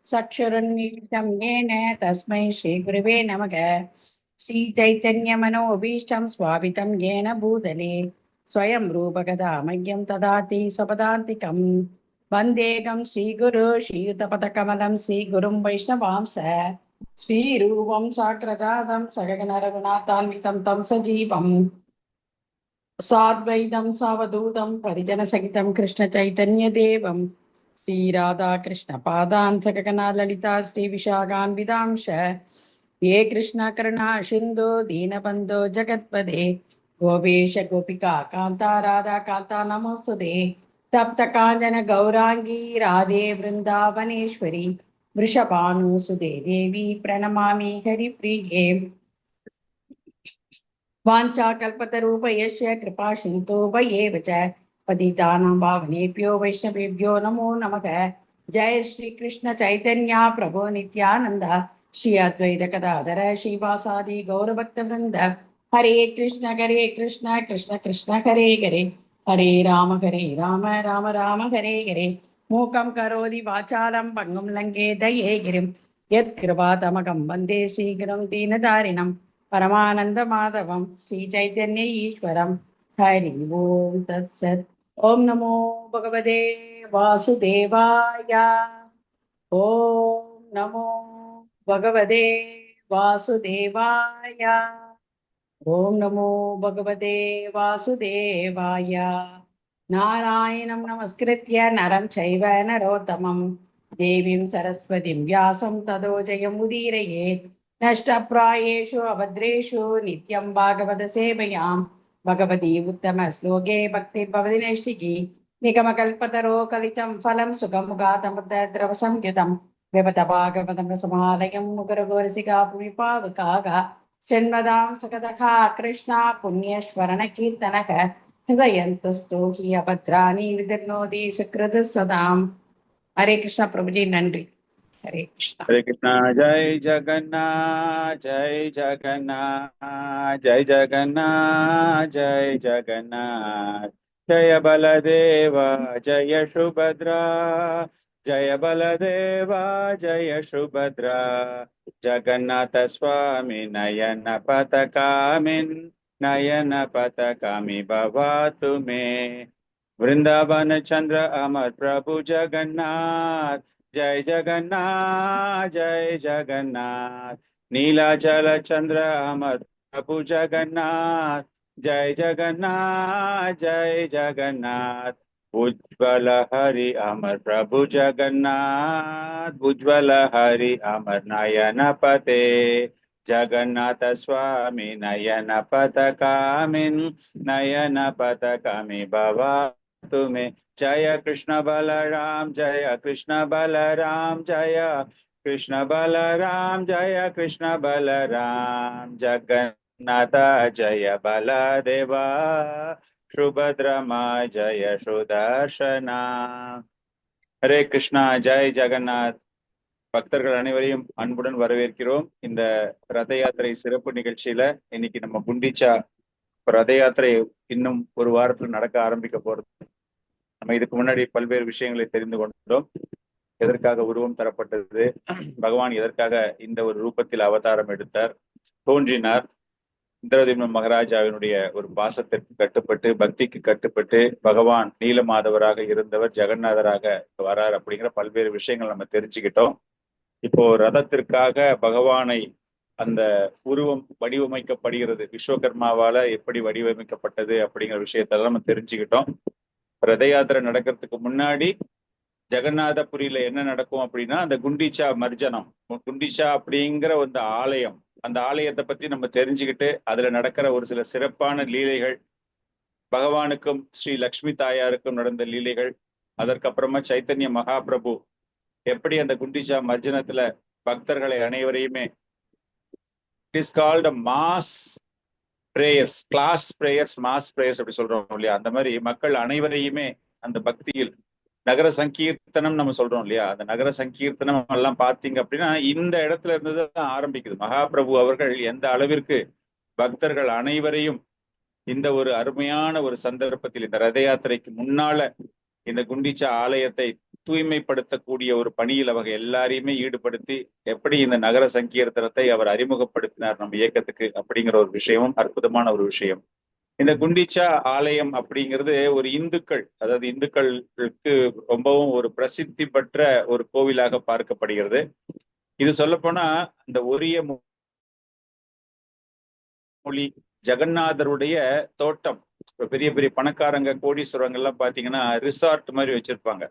चक्षुरुन्मीलितं येन तस्मै श्रीगुरुवे नमः। श्रीचैतन्यमनोभीष्टं स्वापितं येन भूतले स्वयं रूपगदा मह्यं ददाति स्वपदान्तिकं। वन्देकं श्रीगुरु श्रीयुतपदकमलं श्रीगुरुं वैष्णवांस श्रीरूपं साग्रजातं सगगनरघुनाथान्वितं तं सजीवम् साद्वैतं सावधूतं परिजनसहितं कृष्णचैतन्यदेवं श्रीराधाकृष्णपादान् सगगना ललिता श्रीविशाखान्वितांश ये कृष्णकरुणा सिन्धो दीनबन्धो जगत्पदे गोपेश गोपिका कान्ता राधा कान्ता नमोऽस्तुते तप्तकाञ्चन गौराङ्गी राधे वृन्दावनेश्वरी वृषभानुसुते देवी प्रणमामि हरिप्रिये वाञ्छाकल्पतरूपयस्य कृपा सिन्धो वयेव च पतितानां पावनेभ्यो वैष्णवेभ्यो नमो नमः। जय श्री कृष्ण चैतन्य प्रभो नित्यानंद श्री अद्वैत गदाधर श्रीवासादि गौरभक्तवृंद हरे कृष्ण कृष्ण कृष्ण हरे हरे हरे राम राम राम हरे हरे मूकं करोति वाचालं भङ्गुं लङ्घे दये गिरिं यत्कृपातमकं वन्दे श्रीगुरुं दीनदारिणम् परमानंद माधवम श्री चैतन्य ईश्वरम हरि ओम तत्सत। ओम नमो भगवते वासुदेवाय। ओम नमो भगवते वासुदेवाय। ओम नमो भगवते वासुदेवाय। नारायणं नमस्कृत्य नरं चैव नरोत्तमं देवीं सरस्वतीं व्यासं ततो जयमुदीरयेत्। नष्टप्रायेषु अभद्रेषु नित्यं भागवत सेवयां भगवती उत्तमश्लोके भक्तिर्भवति नैष्टिकी निगमकल्पतरो कलितं फलं सुखमुखातमृतद्रवसंयुतं व्यपत भागवतं रसमालयं मुकुरगोरसिका भूमिपावकाः षण्मदां सकदखा कृष्णा पुण्यस्मरणकीर्तनः हृदयन्तस्थो हि अभद्राणि विदर्नोति सुकृत सदाम्। हरे कृष्णा प्रभु जी नன்றி. हरे कृष्णा हरे कृष्णा। जय जगन्नाथ जय जगन्नाथ जय जगन्नाथ जय जगन्नाथ। जय बलदेव जय सुभद्रा जय बलदेव जय सुभद्रा। जगन्नाथ स्वामी नयन पथगामिन् नयन पथगामी भवातु मे। वृंदावन चंद्र अमर प्रभु जगन्नाथ जय जगन्नाथ जय जगन्नाथ। नीलाचल चंद्र अमर प्रभु जगन्नाथ जय जगन्नाथ जय जगन्नाथ। उज्ज्वल हरि अमर प्रभु जगन्नाथ उज्ज्वल हरि अमर नयन पते। जगन्नाथ स्वामी नयन पथगामिन् नयन पथगामी भवा तुम्हें। जय कृष्ण बलराम जय कृष्ण बलराम जय कृष्ण बलराम जय कृष्ण बलराम। जगन्नाथ जय बलदेवा सुभद्रमा जय सुदर्शना। हरे कृष्णा। जय जगन्नाथ। பக்தர்கள் அனைவரையும் அன்புடன் வரவேற்கிறோம். இந்த ரத யாத்திரை சிறப்பு நிகழ்ச்சியில இன்னைக்கு நம்ம குண்டிச்சா ரத யாத்திரை இன்னும் ஒரு வாரத்துல நடக்க ஆரம்பிக்க போறது. நம்ம இதுக்கு முன்னாடி பல்வேறு விஷயங்களை தெரிந்து கொண்டோம். எதற்காக உருவம் தரப்பட்டது, பகவான் எதற்காக இந்த ஒரு ரூபத்தில் அவதாரம் எடுத்தார், தோன்றினார். இந்திரதிம்ன மகாராஜாவினுடைய ஒரு பாசத்திற்கு கட்டுப்பட்டு பக்திக்கு கட்டுப்பட்டு பகவான் நீலமாதவராக இருந்தவர் ஜெகநாதராக வரார் அப்படிங்கிற பல்வேறு விஷயங்கள் நம்ம தெரிஞ்சுக்கிட்டோம். இப்போ ரதத்திற்காக பகவானை அந்த உருவம் வடிவமைக்கப்படுகிறது, விஸ்வகர்மாவால எப்படி வடிவமைக்கப்பட்டது அப்படிங்கிற விஷயத்தெல்லாம் நம்ம தெரிஞ்சுக்கிட்டோம். ரத யாத்திரை நடக்கிறதுக்கு முன்னாடி ஜெகநாதபுரியில என்ன நடக்கும் அப்படின்னா, அந்த குண்டிச்சா மர்ஜனம், குண்டிச்சா அப்படிங்கிற அந்த ஆலயம், அந்த ஆலயத்தை பத்தி நம்ம தெரிஞ்சுக்கிட்டு அதுல நடக்கிற ஒரு சில சிறப்பான லீலைகள், பகவானுக்கும் ஸ்ரீ லக்ஷ்மி தாயாருக்கும் நடந்த லீலைகள், அதற்கப்புறமா சைத்தன்ய மகாபிரபு எப்படி அந்த குண்டிச்சா மர்ஜனத்துல பக்தர்களை அனைவரையுமே it is called mass prayers, class prayers, mass prayers அப்படி சொல்றோம் இல்லையா, அந்த மாதிரி மக்கள் அனைவரையுமே அந்த பக்தியில் நகர சங்கீர்த்தனம் நம்ம சொல்றோம் இல்லையா, அந்த நகர சங்கீர்த்தனம் எல்லாம் பார்த்தீங்க அப்படின்னா இந்த இடத்துல இருந்துதான் ஆரம்பிக்குது. மகாபிரபு அவர்கள் எந்த அளவிற்கு பக்தர்கள் அனைவரையும் இந்த ஒரு அருமையான ஒரு சந்தர்ப்பத்தில் இந்த ரத யாத்திரைக்கு முன்னால இந்த குண்டிச்சா ஆலயத்தை தூய்மைப்படுத்தக்கூடிய ஒரு பணியில் அவங்க எல்லாரையுமே ஈடுபடுத்தி எப்படி இந்த நகர சங்கீர்த்தனத்தை அவர் அறிமுகப்படுத்தினார் நம்ம இயக்கத்துக்கு அப்படிங்கிற ஒரு விஷயமும் அற்புதமான ஒரு விஷயம். இந்த குண்டிச்சா ஆலயம் அப்படிங்கிறது ஒரு இந்துக்கள், அதாவது இந்துக்களுக்கு ரொம்பவும் ஒரு பிரசித்தி பெற்ற ஒரு கோவிலாக பார்க்கப்படுகிறது. இது சொல்லப்போனா இந்த ஒரிய மொழி ஜெகநாதருடைய தோட்டம். பெரிய பெரிய பணக்காரங்க கோடீஸ்வரங்கள்லாம் பாத்தீங்கன்னா ரிசார்ட் மாதிரி வச்சிருப்பாங்க.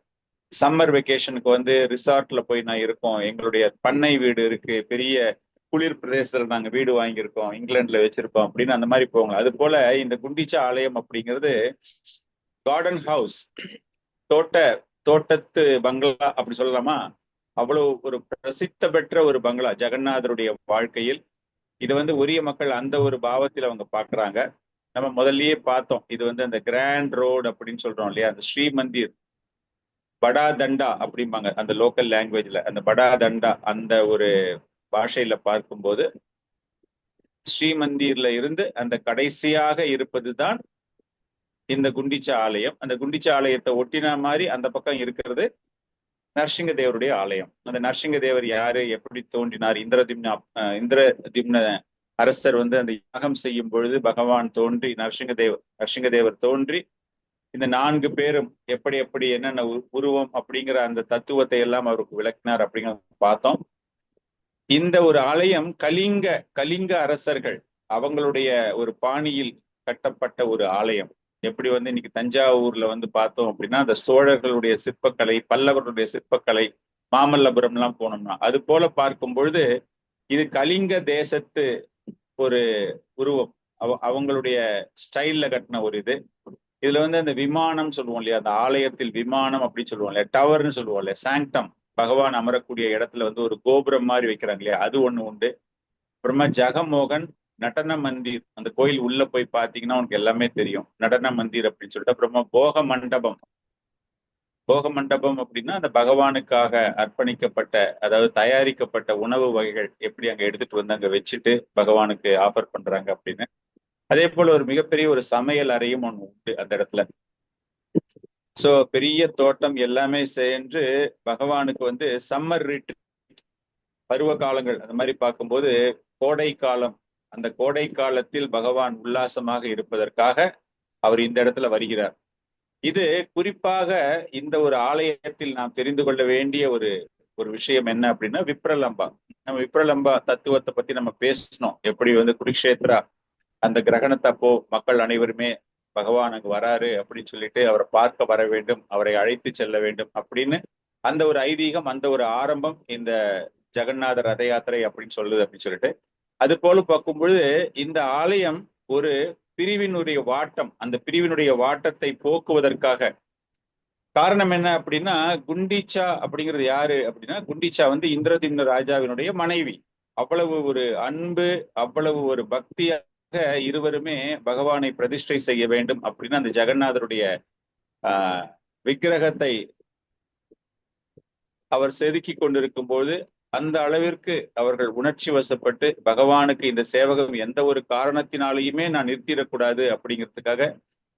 சம்மர் வெக்கேஷனுக்கு வந்து ரிசார்ட்ல போய் நான் இருக்கோம், எங்களுடைய பண்ணை வீடு இருக்கு, பெரிய குளிர் பிரதேசத்துல நாங்க வீடு வாங்கியிருக்கோம், இங்கிலாந்துல வச்சிருக்கோம் அப்படின்னு அந்த மாதிரி போவாங்க. அது போல இந்த குண்டிச்சா ஆலயம் அப்படிங்கிறது கார்டன் ஹவுஸ், தோட்டத்து பங்களா அப்படி சொல்லலாமா. அவ்வளவு ஒரு பிரசித்த பெற்ற ஒரு பங்களா ஜெகநாதருடைய வாழ்க்கையில். இது வந்து ஒரிய மக்கள் அந்த ஒரு பாவத்தில் அவங்க பாக்குறாங்க. நம்ம முதல்லயே பார்த்தோம், இது வந்து அந்த கிராண்ட் ரோடு அப்படின்னு சொல்றோம் இல்லையா, அந்த ஸ்ரீ மந்திர் படா தண்டா அப்படிம்பாங்க அந்த லோக்கல் லாங்குவேஜ்ல. அந்த படா தண்டா அந்த ஒரு பாஷையில பார்க்கும்போது ஸ்ரீமந்திர்ல இருந்து அந்த கடைசியாக இருப்பதுதான் இந்த குண்டிச்சா ஆலயம். அந்த குண்டிச்சா ஆலயத்தை ஒட்டின மாதிரி அந்த பக்கம் இருக்கிறது நரசிங்க தேவருடைய ஆலயம். அந்த நரசிங்க தேவர் யாரு, எப்படி தோன்றினார்? இந்திரதிம்ன அரசர் வந்து அந்த யாகம் செய்யும் பொழுது பகவான் தோன்றி நரசிங்க தேவர் தோன்றி இந்த 4 பேரும் எப்படி எப்படி என்னென்ன உருவம் அப்படிங்கிற அந்த தத்துவத்தை எல்லாம் அவருக்கு விளக்கினார் அப்படிங்கிறத பார்த்தோம். இந்த ஒரு ஆலயம் கலிங்க அரசர்கள் அவங்களுடைய ஒரு பாணியில் கட்டப்பட்ட ஒரு ஆலயம். எப்படி வந்து இன்னைக்கு தஞ்சாவூர்ல வந்து பார்த்தோம் அப்படின்னா அந்த சோழர்களுடைய சிற்பக்கலை, பல்லவர்களுடைய சிற்பக்கலை, மாமல்லபுரம் எல்லாம் போனோம்னா அது போல பார்க்கும் பொழுது இது கலிங்க தேசத்து ஒரு உருவம். அவங்களுடைய ஸ்டைல்ல கட்டின ஒரு இது. இதுல வந்து அந்த விமானம் சொல்லுவோம் இல்லையா, அந்த ஆலயத்தில் விமானம் அப்படின்னு சொல்லுவோம் இல்லையா, டவர்னு சொல்லுவோம் இல்லையா, சாங்டம், பகவான் அமரக்கூடிய இடத்துல வந்து ஒரு கோபுரம் மாதிரி வைக்கிறாங்க இல்லையா, அது ஒண்ணு உண்டு. அப்புறமா ஜெகமோகன் நடன மந்திர், அந்த கோயில் உள்ள போய் பாத்தீங்கன்னா உனக்கு எல்லாமே தெரியும், நடன மந்திர் அப்படின்னு சொல்லிட்டு. அப்புறமா போக மண்டபம் அப்படின்னா அந்த பகவானுக்காக அர்ப்பணிக்கப்பட்ட, அதாவது தயாரிக்கப்பட்ட உணவு வகைகள் எப்படி அங்க எடுத்துட்டு வந்து அங்க வச்சுட்டு பகவானுக்கு ஆஃபர் பண்றாங்க அப்படின்னு. அதே போல ஒரு மிகப்பெரிய ஒரு சமையல் அறையும் ஒண்ணு உண்டு அந்த இடத்துல. சோ பெரிய தோட்டம் எல்லாமே சேர்ந்து பகவானுக்கு வந்து சம்மர் ரிட்ரீட், பருவ காலங்கள் அந்த மாதிரி பார்க்கும்போது கோடை காலம், அந்த கோடை காலத்தில் பகவான் உல்லாசமாக இருப்பதற்காக அவர் இந்த இடத்துல வருகிறார். இது குறிப்பாக இந்த ஒரு ஆலயத்தில் நாம் தெரிந்து கொள்ள வேண்டிய ஒரு விஷயம் என்ன அப்படின்னா விப்ரலம்பா. நம்ம விப்ரலம்பா தத்துவத்தை பத்தி நம்ம பேசணும். எப்படி வந்து குருக்ஷேத்ரா அந்த கிரகணத்தப்போ மக்கள் அனைவருமே பகவான் அங்கு வராரு அப்படின்னு சொல்லிட்டு அவரை பார்க்க வர வேண்டும், அவரை அழைத்து செல்ல வேண்டும் அப்படின்னு அந்த ஒரு ஐதீகம், அந்த ஒரு ஆரம்பம் இந்த ஜெகநாத ரத யாத்திரை அப்படின்னு சொல்லுது அப்படின்னு சொல்லிட்டு. அது போல பார்க்கும்பொழுது இந்த ஆலயம் ஒரு பிரிவினுடைய வாட்டம், அந்த பிரிவினுடைய வாட்டத்தை போக்குவதற்காக. காரணம் என்ன அப்படின்னா குண்டிச்சா அப்படிங்கிறது யாரு அப்படின்னா, குண்டிச்சா வந்து இந்திரதிம்ன ராஜாவினுடைய மனைவி. அவ்வளவு ஒரு அன்பு, அவ்வளவு ஒரு பக்தியாக இருவருமே பகவானை பிரதிஷ்டை செய்ய வேண்டும் அப்படின்னு அந்த ஜெகநாதருடைய விக்கிரகத்தை அவர் செதுக்கி கொண்டிருக்கும் போது அந்த அளவிற்கு அவர்கள் உணர்ச்சி வசப்பட்டு பகவானுக்கு இந்த சேவகம் எந்த ஒரு காரணத்தினாலேயுமே நான் நிறுத்திடக்கூடாது அப்படிங்கிறதுக்காக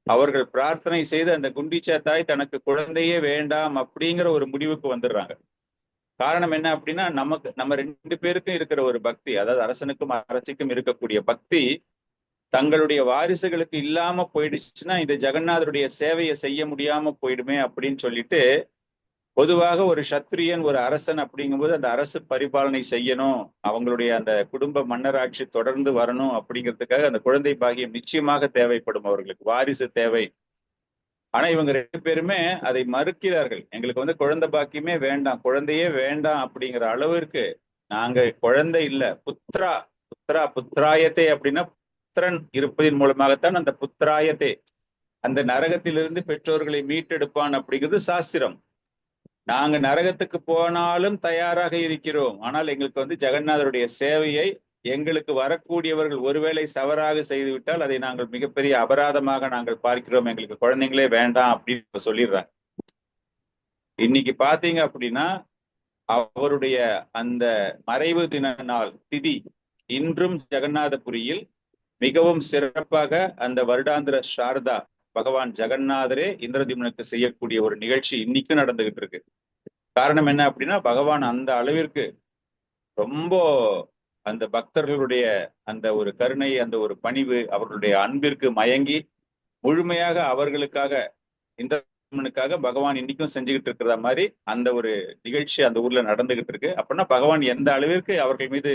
அவர்கள் பிரார்த்தனை செய்து அந்த குண்டிச்சா தாய் தனக்கு குழந்தையே வேண்டாம் அப்படிங்கிற ஒரு முடிவுக்கு வந்துடுறாங்க. காரணம் என்ன அப்படின்னா நம்ம 2 பேருக்கும் இருக்கிற ஒரு பக்தி, அதாவது அரசனுக்கும் அரசிக்கும் இருக்கக்கூடிய பக்தி தங்களுடைய வாரிசுகளுக்கு இல்லாம போயிடுச்சுன்னா இந்த ஜெகநாதருடைய சேவையை செய்ய முடியாம போயிடுமே அப்படின்னு சொல்லிட்டு, பொதுவாக ஒரு சத்திரியன் ஒரு அரசன் அப்படிங்கும்போது அந்த அரசு பரிபாலனை செய்யணும், அவங்களுடைய அந்த குடும்ப மன்னராட்சி தொடர்ந்து வரணும் அப்படிங்கிறதுக்காக அந்த குழந்தை பாக்கியம் நிச்சயமாக தேவைப்படும், அவர்களுக்கு வாரிசு தேவை. ஆனா இவங்க 2 பேருமே அதை மறுக்கிறார்கள். எங்களுக்கு வந்து குழந்தை பாக்கியமே வேண்டாம், குழந்தையே வேண்டாம் அப்படிங்கிற அளவிற்கு நாங்க குழந்தை இல்ல, புத்திராயத்தே அப்படின்னா புத்திரன் இருப்பதன் மூலமாகத்தான் அந்த புத்திராயத்தே, அந்த நரகத்திலிருந்து பெற்றோர்களை மீட்டெடுப்பான் அப்படிங்கிறது சாஸ்திரம். நாங்க நரகத்துக்கு போனாலும் தயாராக இருக்கிறோம், ஆனால் எங்களுக்கு வந்து ஜெகநாதருடைய சேவையை எங்களுக்கு வரக்கூடியவர்கள் ஒருவேளை தவறாக செய்துவிட்டால் அதை நாங்கள் மிகப்பெரிய அபராதமாக நாங்கள் பார்க்கிறோம், எங்களுக்கு குழந்தைங்களே வேண்டாம் அப்படின்னு சொல்லிடுறாங்க. இன்னைக்கு பாத்தீங்க அப்படின்னா அவருடைய அந்த மறைவு தின நாள் திதி இன்றும் ஜெகநாதபுரியில் மிகவும் சிறப்பாக அந்த வருடாந்திர சாரதா பகவான் ஜெகநாதரே இந்திரதிம்னனுக்கு செய்யக்கூடிய ஒரு நிகழ்ச்சி இன்னைக்கும் நடந்துகிட்டு இருக்கு. காரணம் என்ன அப்படின்னா, பகவான் அந்த அளவிற்கு ரொம்ப அந்த பக்தர்களுடைய அந்த ஒரு கருணை, அந்த ஒரு பணிவு, அவர்களுடைய அன்பிற்கு மயங்கி முழுமையாக அவர்களுக்காக இந்திரனுக்காக பகவான் இன்னைக்கும் செஞ்சுக்கிட்டு இருக்கிற மாதிரி அந்த ஒரு நிகழ்ச்சி அந்த ஊர்ல நடந்துகிட்டு இருக்கு. அப்படின்னா பகவான் எந்த அளவிற்கு அவர்கள் மீது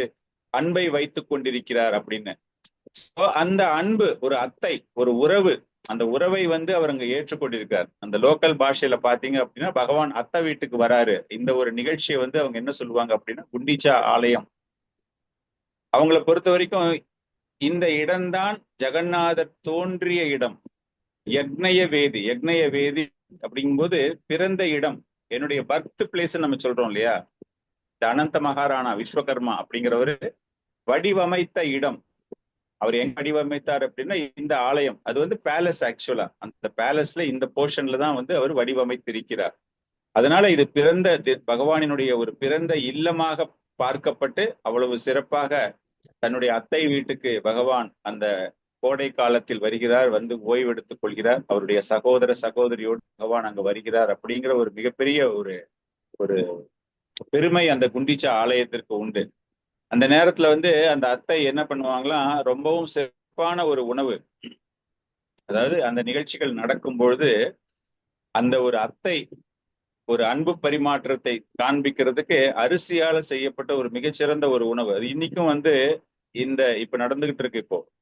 அன்பை வைத்துக் கொண்டிருக்கிறார் அப்படின்னு. அந்த அன்பு ஒரு அத்தை, ஒரு உறவு, அந்த உறவை அவர் அங்க ஏற்றுக்கொண்டிருக்கார். அந்த லோக்கல் பாஷையில பாத்தீங்க அப்படின்னா பகவான் அத்தை வீட்டுக்கு வராரு. இந்த ஒரு நிகழ்ச்சியை அவங்க என்ன சொல்லுவாங்க அப்படின்னா குண்டிச்சா ஆலயம். அவங்கள பொறுத்த வரைக்கும் இந்த இடம்தான் ஜெகநாதர் தோன்றிய இடம். யக்னய வேதி, யக்னய வேதி அப்படிங்கும்போது பிறந்த இடம், என்னுடைய பர்த் பிளேஸ் நம்ம சொல்றோம் இல்லையா. இந்த அனந்த மகாராணா விஸ்வகர்மா அப்படிங்கிறவரு வடிவமைத்த இடம். அவர் எங்க வடிவமைத்தார் அப்படின்னா இந்த ஆலயம். அது பேலஸ். ஆக்சுவலா அந்த பேலஸ்ல இந்த போர்ஷன்ல தான் அவர் வடிவமைத்திருக்கிறார். அதனால இது பிறந்த பகவானினுடைய ஒரு பிறந்த இல்லமாக பார்க்கப்பட்டு அவ்வளவு சிறப்பாக தன்னுடைய அத்தை வீட்டுக்கு பகவான் அந்த கோடை காலத்தில் வருகிறார், ஓய்வெடுத்துக் கொள்கிறார். அவருடைய சகோதர சகோதரியோடு பகவான் அங்க வருகிறார். அப்படிங்கிற ஒரு மிகப்பெரிய ஒரு ஒரு பெருமை அந்த குண்டிச்சா ஆலயத்திற்கு உண்டு. அந்த நேரத்துல அந்த அத்தை என்ன பண்ணுவாங்களாம், ரொம்பவும் சிறப்பான ஒரு உணவு, அதாவது அந்த நிகழ்ச்சிகள் நடக்கும் பொழுது அந்த ஒரு அத்தை ஒரு அன்பு பரிமாற்றத்தை காண்பிக்கிறதுக்கு அரிசியால செய்யப்பட்ட ஒரு மிகச்சிறந்த ஒரு உணவு. அது இன்னைக்கும் இந்த இப்ப நடந்துகிட்டு இருக்கு.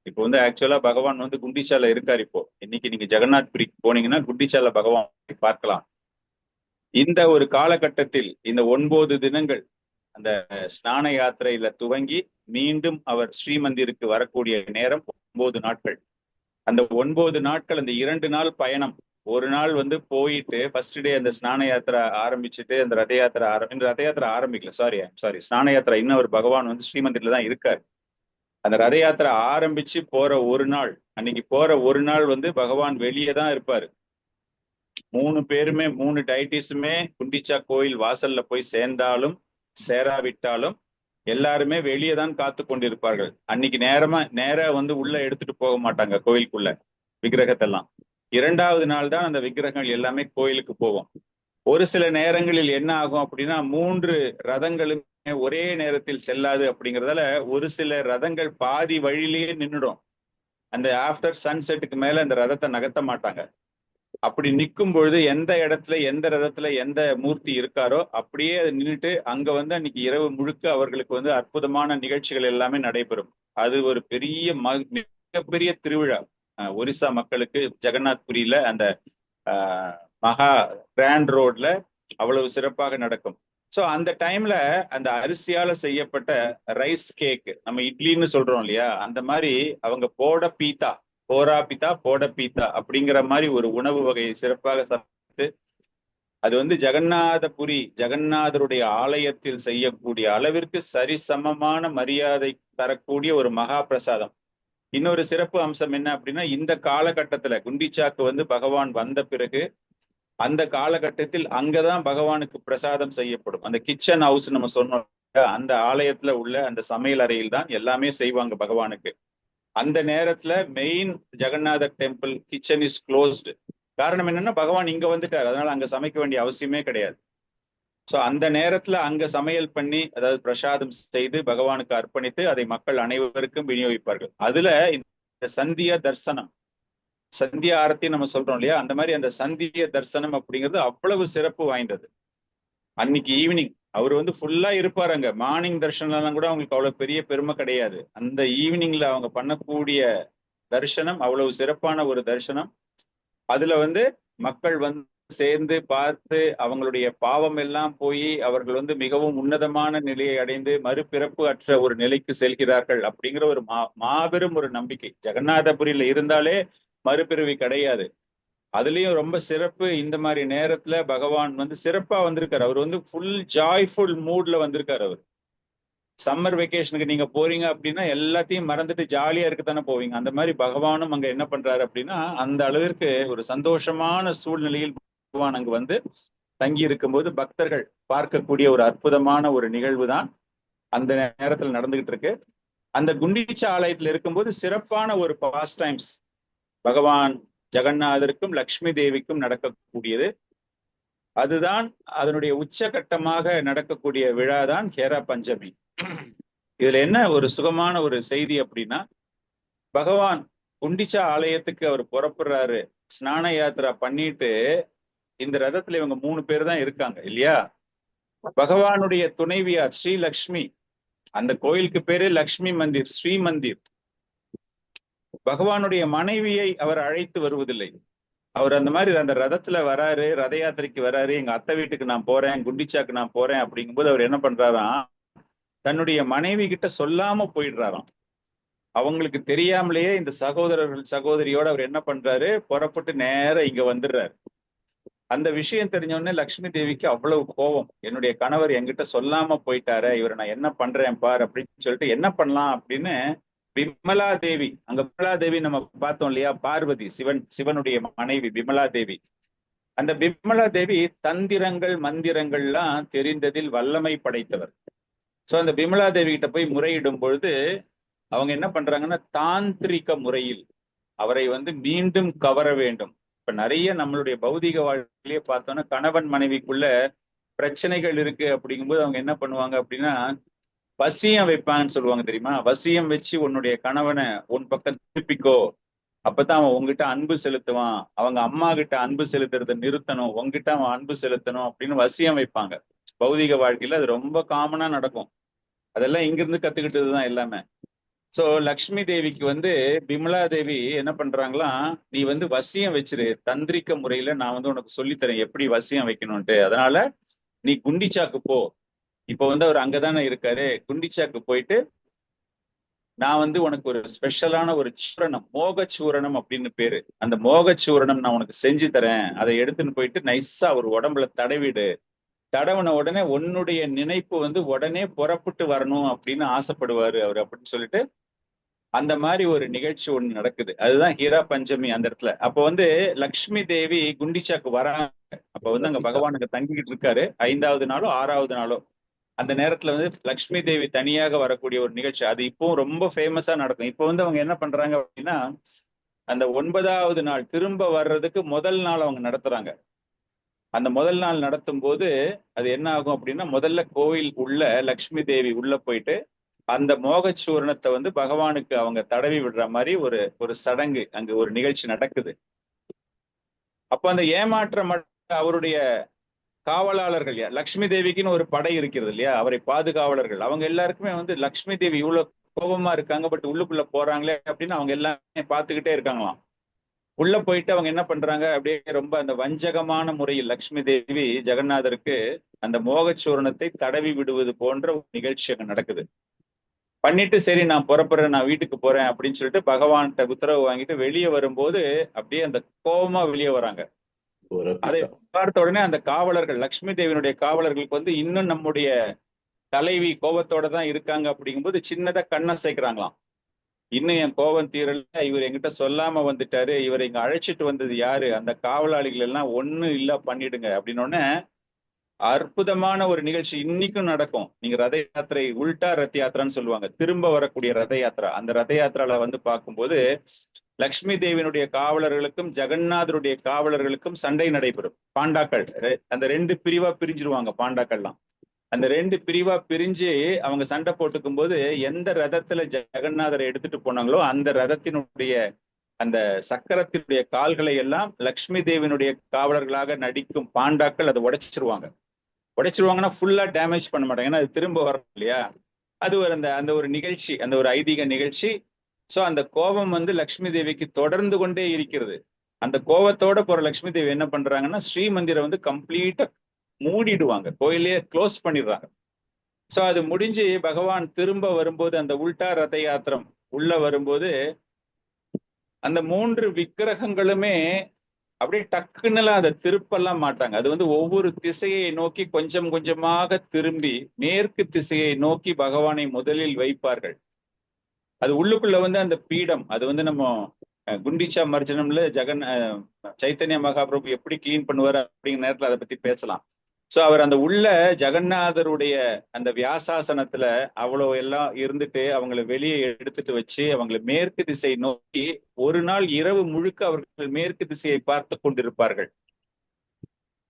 இப்போ ஆக்சுவலா பகவான் குண்டிச்சால இருக்காரு. இப்போ இன்னைக்கு நீங்க ஜெகநாத்புரிக்கு போனீங்கன்னா குண்டிச்சால பகவான் பார்க்கலாம். இந்த ஒரு காலகட்டத்தில் இந்த 9 தினங்கள் அந்த ஸ்நான யாத்திரையில துவங்கி மீண்டும் அவர் ஸ்ரீமந்திருக்கு வரக்கூடிய நேரம் 9 நாட்கள். அந்த 9 நாட்கள், அந்த 2 நாள் பயணம். ஒரு நாள் போயிட்டு ஃபர்ஸ்ட் டே அந்த ஸ்நான யாத்திரை ஆரம்பிச்சுட்டு அந்த ரத யாத்திரை ஆரம்பிக்கல, சாரி ஸ்நான யாத்திரை இன்னும் அவர் பகவான் ஸ்ரீமந்திரில தான் இருக்காரு. அந்த ரத யாத்திரை ஆரம்பிச்சு போற ஒரு நாள், அன்னைக்கு போற ஒரு நாள் பகவான் வெளியே தான் இருப்பாரு. 3 பேருமே 3 டைட்டிஸுமே குண்டிச்சா கோயில் வாசல்ல போய் சேர்ந்தாலும் சேராவிட்டாலும் எல்லாருமே வெளியே தான் காத்து கொண்டிருப்பார்கள். அன்னைக்கு நேரா உள்ள எடுத்துட்டு போக மாட்டாங்க கோயிலுக்குள்ள விக்கிரகத்தெல்லாம். 2வது நாள் தான் அந்த விக்கிரகங்கள் எல்லாமே கோயிலுக்கு போகும். ஒரு சில நேரங்களில் என்ன ஆகும் அப்படின்னா 3 ரதங்களுமே ஒரே நேரத்தில் செல்லாது. அப்படிங்கிறதால ஒரு சில ரதங்கள் பாதி வழியிலேயே நின்றுடும். அந்த ஆஃப்டர் சன்செட்டுக்கு மேல அந்த ரதத்தை நகர்த்த மாட்டாங்க. அப்படி நிற்கும் பொழுது எந்த இடத்துல எந்த ரதத்துல எந்த மூர்த்தி இருக்காரோ அப்படியே அது நின்றுட்டு அங்க அன்னைக்கு இரவு முழுக்க அவர்களுக்கு அற்புதமான நிகழ்ச்சிகள் எல்லாமே நடைபெறும். அது ஒரு மிகப்பெரிய திருவிழா. ஒரிசா மக்களுக்கு ஜெகநாத்புரியில அந்த மகா கிராண்ட் ரோட்ல அவ்வளவு சிறப்பாக நடக்கும். சோ அந்த டைம்ல அந்த அரிசியால செய்யப்பட்ட ரைஸ் கேக், நம்ம இட்லின்னு சொல்றோம் இல்லையா, அந்த மாதிரி அவங்க போட பீத்தா அப்படிங்கிற மாதிரி ஒரு உணவு வகையை சிறப்பாக சமைத்து அது ஜெகநாதருடைய ஆலயத்தில் செய்யக்கூடிய அளவிற்கு சரிசமமான மரியாதை தரக்கூடிய ஒரு மகா பிரசாதம். இன்னொரு சிறப்பு அம்சம் என்ன அப்படின்னா, இந்த காலகட்டத்துல குண்டிச்சாக்கு பகவான் வந்த பிறகு அந்த காலகட்டத்தில் அங்கதான் பகவானுக்கு பிரசாதம் செய்யப்படும். அந்த கிச்சன் ஹவுஸ் நம்ம சொன்னோம், அந்த ஆலயத்துல உள்ள அந்த சமையல் அறையில் தான் எல்லாமே செய்வாங்க பகவானுக்கு. அந்த நேரத்துல main Jagannathar temple kitchen is closed. காரணம் என்னன்னா பகவான் இங்க வந்துட்டார், அதனால அங்க சமைக்க வேண்டிய அவசியமே கிடையாது. சோ அந்த நேரத்துல அங்க சமையல் பண்ணி, அதாவது பிரசாதம் செய்து பகவானுக்கு அர்ப்பணித்து அதை மக்கள் அனைவருக்கும் விநியோகிப்பார்கள். அதுல இந்த சந்தியா தர்சனம், சந்தியா ஆரத்தி நம்ம சொல்றோம் இல்லையா, அந்த மாதிரி அந்த சந்திய தர்சனம் அப்படிங்கிறது அவ்வளவு சிறப்பு வாய்ந்தது. அன்னைக்கு ஈவினிங் அவர் ஃபுல்லா இருப்பாரு அங்க. மார்னிங் தர்ஷனம் கூட அவங்களுக்கு அவ்வளவு பெரிய பெருமை கிடையாது. அந்த ஈவினிங்ல அவங்க பண்ணக்கூடிய தரிசனம் அவ்வளவு சிறப்பான ஒரு தரிசனம். அதுல மக்கள் சேர்ந்து பார்த்து அவங்களுடைய பாவம் எல்லாம் போய் அவர்கள் மிகவும் உன்னதமான நிலையை அடைந்து மறுபிறப்பு அற்ற ஒரு நிலைக்கு செல்கிறார்கள் அப்படிங்கிற ஒரு மாபெரும் ஒரு நம்பிக்கை. ஜெகநாதபுரியில இருந்தாலே மறுபிறவி கிடையாது. அதுலயும் ரொம்ப சிறப்பு, இந்த மாதிரி நேரத்துல பகவான் சிறப்பா வந்திருக்காரு. அவர் ஃபுல் ஜாய்ஃபுல் மூட்ல வந்திருக்காரு. அவர் சம்மர் வெக்கேஷனுக்கு நீங்க போறீங்க அப்படின்னா எல்லாத்தையும் மறந்துட்டு ஜாலியா இருக்கத்தானே போவீங்க. அந்த மாதிரி பகவானும் அங்க என்ன பண்றாரு அப்படின்னா, அந்த அளவிற்கு ஒரு சந்தோஷமான சூழ்நிலையில் பகவான் அங்கு தங்கி இருக்கும்போது பக்தர்கள் பார்க்கக்கூடிய ஒரு அற்புதமான ஒரு நிகழ்வு தான் அந்த நேரத்துல நடந்துகிட்டு இருக்கு. அந்த குண்டிச்சா ஆலயத்துல இருக்கும்போது சிறப்பான ஒரு பாஸ் டைம்ஸ் பகவான் ஜெகநாதருக்கும் லக்ஷ்மி தேவிக்கும் நடக்கக்கூடியது. அதுதான் அதனுடைய உச்சகட்டமாக நடக்கக்கூடிய விழாதான் ஹேரா பஞ்சமி. இதுல என்ன ஒரு சுகமான ஒரு செய்தி அப்படின்னா, பகவான் குண்டிச்சா ஆலயத்துக்கு அவர் புறப்படுறாரு, ஸ்நான யாத்திரா பண்ணிட்டு இந்த ரதத்துல இவங்க 3 பேர் தான் இருக்காங்க இல்லையா. பகவானுடைய துணைவியார் ஸ்ரீ லக்ஷ்மி, அந்த கோயிலுக்கு பேரு லக்ஷ்மி மந்திர், ஸ்ரீ மந்திர். பகவானுடைய மனைவியை அவர் அழைத்து வருவதில்லை. அவர் அந்த மாதிரி அந்த ரதத்துல வராரு, ரத யாத்திரைக்கு வராரு, எங்க அத்தை வீட்டுக்கு நான் போறேன், குண்டிச்சாக்கு நான் போறேன் அப்படிங்கும்போது அவர் என்ன பண்றாராம், தன்னுடைய மனைவி கிட்ட சொல்லாம போயிடுறாராம். அவங்களுக்கு தெரியாமலேயே இந்த சகோதரர்கள் சகோதரியோட அவர் என்ன பண்றாரு, புறப்பட்டு நேர இங்க வந்துடுறாரு. அந்த விஷயம் தெரிஞ்ச உடனே லக்ஷ்மி தேவிக்கு அவ்வளவு கோபம், என்னுடைய கணவர் என்கிட்ட சொல்லாம போயிட்டாரு, இவரை நான் என்ன பண்றேன் பார் அப்படின்னு சொல்லிட்டு என்ன பண்ணலாம் அப்படின்னு விமலா தேவி, அங்க விமலா தேவி நம்ம பார்த்தோம் இல்லையா, பார்வதி, சிவனுடைய மனைவி விமலா தேவி. அந்த விமலா தேவி தந்திரங்கள் மந்திரங்கள்லாம் தெரிந்ததில் வல்லமை படைத்தவர். சோ அந்த விமலா தேவி கிட்ட போய் முறையிடும் பொழுது அவங்க என்ன பண்றாங்கன்னா, தாந்திரிக முறையில் அவரை மீண்டும் கவர வேண்டும். இப்ப நிறைய நம்மளுடைய பௌதிக வாழ்க்கையிலேயே பார்த்தோம்னா கணவன் மனைவிக்குள்ள பிரச்சனைகள் இருக்கு அப்படிங்கும்போது அவங்க என்ன பண்ணுவாங்க அப்படின்னா, வசியம் வைப்பாங்கன்னு சொல்லுவாங்க தெரியுமா. வசியம் வச்சு உன்னுடைய கணவனை உன் பக்கம் திருப்பிக்கோ, அப்பதான் அவன் உங்ககிட்ட அன்பு செலுத்துவான், அவங்க அம்மா கிட்ட அன்பு செலுத்துறதை நிறுத்தணும், உங்ககிட்ட அவன் அன்பு செலுத்தணும் அப்படின்னு வசியம் வைப்பாங்க. பௌதிக வாழ்க்கையில அது ரொம்ப காமனா நடக்கும். அதெல்லாம் இங்கிருந்து கத்துக்கிட்டதுதான் எல்லாமே. சோ லக்ஷ்மி தேவிக்கு விமலா தேவி என்ன பண்றாங்களாம், நீ வசியம் வச்சிரு, தந்திரிக்க முறையில நான் உனக்கு சொல்லித்தரேன் எப்படி வசியம் வைக்கணும்ட்டு, அதனால நீ குண்டிச்சாக்கு போ. இப்ப அவர் அங்கதானே இருக்காரு, குண்டிச்சாக்கு போயிட்டு நான் உனக்கு ஒரு ஸ்பெஷலான ஒரு சூரணம், மோக சூரணம் அப்படின்னு பேரு, அந்த மோக சூரணம் நான் உனக்கு செஞ்சு தரேன், அதை எடுத்துன்னு போயிட்டு நைஸா ஒரு உடம்புல தடவிடு, தடவுன உடனே உன்னுடைய நினைப்பு உடனே புறப்பட்டு வரணும் அப்படின்னு ஆசைப்படுவாரு அவர் அப்படின்னு சொல்லிட்டு அந்த மாதிரி ஒரு நிகழ்ச்சி ஒண்ணு நடக்குது. அதுதான் ஹீரா பஞ்சமி அந்த இடத்துல. அப்போ லக்ஷ்மி தேவி குண்டிச்சாக்கு வராங்க. அப்ப அங்க பகவானுக்கு தங்கிக்கிட்டு இருக்காரு, 5வது நாளோ 6வது நாளோ. அந்த நேரத்துல லக்ஷ்மி தேவி தனியாக வரக்கூடிய ஒரு நிகழ்ச்சி, அது இப்பவும் ரொம்ப ஃபேமஸா நடக்கும். இப்போ அவங்க என்ன பண்றாங்க அப்படின்னா, அந்த 9வது நாள் திரும்ப வர்றதுக்கு முதல் நாள் அவங்க நடத்துறாங்க. அந்த முதல் நாள் நடத்தும் போது அது என்ன ஆகும் அப்படின்னா, முதல்ல கோவில் உள்ள லக்ஷ்மி தேவி உள்ள போயிட்டு அந்த மோகச்சூரணத்தை பகவானுக்கு அவங்க தடவி விடுற மாதிரி ஒரு சடங்கு, அங்க ஒரு நிகழ்ச்சி நடக்குது. அப்ப அந்த ஏமாற்றம் அவருடைய காவலாளர்கள், லக்ஷ்மி தேவிக்குன்னு ஒரு படை இருக்கிறது இல்லையா, அவரை பாதுகாவலர்கள், அவங்க எல்லாருக்குமே லக்ஷ்மி தேவி இவ்வளவு கோபமா இருக்காங்க, பட் உள்ளுக்குள்ள போறாங்களே அப்படின்னு அவங்க எல்லாமே பார்த்துக்கிட்டே இருக்காங்களாம். உள்ள போயிட்டு அவங்க என்ன பண்றாங்க, அப்படியே ரொம்ப அந்த வஞ்சகமான முறையில் லக்ஷ்மி தேவி ஜெகநாதருக்கு அந்த மோகச்சூரணத்தை தடவி விடுவது போன்ற ஒரு நிகழ்ச்சி அங்க நடக்குது. பண்ணிட்டு சரி நான் புறப்படுறேன், நான் வீட்டுக்கு போறேன் அப்படின்னு சொல்லிட்டு பகவான்கிட்ட உத்தரவு வாங்கிட்டு வெளியே வரும்போது அப்படியே அந்த கோபமா வெளியே வராங்க. அதை பார்த்த உடனே அந்த காவலர்கள், லக்ஷ்மி தேவியினுடைய காவலர்களுக்கு இன்னும் நம்முடைய தலைவி கோபத்தோட தான் இருக்காங்க அப்படிங்கும்போது சின்னதா கண்ணை சேர்க்கிறாங்களாம். இன்னும் என் கோபம் தீரல, இவர் என்கிட்ட சொல்லாம வந்துட்டாரு, இவரை இங்க அழைச்சிட்டு வந்தது யாரு, அந்த காவலாளிகள் எல்லாம் ஒண்ணும் இல்ல பண்ணிடுங்க அப்படின்னு. அற்புதமான ஒரு நிகழ்ச்சி இன்னைக்கும் நடக்கும். நீங்க ரத யாத்திரை, உல்டா ரத யாத்திரான்னு சொல்லுவாங்க, திரும்ப வரக்கூடிய ரத யாத்திரா. அந்த ரத யாத்திரால பார்க்கும்போது லக்ஷ்மி தேவியினுடைய காவலர்களுக்கும் ஜெகநாதருடைய காவலர்களுக்கும் சண்டை நடைபெறும். பாண்டாக்கள் அந்த 2 பிரிவா பிரிஞ்சிருவாங்க. பாண்டாக்கள்லாம் அந்த 2 பிரிவா பிரிஞ்சு அவங்க சண்டை போட்டுக்கும் போது எந்த ரதத்துல ஜெகநாதரை எடுத்துட்டு போனாங்களோ அந்த ரதத்தினுடைய அந்த சக்கரத்தினுடைய கால்களை எல்லாம் லக்ஷ்மி தேவியினுடைய காவலர்களாக நடிக்கும் பாண்டாக்கள் அதை உடைச்சிருவாங்கன்னா ஃபுல்லா டேமேஜ் பண்ண மாட்டாங்க, ஏன்னா அது திரும்ப வரும் இல்லையா. அது ஒரு அந்த ஒரு நிகழ்ச்சி, அந்த ஒரு ஐதீக நிகழ்ச்சி. சோ அந்த கோபம் லக்ஷ்மி தேவிக்கு தொடர்ந்து கொண்டே இருக்கிறது. அந்த கோபத்தோட போற லக்ஷ்மி தேவி என்ன பண்றாங்கன்னா, ஸ்ரீமந்திரம் கம்ப்ளீட்டா மூடிடுவாங்க, கோயிலே க்ளோஸ் பண்ணிடுறாங்க. சோ அது முடிஞ்சு பகவான் திரும்ப வரும்போது அந்த உல்டா ரத யாத்திரம் உள்ள வரும்போது அந்த 3 விக்கிரகங்களுமே அப்படியே டக்குன்னுலாம் அதை திருப்பெல்லாம் மாட்டாங்க. அது ஒவ்வொரு திசையை நோக்கி கொஞ்சம் கொஞ்சமாக திரும்பி மேற்கு திசையை நோக்கி பகவானை முதலில் வைப்பார்கள். அது உள்ளுக்குள்ள அந்த பீடம், அது நம்ம குண்டிச்சா மர்ஜனம்ல சைத்தன்ய மகாபிரபு எப்படி கிளீன் பண்ணுவார் அப்படிங்கிற நேரத்துல அதை பத்தி பேசலாம். சோ அவர் அந்த உள்ள ஜெகநாதருடைய அந்த வியாசாசனத்துல அவ்வளவு எல்லாம் இருந்துட்டு அவங்களை வெளியே எடுத்துட்டு வச்சு அவங்களை மேற்கு திசை நோக்கி ஒரு நாள் இரவு முழுக்க அவர்கள் மேற்கு திசையை பார்த்து கொண்டிருப்பார்கள்.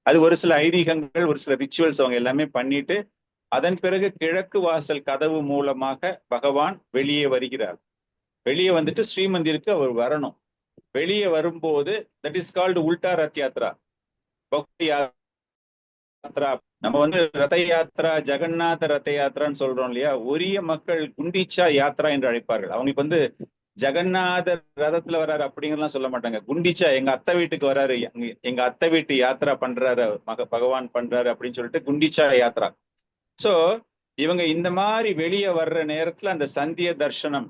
அது ஒரு சில ஐதீகங்கள், ஒரு சில ரிச்சுவல்ஸ் அவங்க எல்லாமே பண்ணிட்டு அதன் பிறகு கிழக்கு வாசல் கதவு மூலமாக பகவான் வெளியே வருகிறார். வெளியே வந்துட்டு ஸ்ரீமந்திருக்கு அவர் வரணும். வெளியே வரும்போது தட் இஸ் கால்டு உல்டா ரத் யாத்ரா, பக்தி யாத்ரா. நம்ம வந்து ரத யாத்ரா, ஜெகநாத ரத யாத்ரான்னு சொல்றோம் இல்லையா? உரிய மக்கள் குண்டிச்சா யாத்ரா என்று அழைப்பார்கள். அவங்களுக்கு வந்து ஜெகநாதர் ரதத்துல வர்றாரு அப்படிங்கறலாம் சொல்ல மாட்டாங்க. குண்டிச்சா எங்க அத்தை வீட்டுக்கு வர்றாரு, எங்க அத்தை வீட்டு யாத்ரா பண்றாரு, பகவான் பண்றாரு அப்படின்னு சொல்லிட்டு குண்டிச்சா யாத்ரா. சோ இவங்க இந்த மாதிரி வெளியே வர்ற நேரத்துல அந்த சந்திய தர்சனம்,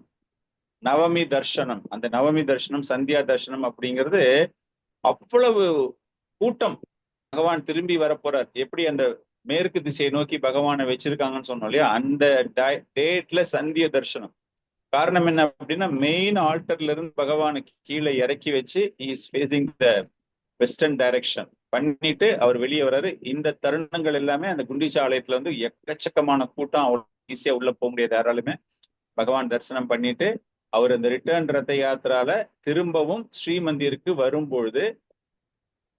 நவமி தர்சனம், அந்த நவமி தர்சனம் சந்தியா தர்சனம் அப்படிங்கிறது அவ்வளவு கூட்டம். பகவான் திரும்பி வரப்போறார். எப்படி அந்த மேற்கு திசையை நோக்கி பகவானை வச்சிருக்காங்கன்னு சொன்னோம் இல்லையா? அந்த டேட்ல சந்திய தர்சனம். காரணம் என்ன அப்படின்னா, மெயின் ஆல்டர்ல இருந்து பகவானுக்கு கீழே இறக்கி வச்சு is facing the western direction பண்ணிட்டு அவர் வெளியே வர்றாரு. இந்த தருணங்கள் எல்லாமே அந்த குண்டிச்சா ஆலயத்துல வந்து எக்கச்சக்கமான கூட்டம், அவ்வளவு ஈஸியா உள்ள போக முடியாது யாராலுமே. பகவான் தரிசனம் பண்ணிட்டு அவர் அந்த ரிட்டர்ன் ரத யாத்திரால திரும்பவும் ஸ்ரீமந்திருக்கு வரும்பொழுது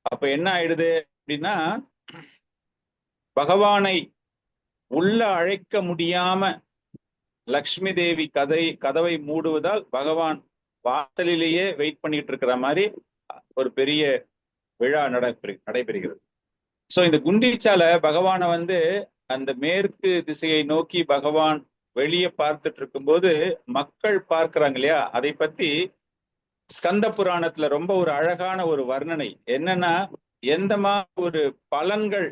அப்ப என்ன ஆயிடுது அப்படின்னா, பகவானை உள்ள அழைக்க முடியாம லக்ஷ்மி தேவி கதவை மூடுவதால் பகவான் வாசலிலேயே வெயிட் பண்ணிட்டு இருக்கிற மாதிரி ஒரு பெரிய விழா நடைபெறுகிறது. சோ இந்த குண்டீச்சால பகவானை வந்து அந்த மேற்கு திசையை நோக்கி பகவான் வெளியே பார்த்துட்டு இருக்கும்போது மக்கள் பார்க்கிறாங்க இல்லையா? அதை பத்தி ஸ்கந்த புராணத்துல ரொம்ப ஒரு அழகான ஒரு வர்ணனை என்னன்னா, எந்த மாதிரி ஒரு பலன்கள்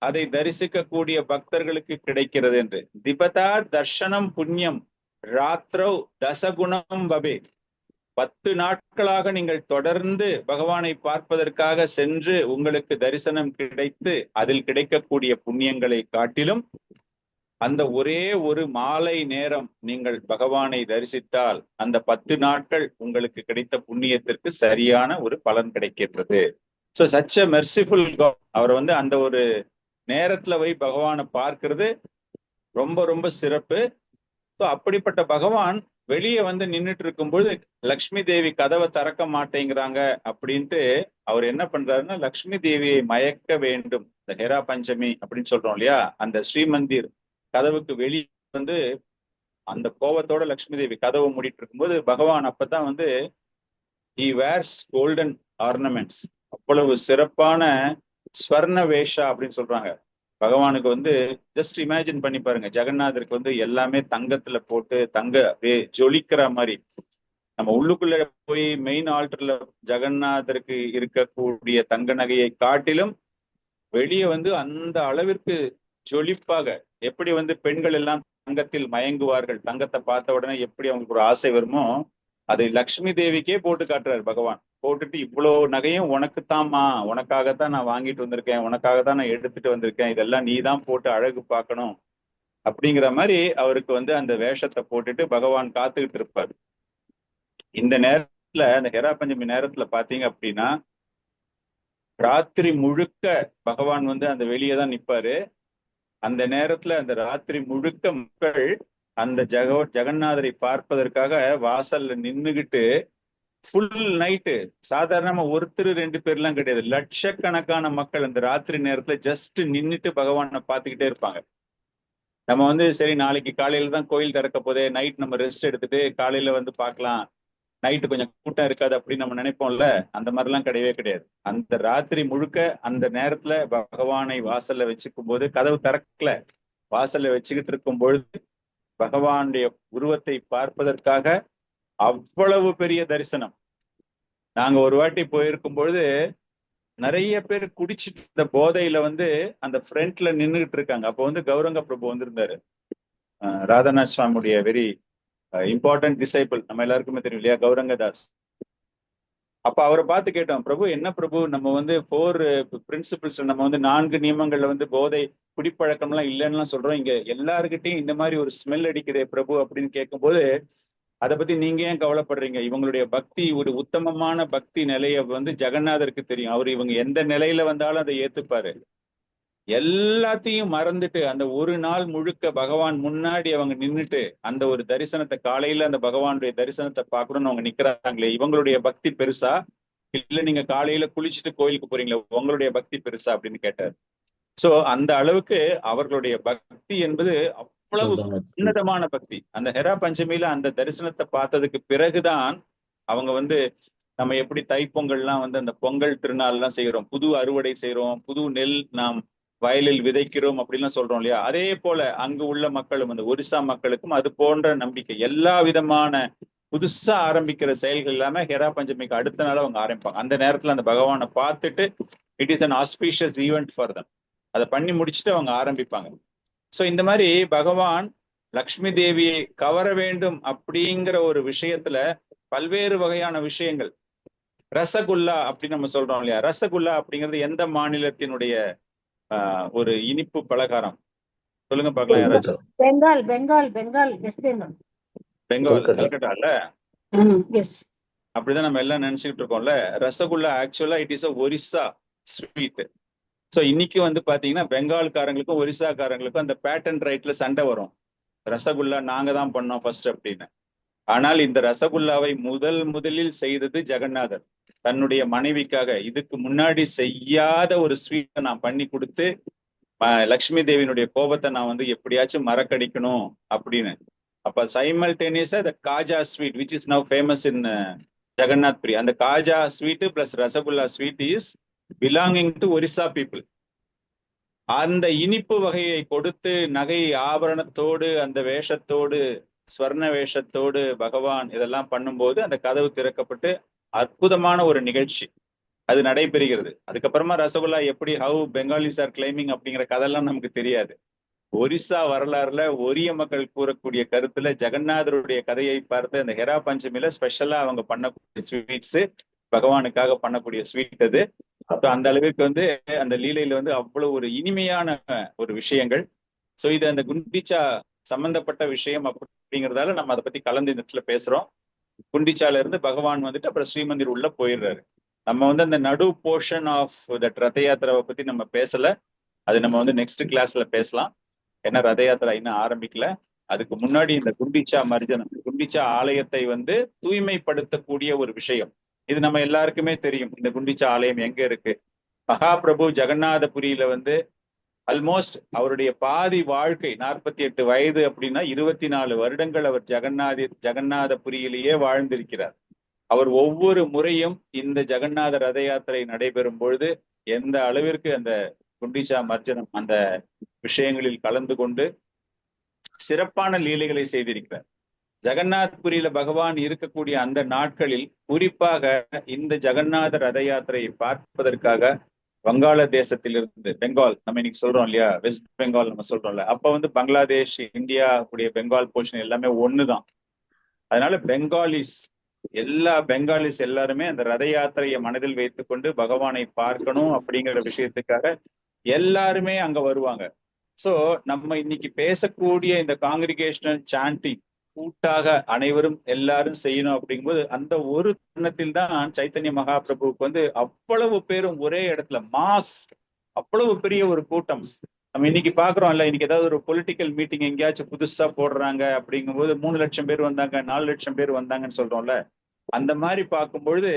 அதை தரிசிக்கக்கூடிய பக்தர்களுக்கு கிடைக்கிறது என்று. திபதா தர்ஷனம் புண்ணியம் ராத்திரவ் தசகுணம் பபே. 10 நாட்களாக நீங்கள் தொடர்ந்து பகவானை பார்ப்பதற்காக சென்று உங்களுக்கு தரிசனம் கிடைத்து அதில் கிடைக்கக்கூடிய புண்ணியங்களை காட்டிலும் அந்த ஒரே ஒரு மாலை நேரம் நீங்கள் பகவானை தரிசித்தால் அந்த 10 நாட்கள் உங்களுக்கு கிடைத்த புண்ணியத்திற்கு சரியான ஒரு பலன் கிடைக்கின்றது. So such a merciful God. அவர் வந்து அந்த ஒரு நேரத்துல போய் பகவானை பார்க்கிறது ரொம்ப ரொம்ப சிறப்பு. ஸோ அப்படிப்பட்ட பகவான் வெளியே வந்து நின்றுட்டு இருக்கும்போது லக்ஷ்மி தேவி கதவை திறக்க மாட்டேங்கிறாங்க அப்படின்ட்டு அவர் என்ன பண்றாருன்னா, லக்ஷ்மி தேவியை மயக்க வேண்டும். இந்த ஹெரா பஞ்சமி அப்படின்னு சொல்றோம் இல்லையா? அந்த ஸ்ரீமந்திர் கதவுக்கு வெளியே வந்து அந்த கோபத்தோட லக்ஷ்மி தேவி கதவை மூடிட்டு இருக்கும்போது பகவான் அப்பதான் வந்து he wears golden ornaments. அவ்வளவு சிறப்பான ஸ்வர்ண வேஷா அப்படின்னு சொல்றாங்க. பகவானுக்கு வந்து ஜஸ்ட் இமேஜின் பண்ணி பாருங்க, ஜெகநாதருக்கு வந்து எல்லாமே தங்கத்துல போட்டு தங்க அப்படியே ஜொலிக்கிற மாதிரி. நம்ம உள்ளுக்குள்ள போய் மெயின் ஆல்டர்ல ஜெகநாதருக்கு இருக்கக்கூடிய தங்க நகையை காட்டிலும் வெளியே வந்து அந்த அளவிற்கு ஜொலிப்பாக, எப்படி வந்து பெண்கள் எல்லாம் தங்கத்தில் மயங்குவார்கள், தங்கத்தை பார்த்த உடனே எப்படி அவங்களுக்கு ஒரு ஆசை வருமோ, அதை லக்ஷ்மி தேவிக்கே போட்டு காட்டுறாரு பகவான். போட்டுட்டு இவ்வளவு நகையும் உனக்குத்தாம்மா, உனக்காகத்தான் நான் வாங்கிட்டு வந்திருக்கேன், உனக்காகத்தான் நான் எடுத்துட்டு வந்திருக்கேன், இதெல்லாம் நீ தான் போட்டு அழகு பார்க்கணும் அப்படிங்கிற மாதிரி அவருக்கு வந்து அந்த வேஷத்தை போட்டுட்டு பகவான் காத்துக்கிட்டு இருப்பார். இந்த நேரத்துல, அந்த ஹெரா பஞ்சமி நேரத்துல பாத்தீங்க அப்படின்னா ராத்திரி முழுக்க பகவான் வந்து அந்த வெளியே தான் நிப்பாரு. அந்த நேரத்துல அந்த ராத்திரி முழுக்க மக்கள் அந்த ஜெகநாதரை பார்ப்பதற்காக வாசல்ல நின்னுகிட்டு ஃபுல் நைட்டு, சாதாரணமா ஒருத்தர் 2 பேர்லாம் கிடையாது, லட்சக்கணக்கான மக்கள் அந்த ராத்திரி நேரத்துல ஜஸ்ட் நின்னுட்டு பகவானை பார்த்துக்கிட்டே இருப்பாங்க. நம்ம வந்து சரி நாளைக்கு காலையில தான் கோயில் திறக்க போதே, நைட் நம்ம ரெஸ்ட் எடுத்துட்டு காலையில வந்து பார்க்கலாம், நைட்டு கொஞ்சம் கூட்டம் இருக்காது அப்படின்னு நம்ம நினைப்போம்ல. அந்த மாதிரிலாம் கிடையவே கிடையாது. அந்த ராத்திரி முழுக்க அந்த நேரத்துல பகவானை வாசல்ல வச்சுக்கும் போது, கதவு திறக்கல, வாசல்ல வச்சுக்கிட்டு இருக்கும் பொழுது பகவானுடைய உருவத்தை பார்ப்பதற்காக அவ்வளவு பெரிய தரிசனம். நாங்க ஒரு வாட்டி போயிருக்கும் பொழுது நிறைய பேர் குடிச்சிட்டு இந்த போதையில வந்து அந்த ஃப்ரண்ட்ல நின்றுகிட்டு இருக்காங்க. அப்போ வந்து கௌரங்க பிரபு வந்திருந்தாரு, ராதாநாத் சுவாமியுடைய வெரி இம்பார்ட்டன்ட் டிசைபிள், நம்ம எல்லாருக்குமே தெரியும் இல்லையா, கௌரங்க தாஸ். அப்ப அவரை பார்த்து கேட்டோம், பிரபு என்ன பிரபு, நம்ம வந்து 4 பிரின்சிபிள்ஸ், நம்ம வந்து 4 நியமங்கள்ல வந்து போதை குடிப்பழக்கம்லாம் இல்லைன்னு சொல்றோம், இங்க எல்லாருக்கிட்டையும் இந்த மாதிரி ஒரு ஸ்மெல் அடிக்குதே பிரபு அப்படின்னு கேட்கும்போது, அதை பத்தி நீங்க ஏன் கவலைப்படுறீங்க, இவங்களுடைய பக்தி ஒரு உத்தமமான பக்தி நிலைய வந்து ஜெகநாதருக்கு தெரியும், அவர் இவங்க எந்த நிலையில வந்தாலும் அதை ஏத்துப்பாரு. எல்லாத்தையும் மறந்துட்டு அந்த ஒரு நாள் முழுக்க பகவான் முன்னாடி அவங்க நின்னுட்டு அந்த ஒரு தரிசனத்தை, காலையில அந்த பகவானுடைய தரிசனத்தை பார்க்கணும்னு அவங்க நிக்கிறாங்களே, இவங்களுடைய பக்தி பெருசா இல்ல நீங்க காலையில குளிச்சுட்டு கோயிலுக்கு போறீங்களா உங்களுடைய பக்தி பெருசா அப்படின்னு கேட்டார். சோ அந்த அளவுக்கு அவர்களுடைய பக்தி என்பது அவ்வளவு உன்னதமான பக்தி. அந்த ஹெரா பஞ்சமியில அந்த தரிசனத்தை பார்த்ததுக்கு பிறகுதான் அவங்க வந்து, நம்ம எப்படி தைப்பொங்கல்லாம் வந்து அந்த பொங்கல் திருநாள் எல்லாம் செய்யறோம், புது அறுவடை செய்யறோம், புது நெல் நாம் வயலில் விதைக்கிறோம் அப்படின்லாம் சொல்றோம் இல்லையா, அதே போல அங்கு உள்ள மக்களும் அந்த ஒரிசா மக்களுக்கும் அது போன்ற நம்பிக்கை. எல்லா விதமான புதுசா ஆரம்பிக்கிற செயல்கள் எல்லாமே ஹெரா பஞ்சமிக்கு அடுத்த நாள் அவங்க ஆரம்பிப்பாங்க. அந்த நேரத்துல அந்த பகவானை பார்த்துட்டு it is an auspicious event for them, அதை பண்ணி முடிச்சுட்டு அவங்க ஆரம்பிப்பாங்க. சோ இந்த மாதிரி பகவான் லக்ஷ்மி தேவியை கவர வேண்டும் அப்படிங்கிற ஒரு விஷயத்துல பல்வேறு வகையான விஷயங்கள். ரசகுல்லா அப்படின்னு நம்ம சொல்றோம் இல்லையா, ரசகுல்லா அப்படிங்கிறது எந்த மாநிலத்தினுடைய ஒரு இனிப்பு பலகாரம்? சொல்லுங்க பார்க்கலாம் யாராச்சும். பெங்கால், பெங்கால், பெங்கால், வெஸ்ட் பெங்கால். பெங்கால், கல்கட்டால. எஸ், அப்படிதான் நம்ம எல்லாம் நினைச்சுக்கிட்டு இருக்கோம்ல. ரசகுல்லா ஆக்சுவலா it is a Orissa sweet. So இன்னைக்கு வந்து பாத்தீங்கன்னா பெங்கால்காரங்களுக்கும் ஒரிசாக்காரங்களுக்கும் அந்த பேட்டன் ரைட்ல சண்டை வரும். ரசகுல்லா நாங்க தான் பண்ணோம் ஃபர்ஸ்ட் அப்படின்னு. ஆனால் இந்த ரசகுல்லாவை முதலில் செய்தது ஜெகநாதர் தன்னுடைய மனைவிக்காக. இதுக்கு முன்னாடி செய்யாத ஒரு ஸ்வீட்டை நான் பண்ணி கொடுத்து லக்ஷ்மி தேவியினுடைய கோபத்தை நான் வந்து எப்படியாச்சும் மறக்கடிக்கணும் அப்படின்னு. அப்ப சைமல்டேனியஸா the khaja sweet which is now famous in Jagannath Puri, அந்த khaja sweet plus rasgulla sweet is belonging to Orissa people. அந்த இனிப்பு வகையை கொடுத்து நகை ஆபரணத்தோடு அந்த வேஷத்தோடு ஸ்வர்ண வேஷத்தோடு பகவான் இதெல்லாம் பண்ணும்போது அந்த கதவு திறக்கப்பட்டு அற்புதமான ஒரு நிகழ்ச்சி அது நடைபெறுகிறது. அதுக்கப்புறமா ரசகுல்லா எப்படி ஹவு பெங்காலிஸ் ஆர் கிளைமிங் அப்படிங்கிற கதெல்லாம் நமக்கு தெரியாது. ஒரிசா வரலாறுல ஒரிய மக்கள் கூறக்கூடிய கருத்துல ஜெகநாதருடைய கதையை பார்த்து அந்த ஹெரா பஞ்சமியில ஸ்பெஷலா அவங்க பண்ணக்கூடிய ஸ்வீட்ஸ், பகவானுக்காக பண்ணக்கூடிய ஸ்வீட் அது. அப்ப அந்த அளவுக்கு வந்து அந்த லீலையில வந்து அவ்வளவு ஒரு இனிமையான ஒரு விஷயங்கள். சோ இது அந்த குண்டிச்சா சம்பந்தப்பட்ட விஷயம் அப்படிங்கிறதால நம்ம அதை பத்தி கலந்து இந்த இடத்துல பேசுறோம். குண்டிச்சால இருந்து பகவான் வந்துட்டு அப்புறம் ஸ்ரீமந்திர் உள்ள போயிடுறாரு. நம்ம வந்து அந்த நடு போர்ஷன் ஆஃப் தட் ரத யாத்திராவை பத்தி நம்ம பேசல, அது நம்ம வந்து நெக்ஸ்ட் கிளாஸ்ல பேசலாம். ஏன்னா ரத யாத்திரா இன்னும் ஆரம்பிக்கல. அதுக்கு முன்னாடி இந்த குண்டிச்சா மர்ஜனம், குண்டிச்சா ஆலயத்தை வந்து தூய்மைப்படுத்தக்கூடிய ஒரு விஷயம் இது நம்ம எல்லாருக்குமே தெரியும். இந்த குண்டிச்சா ஆலயம் எங்க இருக்கு? மகாபிரபு ஜெகநாதபுரியில வந்து ஆல்மோஸ்ட் அவருடைய பாதி வாழ்க்கை 48 வயது அப்படின்னா 24 வருடங்கள் அவர் ஜெகநாதபுரியிலேயே வாழ்ந்திருக்கிறார். அவர் ஒவ்வொரு முறையும் இந்த ஜெகநாத ரத யாத்திரை நடைபெறும் பொழுது எந்த அளவிற்கு அந்த குண்டிச்சா மர்ஜனம் அந்த விஷயங்களில் கலந்து கொண்டு சிறப்பான லீலைகளை செய்திருக்கிறார். ஜெகநாத்புரியில பகவான் இருக்கக்கூடிய அந்த நாட்களில் குறிப்பாக இந்த ஜெகநாத ரத யாத்திரையை பார்ப்பதற்காக வங்காள தேசத்திலிருந்து, பெங்கால் நம்ம இன்னைக்கு சொல்றோம் இல்லையா, வெஸ்ட் பெங்கால் நம்ம சொல்றோம்ல, அப்ப வந்து பங்களாதேஷ், இந்தியா கூடிய பெங்கால் போர்ஷன் எல்லாமே ஒண்ணுதான். அதனால பெங்காலிஸ் எல்லாருமே அந்த ரத யாத்திரையை மனதில் வைத்துக்கொண்டு பகவானை பார்க்கணும் அப்படிங்கிற விஷயத்துக்காக எல்லாருமே அங்க வருவாங்க. சோ நம்ம இன்னைக்கு பேசக்கூடிய இந்த காங்கிரிகேஷனல் சாண்டிங் கூட்டாக அனைவரும் எல்லாரும் செய்யணும் அப்படிங்கும்போது அந்த ஒரு தருணத்தில் தான் சைத்தன்ய மகாபிரபுவுக்கு வந்து அவ்வளவு பேரும் ஒரே இடத்துல மாஸ், அவ்வளவு பெரிய ஒரு கூட்டம். நம்ம இன்னைக்கு பாக்குறோம்ல, இன்னைக்கு ஏதாவது ஒரு பொலிட்டிக்கல் மீட்டிங் எங்கேயாச்சும் புதுசா போடுறாங்க அப்படிங்கும்போது 3 லட்சம் பேர் வந்தாங்க, 4 லட்சம் பேர் வந்தாங்கன்னு சொல்றோம்ல, அந்த மாதிரி பார்க்கும்பொழுது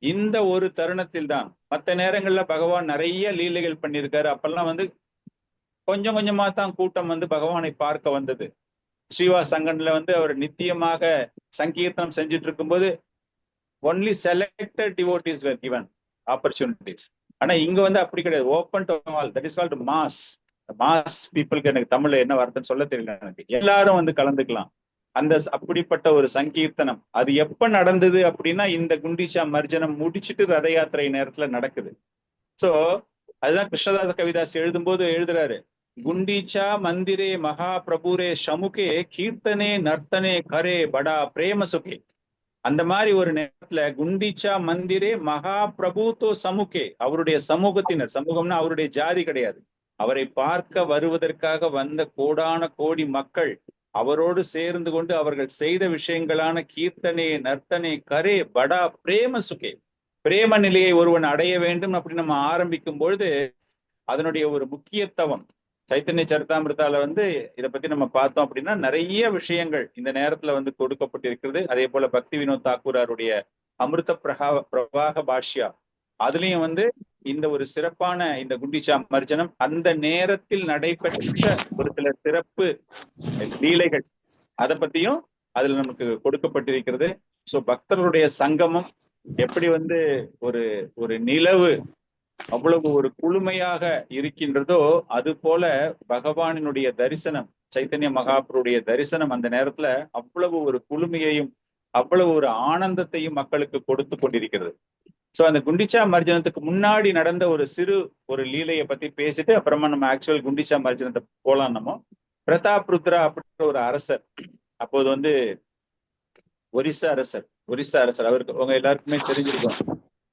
இந்த ஒரு தருணத்தில் தான். மற்ற நேரங்கள்ல பகவான் நிறைய லீலைகள் பண்ணியிருக்காரு. அப்பெல்லாம் வந்து கொஞ்சம் கொஞ்சமா தான் கூட்டம் வந்து பகவானை பார்க்க வந்தது. ஸ்ரீவா சங்கன்ல வந்து அவர் நித்தியமாக சங்கீர்த்தனம் செஞ்சுட்டு இருக்கும்போது only selected devotees were given opportunities. ஆனா இங்க வந்து அப்படி கிடையாது, open to all. That is called mass. Mass பீப்புளுக்கு எனக்கு தமிழ்ல என்ன வார்த்தைன்னு சொல்ல தெரியல, எனக்கு எல்லாரும் வந்து கலந்துக்கலாம். அந்த அப்படிப்பட்ட ஒரு சங்கீர்த்தனம் அது எப்ப நடந்தது அப்படின்னா இந்த குண்டிச்சா மர்ஜனம் முடிச்சுட்டு ரத யாத்திரை நேரத்துல நடக்குது. சோ அதுதான் கிருஷ்ணதாச கவிதாஸ் எழுதும்போது எழுதுறாரு, குண்டிச்சா மந்திரே மகா பிரபுரே ஷமுகே கீர்த்தனே நர்த்தனே கரே படா பிரேம சுகே. அந்த மாதிரி ஒரு நேரத்துல குண்டிச்சா மந்திரே மகா பிரபு தோ சமுகே, அவருடைய சமூகத்தினர், சமூகம்னா அவருடைய ஜாதி கிடையாது, அவரை பார்க்க வருவதற்காக வந்த கோடான கோடி மக்கள் அவரோடு சேர்ந்து கொண்டு அவர்கள் செய்த விஷயங்களான கீர்த்தனே நர்த்தனே கரே படா பிரேம சுகே, பிரேம நிலையை ஒருவன் அடைய வேண்டும் அப்படின்னு நம்ம ஆரம்பிக்கும் பொழுது அதனுடைய ஒரு முக்கியத்துவம் சைத்தன்ய சரிதாமிர்தால வந்து இதை பத்தி நம்ம பார்த்தோம் அப்படின்னா நிறைய விஷயங்கள் இந்த நேரத்துல வந்து கொடுக்கப்பட்டிருக்கிறது. அதே போல பக்தி வினோத் தாக்கூராருடைய அமிர்த பிரவாக பாஷ்யா அதுலயும் வந்து இந்த ஒரு சிறப்பான இந்த குண்டிச்சா மர்ஜனம் அந்த நேரத்தில் நடைபெற்ற ஒரு சில சிறப்பு லீலைகள் அதை பத்தியும் அதுல நமக்கு கொடுக்கப்பட்டிருக்கிறது. சோ பக்தர்களுடைய சங்கமம் எப்படி வந்து ஒரு ஒரு நிலவு அவ்வளவு ஒரு குளுமையாக இருக்கின்றதோ அது போல பகவானினுடைய தரிசனம் சைத்தன்ய மகாபுருடைய தரிசனம் அந்த நேரத்துல அவ்வளவு ஒரு குளுமையையும் அவ்வளவு ஒரு ஆனந்தத்தையும் மக்களுக்கு கொடுத்து கொண்டிருக்கிறது. சோ அந்த குண்டிச்சா மர்ஜனத்துக்கு முன்னாடி நடந்த ஒரு சிறு ஒரு லீலையை பத்தி பேசிட்டு அப்புறமா நம்ம ஆக்சுவல் குண்டிச்சா மர்ஜனத்தை போலாம். நம்ம பிரதாப் ருத்ரா அப்படின்ற ஒரு அரசர், அப்போது வந்து ஒரிசா அரசர் அவருக்கு உங்க எல்லாருக்குமே தெரிஞ்சிருக்கும்.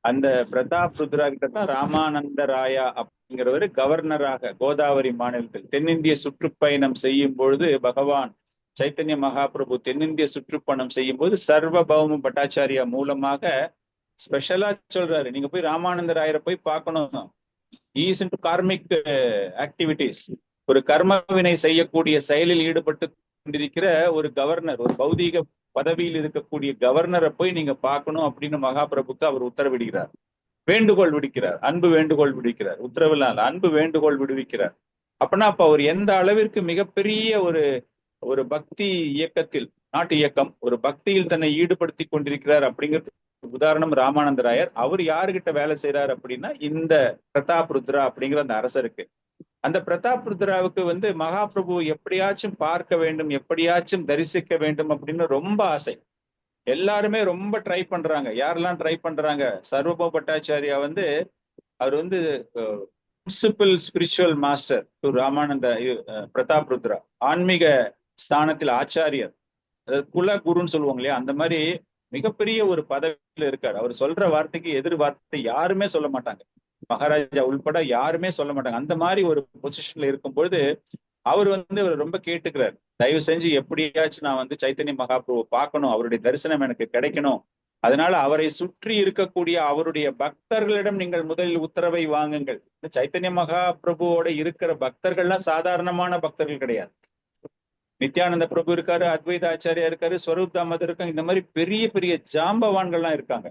அந்த பிரதாப் ருத்ரா கிட்ட தான் ராமானந்த ராயா அப்படிங்கிறவர் கவர்னராக கோதாவரி மாநிலத்தில் தென்னிந்திய சுற்றுப்பயணம் செய்யும் பொழுது பகவான் சைத்தன்ய மகாபிரபு தென்னிந்திய சுற்றுப்பயணம் செய்யும் போது சர்வபௌம பட்டாச்சாரியா மூலமாக ஸ்பெஷலா சொல்றாரு, நீங்க போய் ராமானந்த ராயரை போய் பார்க்கணும். ஈஸ் இன்டு கார்மிக் ஆக்டிவிட்டிஸ், ஒரு கர்மவினை செய்யக்கூடிய செயலில் ஈடுபட்டு கொண்டிருக்கிற ஒரு கவர்னர், ஒரு பௌதீக பதவியில் இருக்கக்கூடிய கவர்னரை போய் நீங்க பார்க்கணும் அப்படின்னு மகாபிரபுக்கு அவர் உத்தரவிடுகிறார், வேண்டுகோள் விடுக்கிறார், அன்பு வேண்டுகோள் விடுக்கிறார், உத்தரவில்லாத அன்பு வேண்டுகோள் விடுவிக்கிறார். அப்படின்னா அப்ப அவர் எந்த அளவிற்கு மிகப்பெரிய ஒரு ஒரு பக்தி இயக்கத்தில், நாட்டு இயக்கம், ஒரு பக்தியில் தன்னை ஈடுபடுத்தி கொண்டிருக்கிறார் அப்படிங்கிறது உதாரணம் ராமானந்த ராயர். அவர் யாருகிட்ட வேலை செய்யறாரு அப்படின்னா இந்த பிரதாப் ருத்ரா அப்படிங்கிற அந்த அரசருக்கு. அந்த பிரதாப் ருத்ராவுக்கு வந்து மகாபிரபு எப்படியாச்சும் பார்க்க வேண்டும், எப்படியாச்சும் தரிசிக்க வேண்டும் அப்படின்னு ரொம்ப ஆசை. எல்லாருமே ரொம்ப ட்ரை பண்றாங்க. யாரெல்லாம் ட்ரை பண்றாங்க? சர்வபௌம பட்டாச்சாரியா வந்து அவர் வந்து principal spiritual master to Ramananda Pratap Rudra, ஆன்மீக ஸ்தானத்தில் ஆச்சாரியர், அதாவது குல குருன்னு சொல்லுவாங்க இல்லையா, அந்த மாதிரி மிகப்பெரிய ஒரு பதவியில இருக்காரு. அவர் சொல்ற வார்த்தைக்கு எதிர் வார்த்தை யாருமே சொல்ல மாட்டாங்க, மகாராஜா உள்பட யாருமே சொல்ல மாட்டாங்க. அந்த மாதிரி ஒரு பொசிஷன்ல இருக்கும்பொழுது அவர் வந்து அவர் ரொம்ப கேட்டுக்கிறார், தயவு செஞ்சு எப்படியாச்சும் நான் வந்து சைத்தன்ய மகாபிரபு பார்க்கணும், அவருடைய தரிசனம் எனக்கு கிடைக்கணும். அதனால அவரை சுற்றி இருக்கக்கூடிய அவருடைய பக்தர்களிடம் நீங்கள் முதலில் உத்தரவை வாங்குங்கள். சைத்தன்ய மகாபிரபுவோட இருக்கிற பக்தர்கள்லாம் சாதாரணமான பக்தர்கள் கிடையாது. நித்யானந்த பிரபு இருக்காரு, அத்வைத ஆச்சாரியா இருக்காரு, ஸ்வரூப் தாமதர் இருக்காங்க, இந்த மாதிரி பெரிய பெரிய ஜாம்பவான்கள்லாம் இருக்காங்க.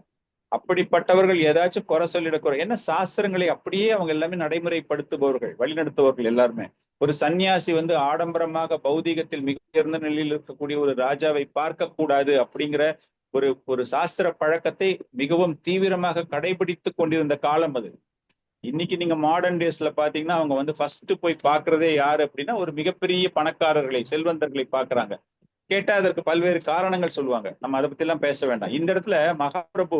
அப்படிப்பட்டவர்கள் ஏதாச்சும் குறை சொல்லிடக்கூடாது. என்ன சாஸ்திரங்களை அப்படியே அவங்க எல்லாமே நடைமுறைப்படுத்துபவர்கள், வழிநடத்துபவர்கள் எல்லாருமே. ஒரு சன்னியாசி வந்து ஆடம்பரமாக பௌதீகத்தில் மிக உயர்ந்த நிலையில் இருக்கக்கூடிய ஒரு ராஜாவை பார்க்க கூடாது அப்படிங்கிற ஒரு ஒரு சாஸ்திர பழக்கத்தை மிகவும் தீவிரமாக கடைபிடித்து கொண்டிருந்த காலம் அது. இன்னைக்கு நீங்க மாடர்ன் டேஸ்ல பாத்தீங்கன்னா அவங்க வந்து ஃபர்ஸ்ட் போய் பாக்குறதே யாரு அப்படின்னா ஒரு மிகப்பெரிய பணக்காரர்களை, செல்வந்தர்களை பாக்குறாங்க. கேட்டா அதற்கு பல்வேறு காரணங்கள் சொல்லுவாங்க. நம்ம அதை பத்தி எல்லாம் பேச வேண்டாம். இந்த இடத்துல மகாபிரபு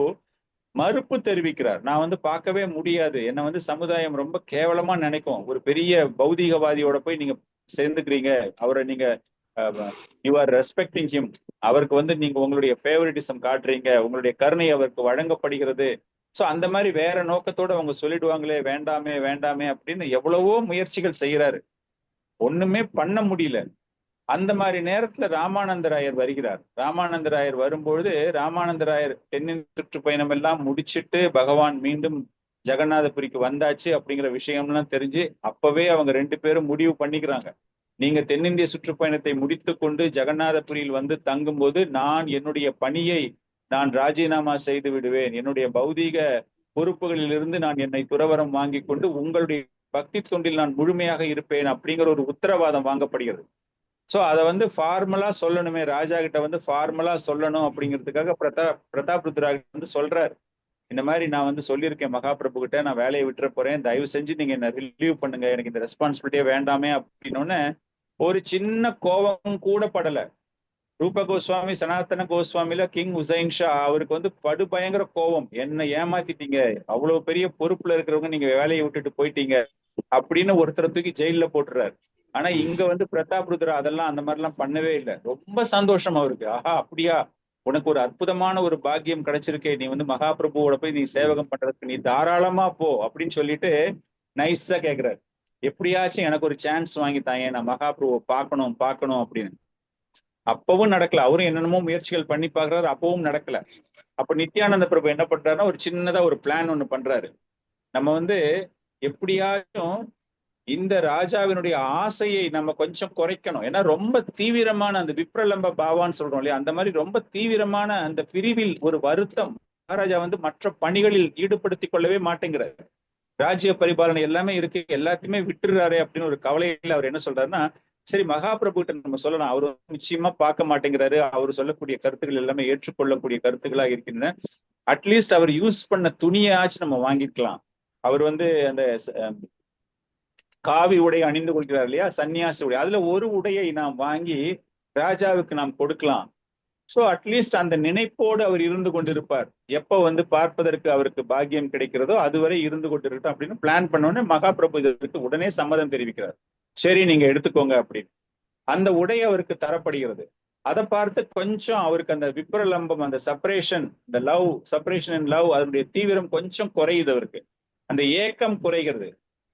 மறுப்பு தெரிவிக்கிறார், நான் வந்து பார்க்கவே முடியாது, என்னை வந்து சமுதாயம் ரொம்ப கேவலமா நினைக்கும், ஒரு பெரிய பௌதீகவாதியோட போய் நீங்க சேர்ந்துக்கிறீங்க, அவரை நீங்க யூ ஆர் ரெஸ்பெக்டிங் ஹிம், அவருக்கு வந்து நீங்க உங்களுடைய ஃபேவரிட்டிசம் காட்டுறீங்க, உங்களுடைய கருணை அவருக்கு வழங்கப்படுகிறது. சோ அந்த மாதிரி வேற நோக்கத்தோட அவங்க சொல்லிடுவாங்களே, வேண்டாமே வேண்டாமே அப்படின்னு எவ்வளவோ முயற்சிகள் செய்யறாரு, ஒண்ணுமே பண்ண முடியல. அந்த மாதிரி நேரத்துல ராமானந்தராயர் வருகிறார். ராமானந்தராயர் வரும்பொழுது ராமானந்தராயர் தென்னிந்திய சுற்றுப்பயணம் எல்லாம் முடிச்சுட்டு பகவான் மீண்டும் ஜெகநாதபுரிக்கு வந்தாச்சு அப்படிங்கிற விஷயம்லாம் தெரிஞ்சு அப்பவே அவங்க ரெண்டு பேரும் முடிவு பண்ணிக்கிறாங்க, நீங்க தென்னிந்திய சுற்றுப்பயணத்தை முடித்து கொண்டு ஜெகநாதபுரியில் வந்து தங்கும் போது நான் என்னுடைய பணியை நான் ராஜினாமா செய்து விடுவேன், என்னுடைய பௌதீக பொறுப்புகளில் இருந்து நான் என்னை துறவரம் வாங்கி கொண்டு உங்களுடைய பக்தி தொண்டில் நான் முழுமையாக இருப்பேன் அப்படிங்கிற ஒரு உத்தரவாதம் வாங்கப்படுகிறது. சோ அதை வந்து ஃபார்மலா சொல்லணுமே, ராஜா கிட்ட வந்து ஃபார்மலா சொல்லணும் அப்படிங்கிறதுக்காக பிரதாப் ருத்ரா வந்து சொல்றாரு, இந்த மாதிரி நான் வந்து சொல்லியிருக்கேன் மகாபிரபு கிட்ட, நான் வேலையை விட்டுற போறேன், தயவு செஞ்சு நீங்க என்ன ரிலீவ் பண்ணுங்க, எனக்கு இந்த ரெஸ்பான்சிபிலிட்டியே வேண்டாமே அப்படின்னு ஒரு சின்ன கோபம் கூட படல. ரூப கோஸ்வாமி, சனாதன கோஸ்வாமில கிங் உசைன் ஷா அவருக்கு வந்து படுபயங்கர கோபம், என்ன ஏமாத்திட்டீங்க, அவ்வளவு பெரிய பொறுப்புல இருக்கிறவங்க நீங்க வேலையை விட்டுட்டு போயிட்டீங்க அப்படின்னு ஒருத்தரை தூக்கி ஜெயில போட்டுறாரு. ஆனா இங்க வந்து பிரதாப் ருத்ரா அதெல்லாம் அந்த மாதிரி எல்லாம் பண்ணவே இல்லை, ரொம்ப சந்தோஷம் அவருக்கு. ஆஹா அப்படியா, உனக்கு ஒரு அற்புதமான ஒரு பாக்கியம் கிடைச்சிருக்கே, நீ வந்து மகாபிரபுவோட போய் நீ சேவகம் பண்றதுக்கு நீ தாராளமா போ அப்படின்னு சொல்லிட்டு நைஸா கேக்குறாரு, எப்படியாச்சும் எனக்கு ஒரு சான்ஸ் வாங்கி தாங்க, நான் மகாபிரபுவை பார்க்கணும் பார்க்கணும் அப்படின்னு. அப்பவும் நடக்கல, அவரும் என்னென்னமோ முயற்சிகள் பண்ணி பாக்குறாரு, அப்பவும் நடக்கல. அப்ப நித்யானந்த பிரபு என்ன பண்றாருன்னா ஒரு சின்னதா ஒரு பிளான் ஒண்ணு பண்றாரு, நம்ம வந்து எப்படியாச்சும் இந்த ராஜாவினுடைய ஆசையை நம்ம கொஞ்சம் குறைக்கணும். ஏன்னா ரொம்ப தீவிரமான அந்த விப்ரலம்ப பாவான்னு சொல்றோம் இல்லையா, அந்த மாதிரி ரொம்ப தீவிரமான அந்த பிரிவில் ஒரு வருத்தம் மகாராஜா வந்து மற்ற பணிகளில் ஈடுபடுத்திக் கொள்ளவே மாட்டேங்கிறார். ராஜ்ய பரிபாலனை எல்லாமே இருக்கு, எல்லாத்தையுமே விட்டுறாரு அப்படின்னு ஒரு கவலையில அவர் என்ன சொல்றாருன்னா, சரி மகாபிரபு கிட்ட நம்ம சொல்லலாம், அவர் நிச்சயமா பார்க்க மாட்டேங்கிறாரு, அவர் சொல்லக்கூடிய கருத்துக்கள் எல்லாமே ஏற்றுக்கொள்ளக்கூடிய கருத்துக்களா இருக்கின்றன, அட்லீஸ்ட் அவர் யூஸ் பண்ண துணியாச்சும் நம்ம வாங்கிக்கலாம். அவர் வந்து அந்த காவி உடை அணிந்து கொள்கிறார் இல்லையா, சன்னியாசி உடை, அதுல ஒரு உடையை நாம் வாங்கி ராஜாவுக்கு நாம் கொடுக்கலாம். சோ அட்லீஸ்ட் அந்த நினைப்போடு அவர் இருந்து கொண்டிருப்பார், எப்ப வந்து பார்ப்பதற்கு அவருக்கு பாக்கியம் கிடைக்கிறதோ அதுவரை இருந்து கொண்டிருக்கட்டும் அப்படின்னு பிளான் பண்ணோடனே மகாபிரபு இதற்கு உடனே சம்மதம் தெரிவிக்கிறார். சரி நீங்க எடுத்துக்கோங்க அப்படின்னு. அந்த உடை அவருக்கு தரப்படுகிறது. அதை பார்த்து கொஞ்சம் அவருக்கு அந்த விப்ரலம்பம், அந்த செப்பரேஷன், இந்த லவ், செப்பரேஷன் அண்ட் லவ், அதனுடைய தீவிரம் கொஞ்சம் குறையுது அவருக்கு, அந்த ஏக்கம் குறைகிறது.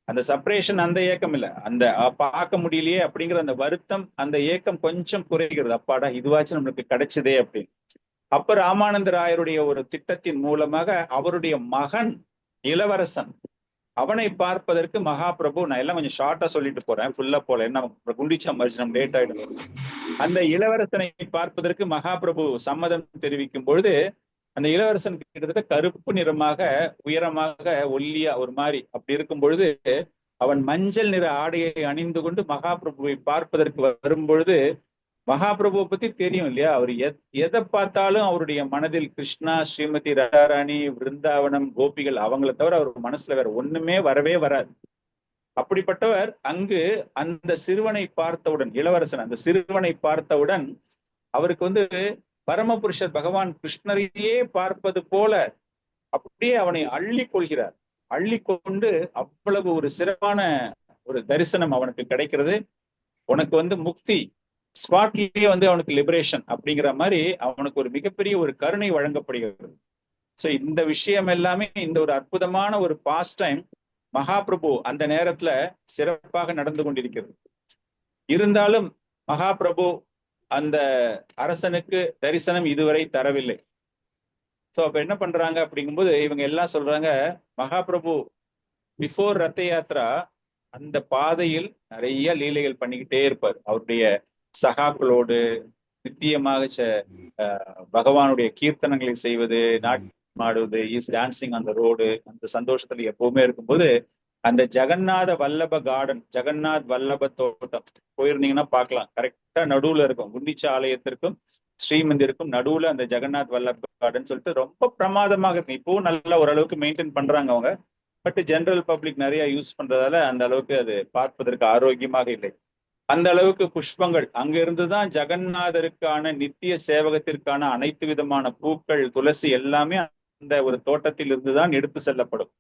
அந்த செப்பரேஷன் அந்த ஏக்கம் இல்ல, அந்த பார்க்க முடியலையே அப்படிங்கிற அந்த வருத்தம், அந்த ஏக்கம் கொஞ்சம் குறைகிறது. அப்பாடா இதுவாச்சும் நம்மளுக்கு கிடைச்சதே அப்படின்னு. அப்ப ராமானந்த ராயருடைய ஒரு திட்டத்தின் மூலமாக அவருடைய மகன் இளவரசன், அவனை பார்ப்பதற்கு மகாபிரபு, நான் எல்லாம் கொஞ்சம் ஷார்ட்டா சொல்லிட்டு போறேன், ஃபுல்லா போல, என்ன குண்டிச்சா மரிச்சு நம்ம லேட் ஆயிடும். அந்த இளவரசனை பார்ப்பதற்கு மகாபிரபு சம்மதம் தெரிவிக்கும் பொழுது அந்த இளவரசன் கிட்டத்தட்ட கருப்பு நிறமாக, உயரமாக, ஒல்லியா ஒரு மாதிரி அப்படி இருக்கும் பொழுது அவன் மஞ்சள் நிற ஆடையை அணிந்து கொண்டு மகாபிரபுவை பார்ப்பதற்கு வரும் பொழுது, மகாபிரபுவை பத்தி தெரியும் இல்லையா, அவர் எதை பார்த்தாலும் அவருடைய மனதில் கிருஷ்ணா, ஸ்ரீமதி ராதாராணி, விருந்தாவனம், கோபிகள், அவங்களை தவிர அவர் மனசுல வேற ஒண்ணுமே வரவே வராது. அப்படிப்பட்டவர் அங்கு அந்த சிறுவனை பார்த்தவுடன், இளவரசன் அந்த சிறுவனை பார்த்தவுடன் அவருக்கு வந்து பரமபுருஷர் பகவான் கிருஷ்ணரையே பார்ப்பது போல அப்படியே அவனை அள்ளி கொள்கிறார். அள்ளி கொண்டு அவ்வளவு ஒரு சிறப்பான ஒரு தரிசனம் அவனுக்கு கிடைக்கிறது. உனக்கு வந்து முக்தி ஸ்பாட்லயே வந்து அவனுக்கு லிபரேஷன் அப்படிங்கிற மாதிரி அவனுக்கு ஒரு மிகப்பெரிய ஒரு கருணை வழங்கப்படுகிறது. சோ இந்த விஷயம் எல்லாமே, இந்த ஒரு அற்புதமான ஒரு பாஸ்ட் டைம் மகாபிரபு அந்த நேரத்துல சிறப்பாக நடந்து கொண்டிருக்கிறது. இருந்தாலும் மகாபிரபு அந்த அரசனுக்கு தரிசனம் இதுவரை தரவில்லை. சோ அப்ப என்ன பண்றாங்க அப்படிங்கும்போது இவங்க எல்லாம் சொல்றாங்க, மகாபிரபு பிஃபோர் ரத்த யாத்ரா அந்த பாதையில் நிறைய லீலைகள் பண்ணிக்கிட்டே இருப்பார். அவருடைய சகாக்களோடு நித்தியமாக பகவானுடைய கீர்த்தனங்களை செய்வது, நாட்டியம் ஆடுவது, இஸ் டான்சிங் அந்த ரோடு, அந்த சந்தோஷத்துல எப்பவுமே இருக்கும்போது அந்த ஜெகநாத வல்லப கார்டன், ஜெகநாத் வல்லப தோட்டம் போயிருந்தீங்கன்னா பார்க்கலாம், கரெக்டா நடுவுல இருக்கும், குண்டிச்சா ஆலயத்திற்கும் ஸ்ரீமந்திருக்கும் நடுவுல அந்த ஜெகநாத் வல்லப கார்டன் சொல்லிட்டு ரொம்ப பிரமாதமாக இருக்கு. இப்பவும் நல்லா ஓரளவுக்கு மெயின்டைன் பண்றாங்க அவங்க, பட் ஜெனரல் பப்ளிக் நிறைய யூஸ் பண்றதால அந்த அளவுக்கு அது பார்ப்பதற்கு ஆரோக்கியமாக இல்லை. அந்த அளவுக்கு புஷ்பங்கள், அங்க இருந்துதான் ஜெகநாதருக்கான நித்திய சேவகத்திற்கான அனைத்து விதமான பூக்கள், துளசி எல்லாமே அந்த ஒரு தோட்டத்தில் இருந்துதான் எடுத்து செல்லப்படும்.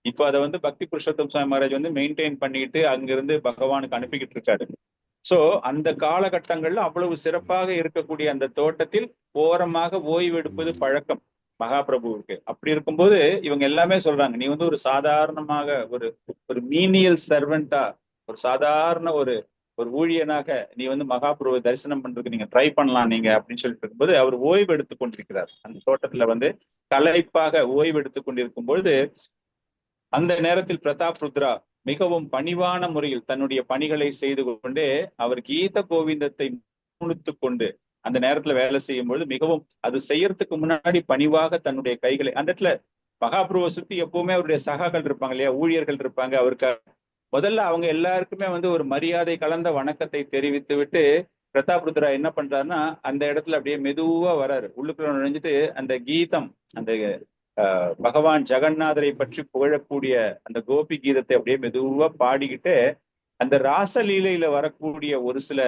இப்போ அதை வந்து பக்தி புருஷோத்தம் சுவாமி மகாராஜ் வந்து மெயின்டைன் பண்ணிட்டு அங்கிருந்து பகவானுக்கு அனுப்பிக்கிட்டு இருக்காரு. சோ அந்த காலகட்டங்கள்ல அவ்வளவு சிறப்பாக இருக்கக்கூடிய அந்த தோட்டத்தில் ஓரமாக ஓய்வெடுப்பது பழக்கம் மகாபிரபுவுக்கு. அப்படி இருக்கும்போது இவங்க எல்லாமே சொல்றாங்க, நீ வந்து ஒரு சாதாரணமாக ஒரு மீனியல் சர்வெண்டா, ஒரு சாதாரண ஒரு ஊழியனாக நீ வந்து மகாபிரபுவை தரிசனம் பண்றதுக்கு நீங்க ட்ரை பண்ணலாம் நீங்க அப்படின்னு சொல்லிட்டு இருக்கும்போது அவர் ஓய்வு எடுத்துக் கொண்டிருக்கிறார். அந்த தோட்டத்துல வந்து களைப்பாக ஓய்வு எடுத்துக் கொண்டிருக்கும் பொழுது அந்த நேரத்தில் பிரதாப் ருத்ரா மிகவும் பணிவான முறையில் தன்னுடைய பணிகளை செய்து கொண்டே அவர் கீத கோவிந்தத்தை முணுத்து கொண்டு அந்த நேரத்துல வேலை செய்யும் பொழுது மிகவும் அது செய்யறதுக்கு முன்னாடி பணிவாக தன்னுடைய கைகளை, அந்த இடத்துல மகாபிரபுவை சுத்தி எப்பவுமே அவருடைய சகாக்கள் இருப்பாங்க இல்லையா, ஊழியர்கள் இருப்பாங்க. அவருக்கு முதல்ல அவங்க எல்லாருக்குமே வந்து ஒரு மரியாதை கலந்த வணக்கத்தை தெரிவித்து விட்டு பிரதாப் ருத்ரா என்ன பண்றாருன்னா அந்த இடத்துல அப்படியே மெதுவா வராரு, உள்ளுக்குள்ள நுழைஞ்சிட்டு அந்த கீதம், அந்த பகவான் ஜெகநாதரை பற்றி புகழக்கூடிய அந்த கோபி கீதத்தை அப்படியே மெதுவா பாடிக்கிட்டு அந்த ராசலீலையில வரக்கூடிய ஒரு சில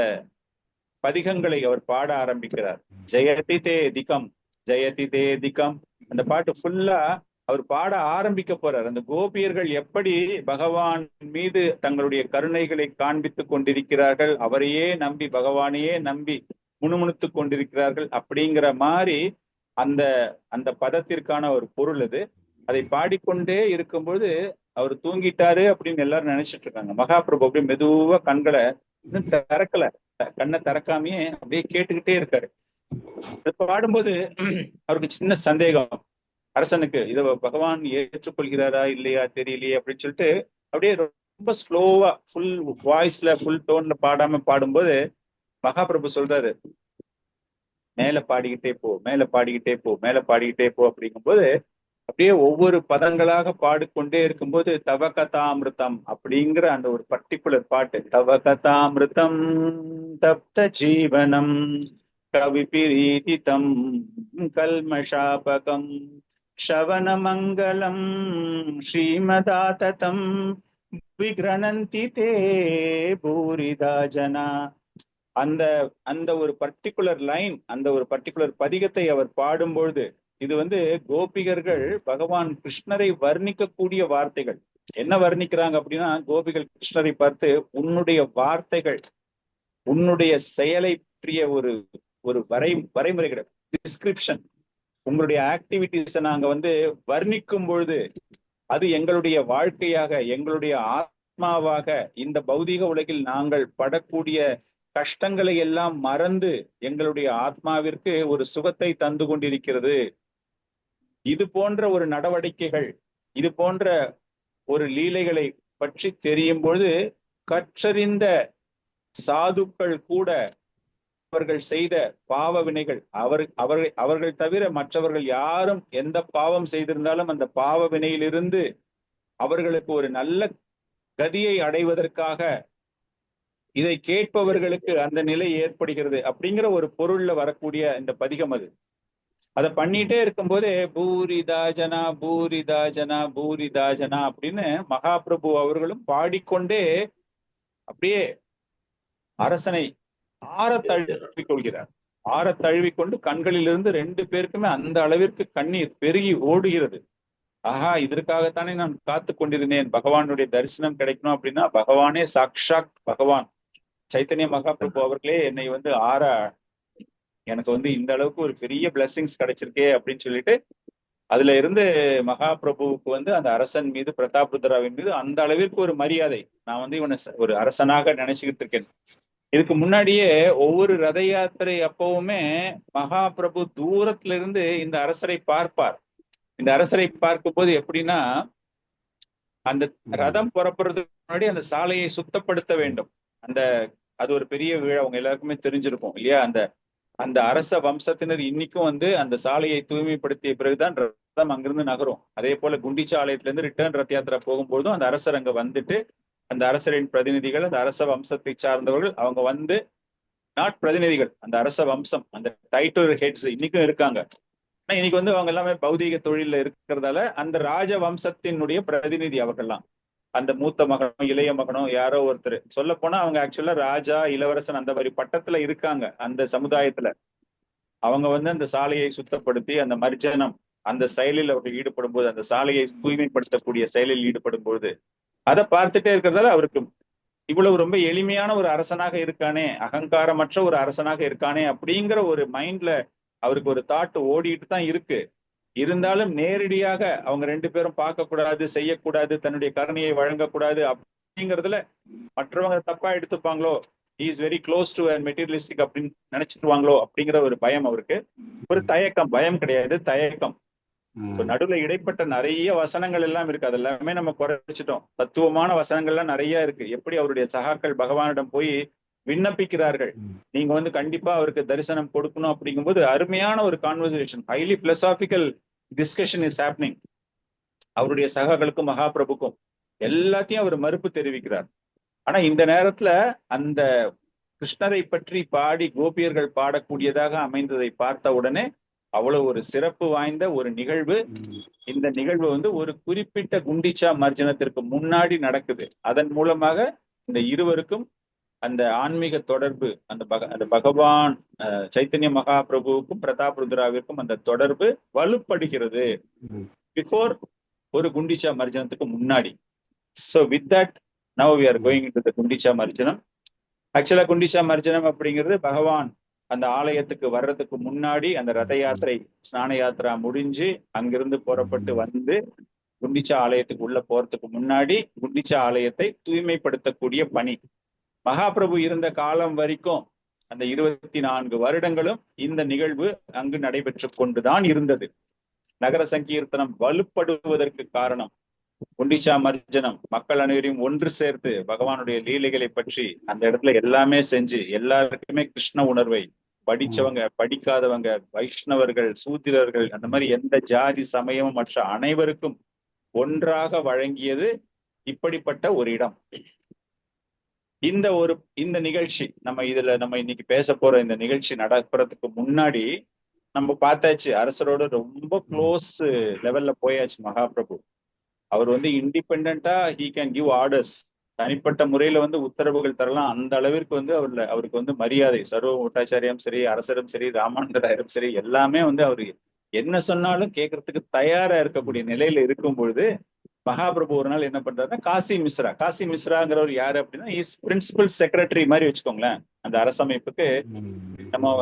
பதிகங்களை அவர் பாட ஆரம்பிக்கிறார். ஜெயதி தே திகம், ஜெயதி தே திகம், அந்த பாட்டு ஃபுல்லா அவர் பாட ஆரம்பிக்க போறார். அந்த கோபியர்கள் எப்படி பகவான் மீது தங்களுடைய கருணைகளை காண்பித்துக் கொண்டிருக்கிறார்கள், அவரையே நம்பி, பகவானையே நம்பி முணுமுணுத்துக் கொண்டிருக்கிறார்கள் அப்படிங்கிற மாதிரி அந்த அந்த பதத்திற்கான ஒரு பொருள் அது. அதை பாடிக்கொண்டே இருக்கும்போது அவர் தூங்கிட்டாரு அப்படின்னு எல்லாரும் நினைச்சிட்டு இருக்காங்க. மகாபிரபு அப்படியே மெதுவா கண்களை இன்னும் திறக்கல, கண்ணை திறக்காமையே அப்படியே கேட்டுக்கிட்டே இருக்காரு. பாடும்போது அவருக்கு சின்ன சந்தேகம், அரசனுக்கு இதை பகவான் ஏற்றுக்கொள்கிறாரா இல்லையா தெரியலையே அப்படின்னு சொல்லிட்டு அப்படியே ரொம்ப ஸ்லோவா ஃபுல் வாய்ஸ்ல ஃபுல் டோன்ல பாடாம பாடும்போது மகாபிரபு சொல்றாரு, மேல பாடிக்கிட்டே போ, மேல பாடிக்கிட்டே போ, மேல பாடிக்கிட்டே போ அப்படிங்கும்போது அப்படியே ஒவ்வொரு பதங்களாக பாடிக்கொண்டே இருக்கும்போது தவ கதாமிருதம் அப்படிங்கிற அந்த ஒரு பர்டிகுலர் பாட்டு, தவ கதாமிருதம் தப்த ஜீவனம் கவி பிரீதிதம் கல்மஷாபகம் ஷவன மங்களம் ஸ்ரீமதாததம் விக்ரணந்தி தே பூரிதா ஜனா. அந்த அந்த ஒரு பர்டிகுலர் லைன், அந்த ஒரு பர்டிகுலர் பதிகத்தை அவர் பாடும்பொழுது, இது கோபிகர்கள் பகவான் கிருஷ்ணரை வர்ணிக்கக்கூடிய வார்த்தைகள். என்ன வர்ணிக்கிறாங்க அப்படின்னா, கோபிகள் கிருஷ்ணரை பார்த்து உன்னுடைய வார்த்தைகள், உன்னுடைய செயலை பற்றிய ஒரு ஒரு வரைமுறைகள், டிஸ்கிரிப்ஷன், உங்களுடைய ஆக்டிவிட்டிஸை நாங்க வர்ணிக்கும் பொழுது அது எங்களுடைய வாழ்க்கையாக, எங்களுடைய ஆத்மாவாக, இந்த பௌதிக உலகில் நாங்கள் படக்கூடிய கஷ்டங்களை எல்லாம் மறந்து எங்களுடைய ஆத்மாவிற்கு ஒரு சுகத்தை தந்து கொண்டிருக்கிறது. இது போன்ற ஒரு நடவடிக்கைகள், இது போன்ற ஒரு லீலைகளை பற்றி தெரியும் பொழுது கற்றறிந்த சாதுக்கள் கூட அவர்கள் செய்த பாவ வினைகள், அவர்கள் தவிர மற்றவர்கள் யாரும் எந்த பாவம் செய்திருந்தாலும் அந்த பாவ வினையிலிருந்து அவர்களுக்கு ஒரு நல்ல கதியை அடைவதற்காக இதை கேட்பவர்களுக்கு அந்த நிலை ஏற்படுகிறது அப்படிங்கிற ஒரு பொருள்ல வரக்கூடிய இந்த பதிகம் அது. அதை பண்ணிட்டே இருக்கும்போதே பூரிதாஜனா பூரிதாஜனா பூரிதாஜனா அப்படின்னு மகாபிரபு அவர்களும் பாடிக்கொண்டே அப்படியே அரசனை ஆற தழுவி கொள்கிறார். ஆற தழுவிக்கொண்டு கண்களிலிருந்து 2 பேருக்குமே அந்த அளவிற்கு கண்ணீர் பெருகி ஓடுகிறது. ஆஹா, இதற்காகத்தானே நான் காத்து கொண்டிருந்தேன், பகவானுடைய தரிசனம் கிடைக்கணும் அப்படின்னா. பகவானே சாக்ஷாத் பகவான் சைத்தன்ய மகாபிரபு அவர்களே என்னை ஆற, எனக்கு இந்த அளவுக்கு ஒரு பெரிய பிளெஸிங்ஸ் கிடைச்சிருக்கே அப்படின்னு சொல்லிட்டு அதுல இருந்து மகாபிரபுவுக்கு அந்த அரசன் மீது, பிரதாப்ருத்ராவின் மீது அந்த அளவிற்கு ஒரு மரியாதை. நான் இவனை ஒரு அரசனாக நினைச்சுக்கிட்டு இருக்கேன். இதுக்கு முன்னாடியே ஒவ்வொரு ரத யாத்திரை அப்பவுமே மகாபிரபு தூரத்துல இருந்து இந்த அரசரை பார்ப்பார். இந்த அரசரை பார்க்கும் போது எப்படின்னா, அந்த ரதம் புறப்படுறதுக்கு முன்னாடி அந்த சாலையை சுத்தப்படுத்த வேண்டும். அது ஒரு பெரிய விழா, அவங்க எல்லாருக்குமே தெரிஞ்சிருக்கும் இல்லையா. அந்த அரச வம்சத்தினர் இன்னைக்கும் அந்த சாலையை தூய்மைப்படுத்திய பிறகுதான் ரதம் அங்கிருந்து நகரும். அதே போல குண்டிச்சா ஆலயத்துல இருந்து ரிட்டர்ன் ரத யாத்திரை போகும்போதும் அந்த அரசர் அங்க வந்துட்டு, அந்த அரசரின் பிரதிநிதிகள், அந்த அரச வம்சத்தை சார்ந்தவர்கள், அவங்க நாட் பிரதிநிதிகள், அந்த அரச வம்சம், அந்த டைட்டில் ஹெட்ஸ் இன்னைக்கும் இருக்காங்க. ஆனா இன்னைக்கு அவங்க எல்லாமே பௌதீக தொழில இருக்கிறதால அந்த ராஜ வம்சத்தினுடைய பிரதிநிதி அவர்கள்லாம். அந்த மூத்த மகனோ இளைய மகனோ யாரோ ஒருத்தர், சொல்ல போனா அவங்க ஆக்சுவலா ராஜா, இளவரசன் அந்த மாதிரி பட்டத்துல இருக்காங்க அந்த சமுதாயத்துல. அவங்க அந்த சாலையை சுத்தப்படுத்தி அந்த மர்ஜனம் அந்த செயலில் அவர்கள் ஈடுபடும் போது, அந்த சாலையை தூய்மைப்படுத்தக்கூடிய செயலில் ஈடுபடும் பொழுது அதை பார்த்துட்டே இருக்கிறதால அவருக்கு இவ்வளவு ரொம்ப எளிமையான ஒரு அரசனாக இருக்கானே, அகங்காரமற்ற ஒரு அரசனாக இருக்கானே அப்படிங்கிற ஒரு மைண்ட்ல அவருக்கு ஒரு தாட் ஓடிட்டு தான் இருக்கு. இருந்தாலும் நேரடியாக அவங்க 2 பேரும் பார்க்க கூடாது, செய்யக்கூடாது, தன்னுடைய கருணையை வழங்கக்கூடாது அப்படிங்கிறதுல மற்றவங்க தப்பா எடுத்துப்பாங்களோ, is very close to materialistic அப்படின்னு நினைச்சிருவாங்களோ அப்படிங்கிற ஒரு பயம் அவருக்கு. ஒரு தயக்கம், பயம் கிடையாது, தயக்கம். நடுவுல இடைப்பட்ட நிறைய வசனங்கள் எல்லாம் இருக்கு, அது எல்லாமே நம்ம குறைச்சிட்டோம். தத்துவமான வசனங்கள்லாம் நிறைய இருக்கு. எப்படி அவருடைய சகாக்கள் பகவானிடம் போய் விண்ணப்பிக்கிறார்கள், நீங்க கண்டிப்பா அவருக்கு தரிசனம் கொடுக்கணும் அப்படிங்கும்போது அருமையான ஒரு conversation, highly philosophical discussion is happening. அவருடைய சகாக்களுக்கும் மகாபிரபுக்கும் எல்லாத்தையும் அவர் மறுப்பு தெரிவிக்கிறார். ஆனா இந்த நேரத்துல அந்த கிருஷ்ணரை பற்றி பாடி கோபியர்கள் பாடக்கூடியதாக அமைந்ததை பார்த்த உடனே அவ்வளவு ஒரு சிறப்பு வாய்ந்த ஒரு நிகழ்வு. இந்த நிகழ்வு ஒரு குறிப்பிட்ட குண்டிச்சா மர்ஜனத்திற்கு முன்னாடி நடக்குது. அதன் மூலமாக இந்த இருவருக்கும் அந்த ஆன்மீக தொடர்பு, அந்த பகவான் சைத்தன்ய மகாபிரபுவுக்கும் பிரதாப்ருத்ராவிற்கும் அந்த தொடர்பு வலுப்படுகிறது பிஃபோர் ஒரு குண்டிச்சா மர்ஜனத்துக்கு முன்னாடி. So with that, now we are going into the Gundicha மர்ஜனம். ஆக்சுவலா குண்டிச்சா மர்ஜனம் அப்படிங்கிறது பகவான் அந்த ஆலயத்துக்கு வர்றதுக்கு முன்னாடி, அந்த ரத யாத்திரை ஸ்நான யாத்திரா முடிஞ்சு அங்கிருந்து புறப்பட்டு குண்டிச்சா ஆலயத்துக்கு உள்ள போறதுக்கு முன்னாடி குண்டிச்சா ஆலயத்தை தூய்மைப்படுத்தக்கூடிய பணி. மகாபிரபு இருந்த காலம் வரைக்கும் அந்த 24 வருடங்களும் இந்த நிகழ்வு அங்கு நடைபெற்று கொண்டுதான் இருந்தது. நகர சங்கீர்த்தனம் வலுப்படுவதற்கு காரணம் குண்டிச்சா மர்ஜனம், மக்கள் அனைவரையும் ஒன்று சேர்த்து பகவானுடைய லீலைகளை பற்றி அந்த இடத்துல எல்லாமே செஞ்சு எல்லாருக்குமே கிருஷ்ண உணர்வை, படிச்சவங்க படிக்காதவங்க, வைஷ்ணவர்கள், சூத்திரர்கள், அந்த மாதிரி எந்த ஜாதி சமயமும் மற்ற அனைவருக்கும் ஒன்றாக வழங்கியது இப்படிப்பட்ட ஒரு இடம். இந்த நிகழ்ச்சி நம்ம இன்னைக்கு பேச போற இந்த நிகழ்ச்சி நடக்கிறதுக்கு முன்னாடி நம்ம பார்த்தாச்சு, அரசரோட ரொம்ப க்ளோஸ் லெவல்ல போயாச்சு மகாபிரபு. அவர் வந்து இண்டிபெண்டா ஹீ கேன் கிவ் ஆர்டர்ஸ், தனிப்பட்ட முறையில வந்து உத்தரவுகள் தரலாம். அந்த அளவிற்கு வந்து அவருக்கு வந்து மரியாதை, சர்வ பட்டாச்சாரியம் சரி, அரசரும் சரி, ராமானந்தராயரும் சரி, எல்லாமே வந்து அவரு என்ன சொன்னாலும் கேட்கறதுக்கு தயாரா இருக்கக்கூடிய நிலையில இருக்கும் பொழுது மகாபிரபு ஒரு நாள் என்ன பண்றாருன்னா, காசி மிஸ்ராங்கிறவர் யாரு அப்படின்னா, இஸ் பிரின்சிபல் செக்ரட்டரி மாதிரி வச்சுக்கோங்களேன். அந்த அரசமைப்புக்கு நம்ம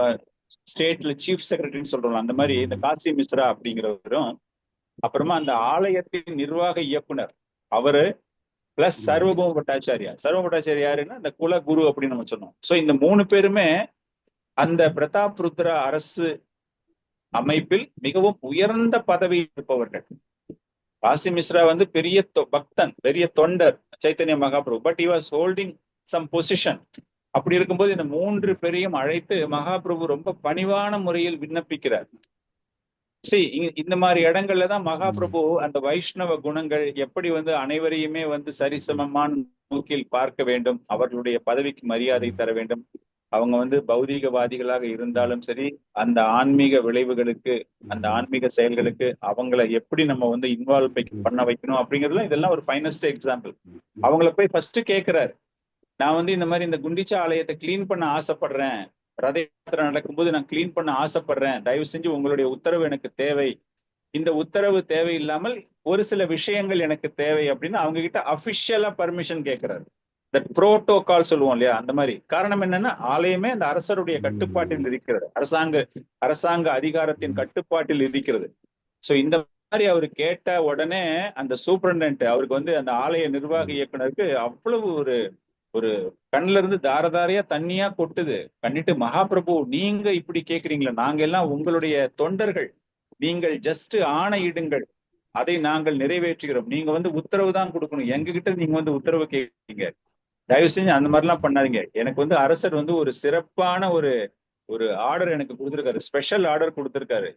ஸ்டேட்ல சீஃப் செக்ரட்டரின்னு சொல்றோம், அந்த மாதிரி இந்த காசி மிஸ்ரா அப்படிங்கிறவரும், அப்புறமா அந்த ஆலயத்தின் நிர்வாக இயக்குனர் அவரு, பிளஸ் சர்வபௌம பட்டாச்சாரியா யாருன்னா இந்த குல குரு அப்படின்னு நம்ம சொன்னோம். சோ இந்த 3 பேருமே அந்த பிரதாப் ருத்ரா அரசு அமைப்பில் மிகவும் உயர்ந்த பதவி இருப்பவர்கள். காசி மிஸ்ரா வந்து பெரிய பக்தன், பெரிய தொண்டர் Chaitanya Mahaprabhu, but he was holding some position. அப்படி இருக்கும்போது இந்த 3 பேரையும் அழைத்து மகாபிரபு ரொம்ப பணிவான முறையில் விண்ணப்பிக்கிறார். இந்த மாதிரி இடங்கள்ல தான் மகாபிரபு அந்த வைஷ்ணவ குணங்கள் எப்படி வந்து அனைவரையுமே வந்து சரிசமமான நோக்கில் பார்க்க வேண்டும், அவர்களுடைய பதவிக்கு மரியாதை தர வேண்டும், அவங்க வந்து பௌதீகவாதிகளாக இருந்தாலும் சரி, அந்த ஆன்மீக விளைவுகளுக்கு, அந்த ஆன்மீக செயல்களுக்கு அவங்கள எப்படி நம்ம வந்து இன்வால்வ் பண்ண வைக்கணும் அப்படிங்கிறதுலாம் இதெல்லாம் ஒரு ஃபைனஸ்ட் எக்ஸாம்பிள். அவங்கள போய் ஃபர்ஸ்ட் கேட்கிறாரு, நான் வந்து இந்த மாதிரி இந்த குண்டிச்சா ஆலயத்தை கிளீன் பண்ண ஆசைப்படுறேன், ரத யாத்திரை நடக்கும்போது நான் கிளீன் பண்ண ஆசைப்படுறேன், தயவு செஞ்சு உங்களுடைய உத்தரவு எனக்கு தேவை, இந்த உத்தரவு தேவையில்லாமல் ஒரு சில விஷயங்கள் எனக்கு தேவை அப்படின்னு அவங்க கிட்ட அபிஷியலா பர்மிஷன் கேட்கிறாரு. புரோட்டோகால் சொல்லுவோம் இல்லையா, அந்த மாதிரி. காரணம் என்னன்னா, ஆலயமே அந்த அரசருடைய கட்டுப்பாட்டில் இருக்கிறது, அரசாங்க அதிகாரத்தின் கட்டுப்பாட்டில் இருக்கிறது. சோ இந்த மாதிரி அவரு கேட்ட உடனே அந்த சூப்பரண்டன்ட் அவருக்கு வந்து அந்த ஆலய நிர்வாக இயக்குனருக்கு அவ்வளவு ஒரு கண்ணுல இருந்து தாரதாரையா தண்ணியா கொட்டுது. கண்ணிட்டு, மகாபிரபு நீங்க இப்படி கேக்குறீங்களா, நாங்க எல்லாம் உங்களுடைய தொண்டர்கள், நீங்கள் ஜஸ்ட் ஆணையிடுங்கள், அதை நாங்கள் நிறைவேற்றுகிறோம், நீங்க வந்து உத்தரவு தான் கொடுக்கணும், எங்க கிட்ட நீங்க வந்து உத்தரவு கேட்கறீங்க, தயவு செஞ்சு அந்த மாதிரிலாம் பண்ணாதீங்க. எனக்கு வந்து அரசர் வந்து ஒரு சிறப்பான ஒரு ஆர்டர் எனக்கு கொடுத்திருக்காரு, ஸ்பெஷல் ஆர்டர் கொடுத்திருக்காரு,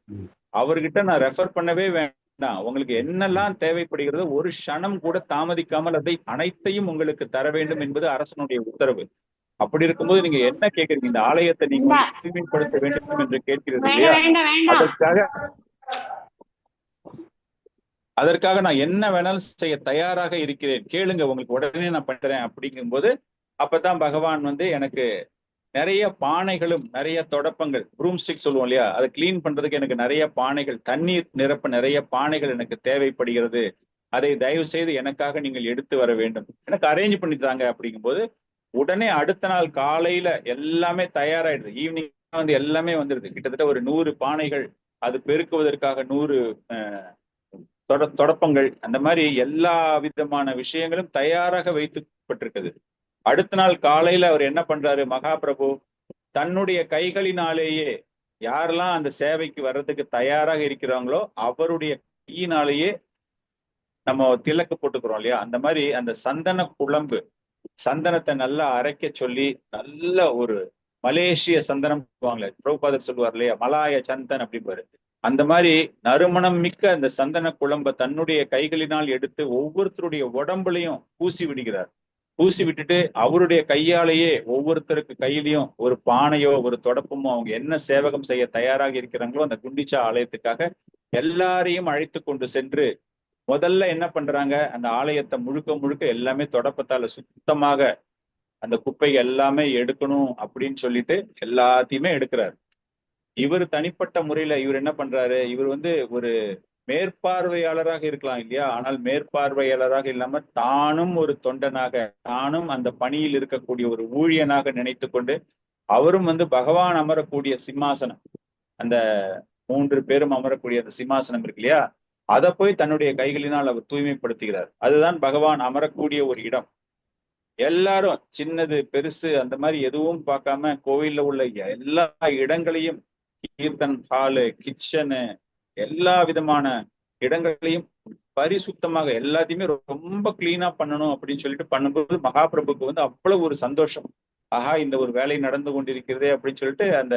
அவர்கிட்ட நான் ரெஃபர் பண்ணவே வேண்டாம், உங்களுக்கு என்னெல்லாம் தேவைப்படுகிறதோ ஒரு க்ஷணம் கூட தாமதிக்காமல் அதை அனைத்தையும் உங்களுக்கு தர வேண்டும் என்பது அரசனுடைய உத்தரவு. அப்படி இருக்கும்போது நீங்க என்ன கேட்கறீங்க, இந்த ஆலயத்தை நீங்க தூய்மைப்படுத்த வேண்டும் என்று கேட்கிறது இல்லையா, அதற்காக நான் என்ன வேணாலும் செய்ய தயாராக இருக்கிறேன், கேளுங்க, உங்களுக்கு உடனே நான் பண்றேன் அப்படிங்கும்போது, அப்பதான் பகவான் வந்து எனக்கு நிறைய பானைகளும் நிறைய தொடப்பங்கள், ப்ரூம் ஸ்டிக் சொல்லுவோம் இல்லையா, அதை கிளீன் பண்றதுக்கு எனக்கு நிறைய பானைகள், தண்ணீர் நிரப்ப நிறைய பானைகள் எனக்கு தேவைப்படுகிறது, அதை தயவு செய்து எனக்காக நீங்கள் எடுத்து வர வேண்டும், எனக்கு அரேஞ்ச் பண்ணித்தாங்க அப்படிங்கும்போது, உடனே அடுத்த நாள் காலையில எல்லாமே தயாராயிடுது. ஈவினிங் வந்து எல்லாமே வந்துடுது. கிட்டத்தட்ட ஒரு 100 பானைகள், அது பெருக்குவதற்காக 100 தொடப்பங்கள், அந்த மாதிரி எல்லா விதமான விஷயங்களும் தயாராக வைக்கப்பட்டிருக்குது. அடுத்த நாள் காலையில அவர் என்ன பண்றாரு, மகாபிரபு தன்னுடைய கைகளினாலேயே யாரெல்லாம் அந்த சேவைக்கு வர்றதுக்கு தயாராக இருக்கிறாங்களோ அவருடைய கையினாலேயே, நம்ம திலக்கு போட்டுக்கிறோம் இல்லையா, அந்த மாதிரி அந்த சந்தன குழம்பு, சந்தனத்தை நல்லா அரைக்க சொல்லி, நல்ல ஒரு மலேசிய சந்தனம் சொல்லுவாங்களே, பிரபுபாதர் சொல்லுவார் இல்லையா, மலாய சந்தன் அப்படிம்பாரு, அந்த மாதிரி நறுமணம் மிக்க அந்த சந்தன குழம்பை தன்னுடைய கைகளினால் எடுத்து ஒவ்வொருத்தருடைய உடம்புலையும் பூசி விடுகிறார். பூசி விட்டுட்டு அவருடைய கையாலேயே ஒவ்வொருத்தருக்கு கையிலையும் ஒரு பானையோ ஒரு தொடப்பமோ, அவங்க என்ன சேவகம் செய்ய தயாராக இருக்கிறாங்களோ அந்த குண்டிச்சா ஆலயத்துக்காக எல்லாரையும் அழைத்து கொண்டு சென்று, முதல்ல என்ன பண்றாங்க, அந்த ஆலயத்தை முழுக்க எல்லாமே தொடப்பத்தால சுத்தமாக அந்த குப்பை எல்லாமே எடுக்கணும் அப்படின்னு சொல்லிட்டு எல்லாத்தையுமே எடுக்கிறாரு. இவர் தனிப்பட்ட முறையில இவர் என்ன பண்றாரு, இவர் வந்து ஒரு மேற்பார்வையாளராக இருக்கலாம் இல்லையா, ஆனால் மேற்பார்வையாளராக இல்லாம தானும் ஒரு தொண்டனாக, தானும் அந்த பணியில் இருக்கக்கூடிய ஒரு ஊழியனாக நினைத்து கொண்டு, அவரும் வந்து பகவான் அமரக்கூடிய சிம்மாசனம், அந்த 3 பேரும் அமரக்கூடிய அந்த சிம்மாசனம் இருக்கு இல்லையா, அதை போய் தன்னுடைய கைகளினால் அவர் தூய்மைப்படுத்துகிறார். அதுதான் பகவான் அமரக்கூடிய ஒரு இடம். எல்லாரும் சின்னது பெருசு அந்த மாதிரி எதுவும் பார்க்காம கோவில்ல உள்ள எல்லா இடங்களையும், கீர்த்தன் ஹாலு, கிச்சனு, எல்லா விதமான இடங்களையும் பரிசுத்தமாக எல்லாத்தையுமே ரொம்ப கிளீனா பண்ணணும் அப்படின்னு சொல்லிட்டு பண்ணும்போது மகாபிரபுக்கு வந்து அவ்வளவு ஒரு சந்தோஷம். ஆஹா, இந்த ஒரு வேலை நடந்து கொண்டிருக்கிறதே அப்படின்னு சொல்லிட்டு அந்த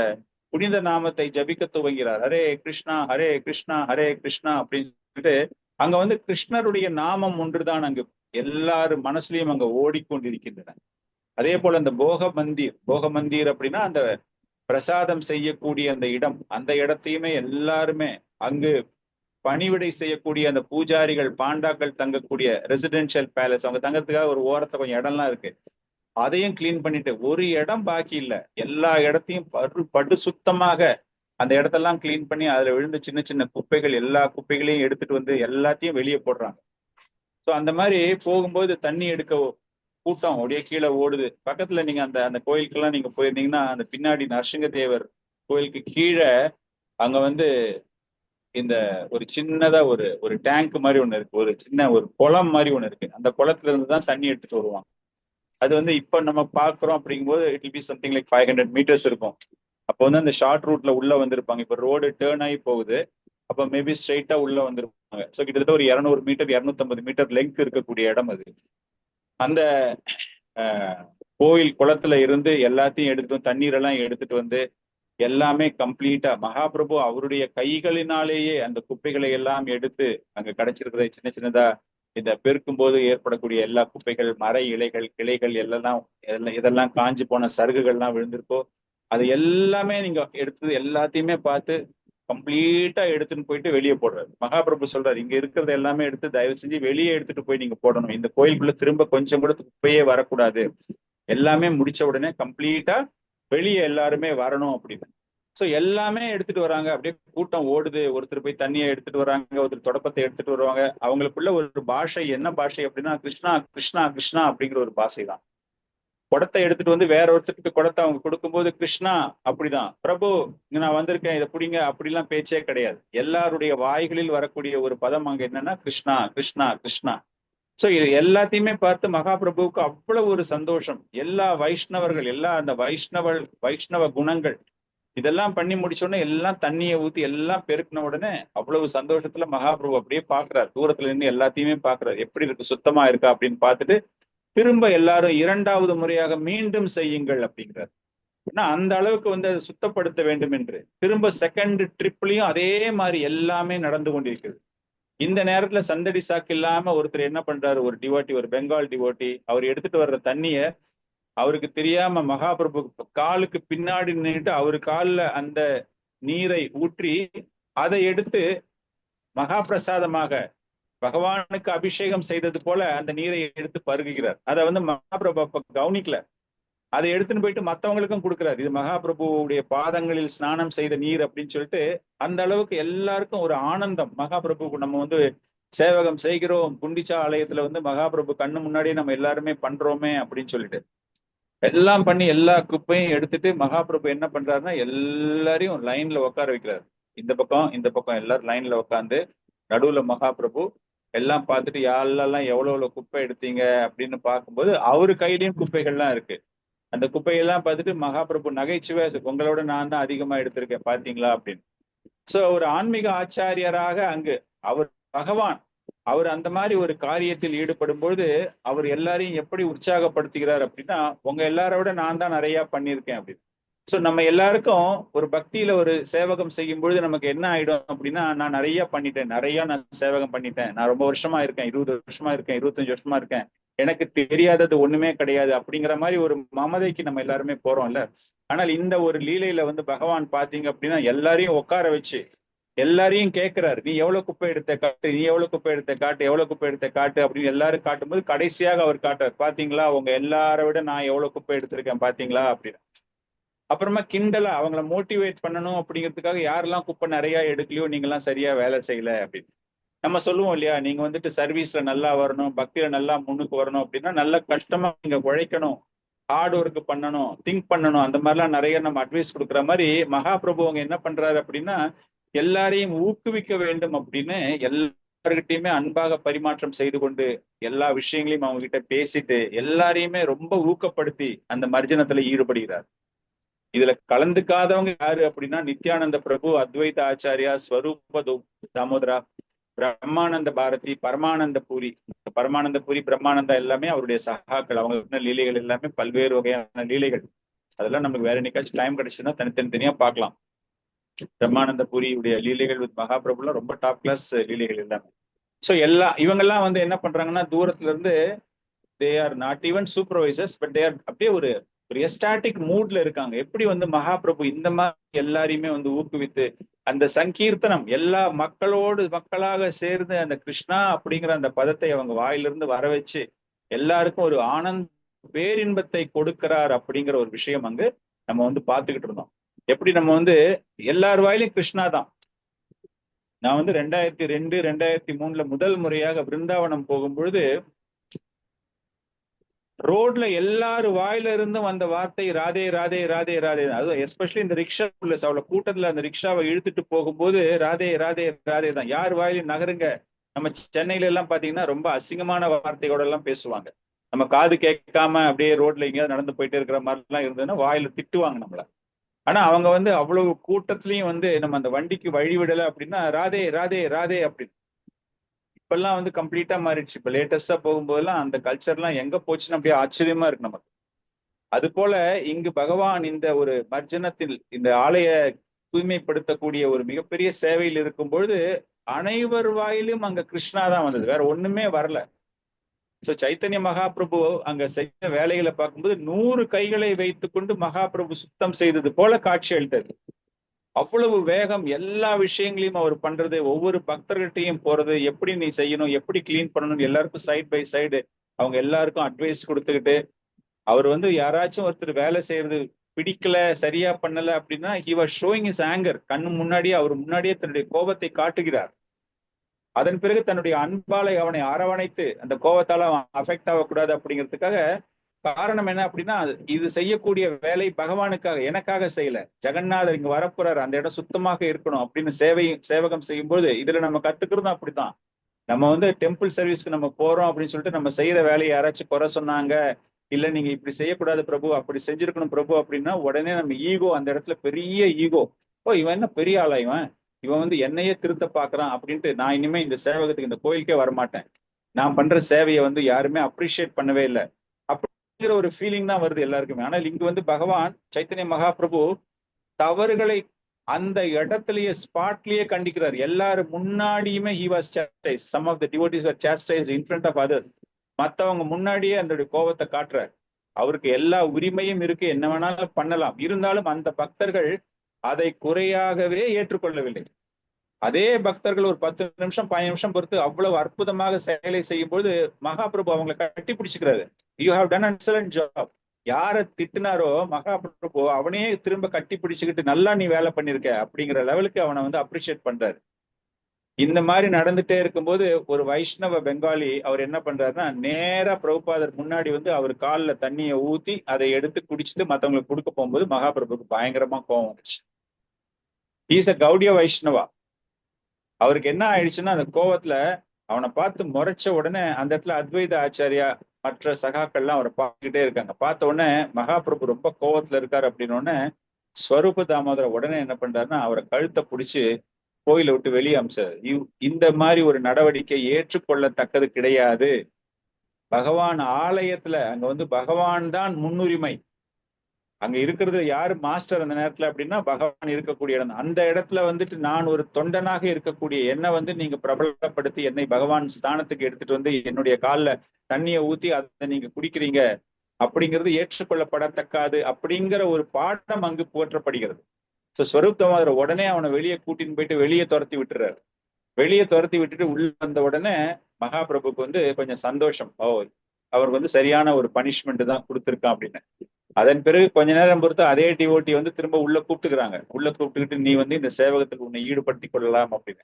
புனித நாமத்தை ஜபிக்க துவங்கிறார். ஹரே கிருஷ்ணா ஹரே கிருஷ்ணா ஹரே கிருஷ்ணா அப்படின்னு சொல்லிட்டு அங்க வந்து கிருஷ்ணருடைய நாமம் ஒன்றுதான் அங்கு எல்லாரும் மனசுலயும் அங்க ஓடிக்கொண்டிருக்கின்றன. அதே போல அந்த போக மந்திர் அப்படின்னா அந்த பிரசாதம் செய்யக்கூடிய அந்த இடம், அந்த இடத்தையுமே எல்லாருமே அங்கு பணிவிடை செய்யக்கூடிய அந்த பூஜாரிகள் பாண்டாக்கள் தங்கக்கூடிய ரெசிடென்ஷியல் பேலஸ், அவங்க தங்கறதுக்காக ஒரு ஓரத்தை கொஞ்சம் இடம்லாம் இருக்கு, அதையும் கிளீன் பண்ணிட்டு ஒரு இடம் பாக்கி இல்ல, எல்லா இடத்தையும் படு சுத்தமாக அந்த இடத்தெல்லாம் கிளீன் பண்ணி அதுல விழுந்த சின்ன சின்ன குப்பைகள் எல்லா குப்பைகளையும் எடுத்துட்டு வந்து எல்லாத்தையும் வெளியே போடுறாங்க. ஸோ அந்த மாதிரி போகும்போது தண்ணி எடுக்க கூட்டம் அப்படியே கீழே ஓடுது. பக்கத்துல நீங்க அந்த அந்த கோயிலுக்கெல்லாம் நீங்க போயிருந்தீங்கன்னா அந்த பின்னாடி நரசிங்க தேவர் கோயிலுக்கு கீழே அங்க வந்து இந்த ஒரு சின்னதா ஒரு ஒரு டேங்க் மாதிரி ஒண்ணு இருக்கு, ஒரு சின்ன ஒரு குளம் மாதிரி ஒண்ணு இருக்கு. அந்த குளத்துல இருந்து தான் தண்ணி எடுத்துட்டு வருவாங்க. அது வந்து இப்ப நம்ம பாக்குறோம் அப்படிங்கும்போது it will be something like 500 meters இருக்கும். அப்போ வந்து அந்த ஷார்ட் ரூட்ல உள்ள வந்திருப்பாங்க. இப்ப ரோடு டேர்ன் ஆகி போகுது, அப்ப மேபி ஸ்ட்ரெயிட்டா உள்ள வந்திருப்பாங்க. ஸோ கிட்டத்தட்ட ஒரு 200 மீட்டர் 250 மீட்டர் லெங்க் இருக்கக்கூடிய இடம் அது. அந்த கோயில் குளத்துல இருந்து எல்லாத்தையும் எடுத்து தண்ணீரெல்லாம் எடுத்துட்டு வந்து எல்லாமே கம்ப்ளீட்டா மகாபிரபு அவருடைய கைகளினாலேயே அந்த குப்பைகளை எல்லாம் எடுத்து அங்க கிடைச்சிருக்கிற சின்ன சின்னதா இந்த பெருக்கும் போது ஏற்படக்கூடிய எல்லா குப்பைகள், மர இலைகள், கிளைகள் எல்லாம் இதெல்லாம் காஞ்சு போன சருகுகள்லாம் விழுந்திருக்கோ அது எல்லாமே நீங்க எடுத்தது எல்லாத்தையுமே பார்த்து கம்ப்ளீட்டா எடுத்துன்னு போயிட்டு வெளியே போடுறாரு. மகாபிரபு சொல்றாரு, இங்க இருக்கிறது எல்லாமே எடுத்து தயவு செஞ்சு வெளியே எடுத்துட்டு போய் நீங்க போடணும், இந்த கோயிலுக்குள்ள திரும்ப கொஞ்சம் கூட குப்பையே வரக்கூடாது, எல்லாமே முடிச்ச உடனே கம்ப்ளீட்டா வெளியே எல்லாருமே வரணும் அப்படின்னு. சோ எல்லாமே எடுத்துட்டு வராங்க. அப்படியே கூட்டம் ஓடுது. ஒருத்தர் போய் தண்ணியை எடுத்துட்டு வராங்க, ஒருத்தர் தொடப்பத்தை எடுத்துட்டு வருவாங்க. அவங்களுக்குள்ள ஒரு பாஷை, என்ன பாஷை அப்படின்னா கிருஷ்ணா கிருஷ்ணா கிருஷ்ணா அப்படிங்கிற ஒரு பாஷை தான். குடத்தை எடுத்துட்டு வந்து வேற ஒருத்தருக்கு குடத்தை அவங்க கொடுக்கும்போது கிருஷ்ணா அப்படிதான், பிரபு இங்க நான் வந்திருக்கேன் இதை பிடிங்க அப்படிலாம் பேச்சே கிடையாது. எல்லாருடைய வாய்களில் வரக்கூடிய ஒரு பதம் அங்க என்னன்னா கிருஷ்ணா கிருஷ்ணா கிருஷ்ணா. சோ இது எல்லாத்தையுமே பார்த்து மகாபிரபுவுக்கு அவ்வளவு ஒரு சந்தோஷம். எல்லா வைஷ்ணவர்கள், எல்லா அந்த வைஷ்ணவ குணங்கள் இதெல்லாம் பண்ணி முடிச்ச உடனே எல்லாம் தண்ணியை ஊத்தி எல்லாம் பெருக்கின உடனே அவ்வளவு சந்தோஷத்துல மகாபிரபு அப்படியே பாக்குறாரு, தூரத்துல இருந்து எல்லாத்தையுமே பாக்குறாரு, எப்படி இருக்கு சுத்தமா இருக்கா அப்படின்னு பார்த்துட்டு திரும்ப எல்லாரும் 2வது முறையாக மீண்டும் செய்யுங்கள் அப்படிங்கிறார். ஏன்னா அந்த அளவுக்கு வந்து அதை சுத்தப்படுத்த வேண்டும் என்று திரும்ப செகண்ட் ட்ரிப்லயும் அதே மாதிரி எல்லாமே நடந்து கொண்டிருக்கிறது. இந்த நேரத்துல சந்தடி சாக்கு இல்லாம ஒருத்தர் என்ன பண்றாரு, ஒரு டிவோட்டி, ஒரு பெங்கால் டிவோட்டி, அவர் எடுத்துட்டு வர்ற தண்ணிய அவருக்கு தெரியாம மகாபிரபு காலுக்கு பின்னாடி நின்றுட்டு அவரு காலில் அந்த நீரை ஊற்றி அதை எடுத்து மகாபிரசாதமாக பகவானுக்கு அபிஷேகம் செய்தது போல அந்த நீரை எடுத்து பருகுகிறார். அதை வந்து மகாபிரபு கவனிக்கல, அதை எடுத்துன்னு போயிட்டு மற்றவங்களுக்கும் கொடுக்கிறார். இது மகாபிரபுடைய பாதங்களில் ஸ்நானம் செய்த நீர் அப்படின்னு சொல்லிட்டு அந்த அளவுக்கு எல்லாருக்கும் ஒரு ஆனந்தம். மகாபிரபுக்கு நம்ம வந்து சேவகம் செய்கிறோம், குண்டிச்சா ஆலயத்துல வந்து மகாபிரபு கண்ணு முன்னாடியே நம்ம எல்லாருமே பண்றோமே அப்படின்னு சொல்லிட்டு எல்லாம் பண்ணி எல்லா குப்பையும் எடுத்துட்டு மகாபிரபு என்ன பண்றாருன்னா எல்லாரையும் லைன்ல உட்கார வைக்கிறாரு. இந்த பக்கம் எல்லாரும் லைன்ல உட்காந்து நடுவுல மகாபிரபு எல்லாம் பார்த்துட்டு யாரெல்லாம் எவ்வளவு குப்பை எடுத்தீங்க அப்படின்னு பார்க்கும்போது அவரு கையிலயும் குப்பைகள்லாம் இருக்கு. அந்த குப்பையெல்லாம் பார்த்துட்டு மகாபிரபு நகைச்சுவை, உங்களோட நான் தான் அதிகமா எடுத்திருக்கேன் பாத்தீங்களா அப்படின்னு. சோ ஒரு ஆன்மீக ஆச்சாரியராக அங்கு அவர் பகவான் அவர் அந்த மாதிரி ஒரு காரியத்தில் ஈடுபடும் பொழுது அவர் எல்லாரையும் எப்படி உற்சாகப்படுத்துகிறார் அப்படின்னா, உங்க எல்லாரோட நான் தான் நிறைய பண்ணியிருக்கேன் அப்படின்னு. சோ நம்ம எல்லாருக்கும் ஒரு பக்தியில ஒரு சேவகம் செய்யும் பொழுது நமக்கு என்ன ஆயிடும் அப்படின்னா, நான் நிறைய பண்ணிட்டேன், நிறைய நான் சேவகம் பண்ணிட்டேன், நான் ரொம்ப வருஷமா இருக்கேன், 20 வருஷமா இருக்கேன், 25 வருஷமா இருக்கேன், எனக்கு தெரியாதது ஒண்ணுமே கிடையாது அப்படிங்கிற மாதிரி ஒரு மமதைக்கு நம்ம எல்லாருமே போறோம்ல. ஆனால் இந்த ஒரு லீலையில வந்து பகவான் பாத்தீங்க அப்படின்னா எல்லாரையும் உட்கார வச்சு எல்லாரையும் கேட்கிறாரு, நீ எவ்வளவு குப்பை எடுத்த காட்டு, நீ எவ்வளவு குப்பை எடுத்த காட்டு, எவ்வளவு குப்பை எடுத்த காட்டு அப்படின்னு எல்லாரும் காட்டும்போது கடைசியாக அவர் காட்டுறாரு, பாத்தீங்களா உங்க எல்லாரை விட நான் எவ்வளவு குப்பை எடுத்திருக்கேன் பாத்தீங்களா அப்படின்னு. அப்புறமா கிண்டலா அவங்கள மோட்டிவேட் பண்ணணும் அப்படிங்கிறதுக்காக யாரெல்லாம் குப்பை நிறைய எடுக்கலையோ நீங்க எல்லாம் சரியா வேலை செய்யல அப்படின்னு நம்ம சொல்லுவோம் இல்லையா. நீங்க வந்துட்டு சர்வீஸ்ல நல்லா வரணும், பக்தியில நல்லா முன்னுக்கு வரணும் அப்படின்னா நல்ல கஷ்டமா நீங்க உழைக்கணும், ஹார்ட் ஒர்க் பண்ணணும், திங்க் பண்ணணும், அந்த மாதிரிலாம் நிறைய நம்ம அட்வைஸ் கொடுக்குற மாதிரி மகாபிரபு அவங்க என்ன பண்றாரு அப்படின்னா எல்லாரையும் ஊக்குவிக்க வேண்டும் அப்படின்னு எல்லார்கிட்டையுமே அன்பாக பரிமாற்றம் செய்து கொண்டு எல்லா விஷயங்களையும் அவங்க கிட்ட பேசிட்டு எல்லாரையுமே ரொம்ப ஊக்கப்படுத்தி அந்த மர்ஜனத்துல ஈடுபடுகிறார். இதுல கலந்துக்காதவங்க யாரு அப்படின்னா நித்யானந்த பிரபு, அத்வைத ஆச்சாரியா, ஸ்வரூப தாமோதரா, பிரம்மானந்த பாரதி, பரமானந்த பூரி. பரமானந்த பூரி, பிரம்மானந்தா எல்லாமே அவருடைய சகாக்கள். அவங்க லீலைகள் எல்லாமே பல்வேறு வகையான லீலைகள். அதெல்லாம் நமக்கு வேற என்னைக்காச்சும் டைம் கிடைச்சுன்னா தனித்தனியா பார்க்கலாம். பிரம்மானந்த பூரியுடைய லீலைகள் வித் மகாபிரபுலாம் ரொம்ப டாப் கிளாஸ் லீலைகள் எல்லாமே. ஸோ இவங்கெல்லாம் வந்து என்ன பண்றாங்கன்னா, தூரத்துல இருந்து they are not even supervisors, but they are அப்படியே ஒரு எஸ்டாட்டிக் மூட்ல இருக்காங்க. எப்படி வந்து மகாபிரபு இந்த மாதிரி எல்லாரையுமே வந்து ஊக்குவித்து அந்த சங்கீர்த்தனம் எல்லா மக்களாக சேர்ந்து அந்த கிருஷ்ணா அப்படிங்கிற அந்த பதத்தை அவங்க வாயிலிருந்து வர வச்சு எல்லாருக்கும் ஒரு ஆனந்த பேரின்பத்தை கொடுக்கிறார் அப்படிங்கிற ஒரு விஷயம் அங்கு நம்ம வந்து பார்த்துக்கிட்டு இருந்தோம். எப்படி நம்ம வந்து எல்லார் வாயிலும் கிருஷ்ணா தான். நான் வந்து 2002 2003 முதல் முறையாக பிருந்தாவனம் போகும்பொழுது ரோட்ல எல்லாரு வாயில இருந்தும் வந்த வார்த்தை ராதே ராதே ராதே ராதே. அதுவும் எஸ்பெஷலி இந்த ரிக்ஷா உள்ள அவ்வளவு கூட்டத்துல அந்த ரிக்ஷாவை இழுத்துட்டு போகும்போது ராதே ராதே ராதே தான். யார் வாயிலும் நகருங்க. நம்ம சென்னையில எல்லாம் பாத்தீங்கன்னா ரொம்ப அசிங்கமான வார்த்தையோட எல்லாம் பேசுவாங்க. நம்ம காது கேட்காம அப்படியே ரோட்ல எங்கேயாவது நடந்து போயிட்டே இருக்கிற மாதிரி எல்லாம் இருந்ததுன்னா வாயில திட்டுவாங்க நம்மள. ஆனா அவங்க வந்து அவ்வளவு கூட்டத்திலயும் வந்து நம்ம அந்த வண்டிக்கு வழி விடல அப்படின்னா ராதே ராதே ராதே அப்படின்னு. இப்பெல்லாம் வந்து கம்ப்ளீட்டா மாறிடுச்சு. இப்ப லேட்டஸ்டா போகும்போதெல்லாம் அந்த கல்ச்சர்லாம் எங்க போச்சுன்னு அப்படியே ஆச்சரியமா இருக்கு நமக்கு. அது போல இங்கு பகவான் இந்த ஒரு மர்ஜனத்தில் இந்த ஆலய தூய்மைப்படுத்தக்கூடிய ஒரு மிகப்பெரிய சேவையில் இருக்கும் பொழுது அனைவர் வாயிலும் அங்க கிருஷ்ணா தான் வந்தது, வேற ஒண்ணுமே வரல. சோ சைத்தன்ய மகாபிரபு அங்க செய்த வேலைகளை பார்க்கும்போது 100 கைகளை வைத்துக் கொண்டு மகாபிரபு சுத்தம் செய்தது போல காட்சி அளித்தது. அவ்வளவு வேகம், எல்லா விஷயங்களையும் அவர் பண்றது, ஒவ்வொரு பக்தர்கிட்டையும் போறது, எப்படி நீ செய்யணும், எப்படி கிளீன் பண்ணணும், எல்லாருக்கும் சைட் பை சைடு அவங்க எல்லாருக்கும் அட்வைஸ் கொடுத்துக்கிட்டு, அவர் வந்து யாராச்சும் ஒருத்தர் வேலை செய்யறது பிடிக்கல, சரியா பண்ணல அப்படின்னா he was showing his anger. கண்ணு முன்னாடியே அவர் முன்னாடியே தன்னுடைய கோபத்தை காட்டுகிறார். அதன் பிறகு தன்னுடைய அன்பாலை அவனை அரவணைத்து அந்த கோபத்தால அவன் அஃபெக்ட் ஆகக்கூடாது அப்படிங்கிறதுக்காக. காரணம் என்ன அப்படின்னா, இது செய்யக்கூடிய வேலை பகவானுக்காக, எனக்காக செய்யல. ஜெகநாதர் இங்க வரப்போறாரு, அந்த இடம் சுத்தமாக இருக்கணும் அப்படின்னு சேவகம் செய்யும்போது இதுல நம்ம கத்துக்கிறதும் அப்படித்தான். நம்ம வந்து டெம்பிள் சர்வீஸ்க்கு நம்ம போறோம் அப்படின்னு சொல்லிட்டு நம்ம செய்யற வேலையை யாராச்சும் குறை சொன்னாங்க, இல்ல நீங்க இப்படி செய்யக்கூடாது பிரபு, அப்படி செஞ்சிருக்கணும் பிரபு அப்படின்னா உடனே நம்ம ஈகோ, அந்த இடத்துல பெரிய ஈகோ. ஓ இவன் என்ன பெரிய ஆளா, இவன் வந்து என்னையே திருத்த பாக்குறான் அப்படின்ட்டு நான் இனிமே இந்த சேவகத்துக்கு, இந்த கோயிலுக்கே வரமாட்டேன். நான் பண்ற சேவையை வந்து யாருமே அப்ரிஷியேட் பண்ணவே இல்லை அப்படிங்கிற ஒரு ஃபீலிங் தான் வருது எல்லாருக்குமே. ஆனால் இங்கு வந்து பகவான் சைத்தன்ய மகாபிரபு தவறுகளை அந்த இடத்துலயே ஸ்பாட்லயே கண்டிக்கிறார். எல்லாரும் முன்னாடியுமே he was chastised. Some of the devotees were chastised in front of others. மத்தவங்க முன்னாடியே அந்த கோபத்தை காட்டுறார். அவருக்கு எல்லா உரிமையும் இருக்கு, என்ன வேணாலும் பண்ணலாம். இருந்தாலும் அந்த பக்தர்கள் அதை குறையாகவே ஏற்றுக்கொள்ளவில்லை. அதே பக்தர்கள் ஒரு 10 நிமிஷம் 15 நிமிஷம் பொறுத்து அவ்வளவு அற்புதமாக செயலை செய்யும் பொழுது மகாபிரபு அவங்களை கட்டி பிடிச்சுக்கிறாரு. You have done an excellent job. யார திட்டினாரோ மகாபிரபு அவனே திரும்ப கட்டி பிடிச்சுக்கிட்டு நல்லா நீ வேலை பண்ணிருக்க அப்படிங்கிற லெவலுக்கு அவனை வந்து அப்ரிஷியேட் பண்றாரு. இந்த மாதிரி நடந்துட்டே இருக்கும்போது ஒரு வைஷ்ணவ பெங்காலி அவர் என்ன பண்றாருன்னா, நேரா பிரபுபாதர் முன்னாடி வந்து அவர் காலில் தண்ணியை ஊத்தி அதை எடுத்து குடிச்சிட்டு மத்தவங்களுக்கு கொடுக்க போகும்போது மகாபிரபுக்கு பயங்கரமா கோவம் வந்துச்சு. Is a Gaudiya Vaishnava. அவருக்கு என்ன ஆயிடுச்சுன்னா, அந்த கோவத்துல அவனை பார்த்து முறைச்ச உடனே அந்த இடத்துல அத்வைத ஆச்சாரியா மற்ற சகாக்கள்லாம் அவரை பார்த்துக்கிட்டே இருக்காங்க. பார்த்த உடனே மகாபிரபு ரொம்ப கோவத்துல இருக்காரு அப்படின்னு உடனே ஸ்வரூப தாமோதர உடனே என்ன பண்றாருன்னா அவரை கழுத்தை பிடிச்சு கோயிலை விட்டு வெளியே அமிச்சாரு. இந்த மாதிரி ஒரு நடவடிக்கை ஏற்றுக்கொள்ளத்தக்கது கிடையாது. பகவான் ஆலயத்துல அங்க வந்து பகவான் தான் முன்னுரிமை. அங்க இருக்கிறது யாரு மாஸ்டர் அந்த நேரத்துல அப்படின்னா பகவான் இருக்கக்கூடிய இடம். அந்த இடத்துல வந்துட்டு நான் ஒரு தொண்டனாக இருக்கக்கூடிய என்னை வந்து நீங்க பிரபலப்படுத்தி என்னை பகவான் ஸ்தானத்துக்கு எடுத்துட்டு வந்து என்னுடைய காலில் தண்ணியை ஊத்தி அதை நீங்க குடிக்கிறீங்க அப்படிங்கிறது ஏற்றுக்கொள்ளப்படத்தக்காது அப்படிங்கிற ஒரு பாடம் அங்கு போற்றப்படுகிறது. ஸோ ஸ்வரூப்தமாதர் உடனே அவனை வெளியே கூட்டின்னு போயிட்டு வெளியே துரத்தி விட்டுறாரு. வெளியே துரத்தி விட்டுட்டு உள்ள வந்த உடனே மகாபிரபுக்கு வந்து கொஞ்சம் சந்தோஷம். அவருக்கு வந்து சரியான ஒரு பனிஷ்மெண்ட் தான் கொடுத்துருக்கான் அப்படின்னு. அதன் பிறகு கொஞ்ச நேரம் பொறுத்து அதே டிவோட்டி வந்து திரும்ப உள்ள கூப்பிட்டுக்கிறாங்க. உள்ள கூப்பிட்டுக்கிட்டு நீ வந்து இந்த சேவகத்துக்கு உன்னை ஈடுபடுத்தி கொள்ளலாம் அப்படின்னு.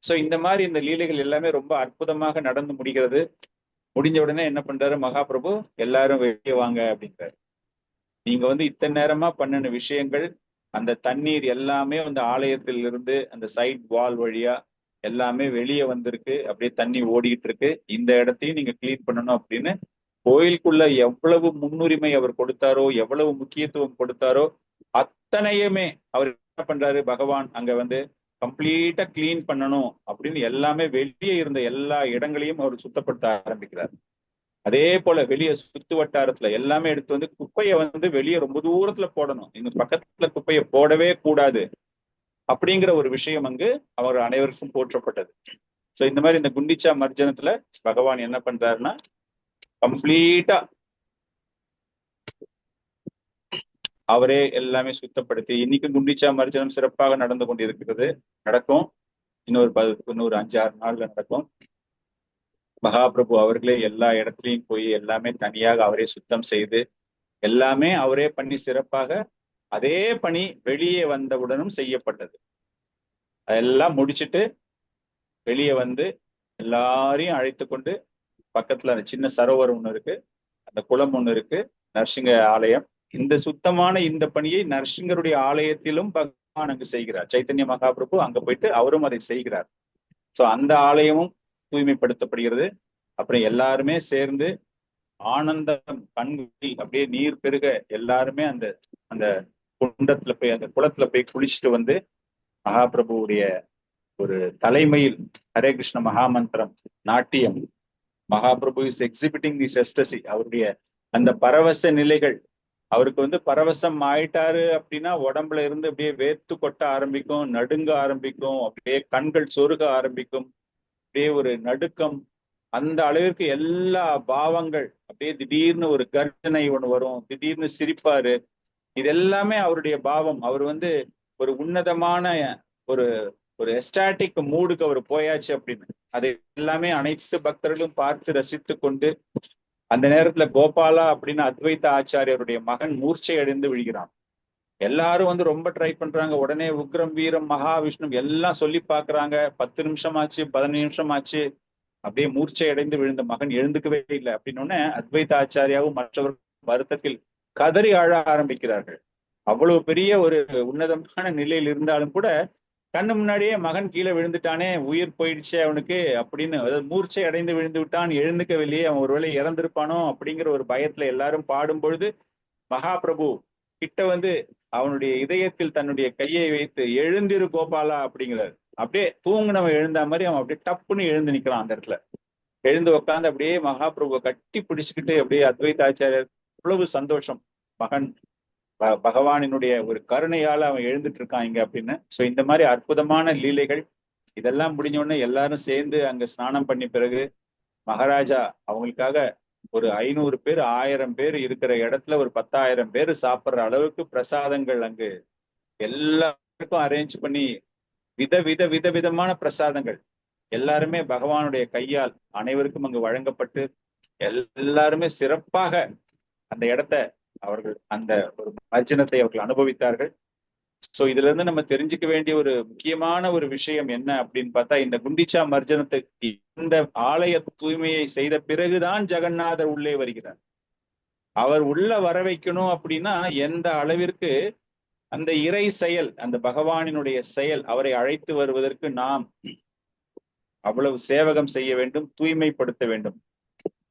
ஸோ இந்த மாதிரி இந்த லீலைகள் எல்லாமே ரொம்ப அற்புதமாக நடந்து முடிகிறது. முடிஞ்ச உடனே என்ன பண்றாரு மகாபிரபு, எல்லாரும் வெளியே வாங்க அப்படின்றாரு. நீங்க வந்து இத்தனை நேரமா பண்ணின விஷயங்கள், அந்த தண்ணீர் எல்லாமே வந்து ஆலயத்தில் இருந்து அந்த சைட் வால் வழியா எல்லாமே வெளியே வந்திருக்கு, அப்படியே தண்ணி ஓடிக்கிட்டு இருக்கு. இந்த இடத்தையும் நீங்க கிளீன் பண்ணணும் அப்படின்னு கோயிலுக்குள்ள எவ்வளவு முன்னுரிமை அவர் கொடுத்தாரோ, எவ்வளவு முக்கியத்துவம் கொடுத்தாரோ அத்தனையுமே அவர் என்ன பண்றாரு, பகவான் அங்க வந்து கம்ப்ளீட்டா கிளீன் பண்ணணும் அப்படின்னு எல்லாமே வெளியே இருந்த எல்லா இடங்களையும் அவர் சுத்தப்படுத்த ஆரம்பிக்கிறார். அதே போல வெளியே சுத்து வட்டாரத்துல எல்லாமே எடுத்து வந்து குப்பையை வந்து வெளியே ரொம்ப தூரத்துல போடணும், இங்க பக்கத்துல குப்பையை போடவே கூடாது அப்படிங்கிற ஒரு விஷயம் அங்கு அவர் அனைவருக்கும் போற்றப்பட்டது. சோ இந்த மாதிரி இந்த குண்டிச்சா மர்ஜனத்துல பகவான் என்ன பண்றாருன்னா கம்ப்ளீட்டா அவரே எல்லாமே சுத்தப்படுத்தி, இன்னைக்கு குண்டிச்சா மர்ஜனம் சிறப்பாக நடந்து கொண்டிருக்கிறது, நடக்கும். இன்னொரு 5-6 நாள்ல நடக்கும். மகாபிரபு அவர்களே எல்லா இடத்துலயும் போய் எல்லாமே தனியாக அவரே சுத்தம் செய்து எல்லாமே அவரே பண்ணி சிறப்பாக அதே பணி வெளியே வந்தவுடனும் செய்யப்பட்டது. அதெல்லாம் முடிச்சுட்டு வெளியே வந்து எல்லாரையும் அழைத்து கொண்டு பக்கத்துல அந்த சின்ன சரோவர் ஒண்ணு இருக்கு, அந்த குளம் ஒண்ணு இருக்கு, நரசிங்க ஆலயம். இந்த சுத்தமான இந்த பணியை நரசிங்கருடைய ஆலயத்திலும் பகவான் அங்கு செய்கிறார். சைத்தன்ய மகாபிரபு அங்க போயிட்டு அவரும் அதை செய்கிறார். சோ அந்த ஆலயமும் தூய்மைப்படுத்தப்படுகிறது. அப்புறம் எல்லாருமே சேர்ந்து ஆனந்தம் கண்களில் அப்படியே நீர் பெருக எல்லாருமே அந்த அந்த குண்டத்துல போய் அந்த குளத்துல போய் குளிச்சுட்டு வந்து மகாபிரபுவுடைய ஒரு தலைமையில் ஹரே கிருஷ்ண மகாமந்திரம் நாட்டியம், மகாபிரபு இஸ் எக்ஸிபிட்டிங் திஸ் எஸ்டசி, அவருடைய அந்த பரவச நிலைகள். அவருக்கு வந்து பரவசம் ஆயிட்டாரு அப்படின்னா உடம்புல இருந்து அப்படியே வேர்த்து கொட்ட ஆரம்பிக்கும், நடுங்க ஆரம்பிக்கும், அப்படியே கண்கள் சொருக ஆரம்பிக்கும், அப்படியே ஒரு நடுக்கம், அந்த அளவிற்கு எல்லா பாவங்கள் அப்படியே திடீர்னு ஒரு கர்ஜனை ஒண்ணு வரும், திடீர்னு சிரிப்பாரு. இது எல்லாமே அவருடைய பாவம். அவர் வந்து ஒரு உன்னதமான ஒரு ஒரு எஸ்டாட்டிக் மூடுக்கு அவர் போயாச்சு அப்படின்னு அதை எல்லாமே அனைத்து பக்தர்களும் பார்த்து ரசித்து கொண்டு அந்த நேரத்துல கோபாலா அப்படின்னு அத்வைத ஆச்சாரியருடைய மகன் மூர்ச்சை அடைந்து விழுகிறான். எல்லாரும் வந்து ரொம்ப ட்ரை பண்றாங்க, உடனே உக்ரம் வீரம் மகாவிஷ்ணு எல்லாம் சொல்லி பாக்குறாங்க. 10 நிமிஷம் ஆச்சு, 15 நிமிஷம் ஆச்சு, அப்படியே மூர்ச்சை அடைந்து விழுந்த மகன் எழுந்துக்கவே இல்லை. அப்படின்னு அத்வைத ஆச்சாரியாவும் மற்றவர்கள் வருத்தத்தில் கதறி அழ ஆரம்பிக்கிறார்கள். அவ்வளவு பெரிய ஒரு உன்னதமான நிலையில் இருந்தாலும் கூட கண்ணு முன்னாடியே மகன் கீழே விழுந்துட்டானே, உயிர் போயிடுச்சு அவனுக்கு அப்படின்னு, அதாவது மூர்ச்சை அடைந்து விழுந்து விட்டான், எழுந்துக்கவில்லையே, அவன் ஒருவேளை இறந்திருப்பானோ அப்படிங்கிற ஒரு பயத்துல எல்லாரும் பாடும் பொழுது மகாபிரபு கிட்ட வந்து அவனுடைய இதயத்தில் தன்னுடைய கையை வைத்து எழுந்திரு கோபாலா அப்படிங்கிறார். அப்படியே தூங்குனவன் எழுந்தா மாதிரி அவன் அப்படியே டப்புன்னு எழுந்து நிக்கிறான். அந்த இடத்துல எழுந்து உட்காந்து அப்படியே மகாபிரபுவை கட்டி பிடிச்சுக்கிட்டு அப்படியே அத்வைத ஆச்சாரியர் இவ்வளவு சந்தோஷம், மகன் பகவானினுடைய ஒரு கருணையால அவன் எழுந்துட்டு இருக்கான் இங்க அப்படின்னு. சோ இந்த மாதிரி அற்புதமான லீலைகள் இதெல்லாம் முடிஞ்ச உடனே எல்லாரும் சேர்ந்து அங்க ஸ்நானம் பண்ணி பிறகு மகாராஜா அவங்களுக்காக ஒரு 500 பேர் 1000 பேர் இருக்கிற இடத்துல ஒரு 10,000 பேர் சாப்பிடுற அளவுக்கு பிரசாதங்கள் அங்கு எல்லாருக்கும் அரேஞ்ச் பண்ணி விதவிதமான பிரசாதங்கள் எல்லாருமே பகவானுடைய கையால் அனைவருக்கும் அங்கு வழங்கப்பட்டு எல்லாருமே சிறப்பாக அந்த இடத்த அவர்கள் அந்த ஒரு மர்ஜனத்தை அவர்கள் அனுபவித்தார்கள். சோ இதுல இருந்து நம்ம தெரிஞ்சுக்க வேண்டிய ஒரு முக்கியமான ஒரு விஷயம் என்ன அப்படின்னு பார்த்தா, இந்த குண்டிச்சா மர்ஜனத்துக்கு இந்த ஆலய தூய்மையை செய்த பிறகுதான் ஜெகநாதர் உள்ளே வருகிறார். அவர் உள்ள வர வைக்கணும் அப்படின்னா எந்த அளவிற்கு அந்த இறை செயல், அந்த பகவானினுடைய செயல், அவரை அழைத்து வருவதற்கு நாம் அவ்வளவு சேவகம் செய்ய வேண்டும், தூய்மைப்படுத்த வேண்டும்.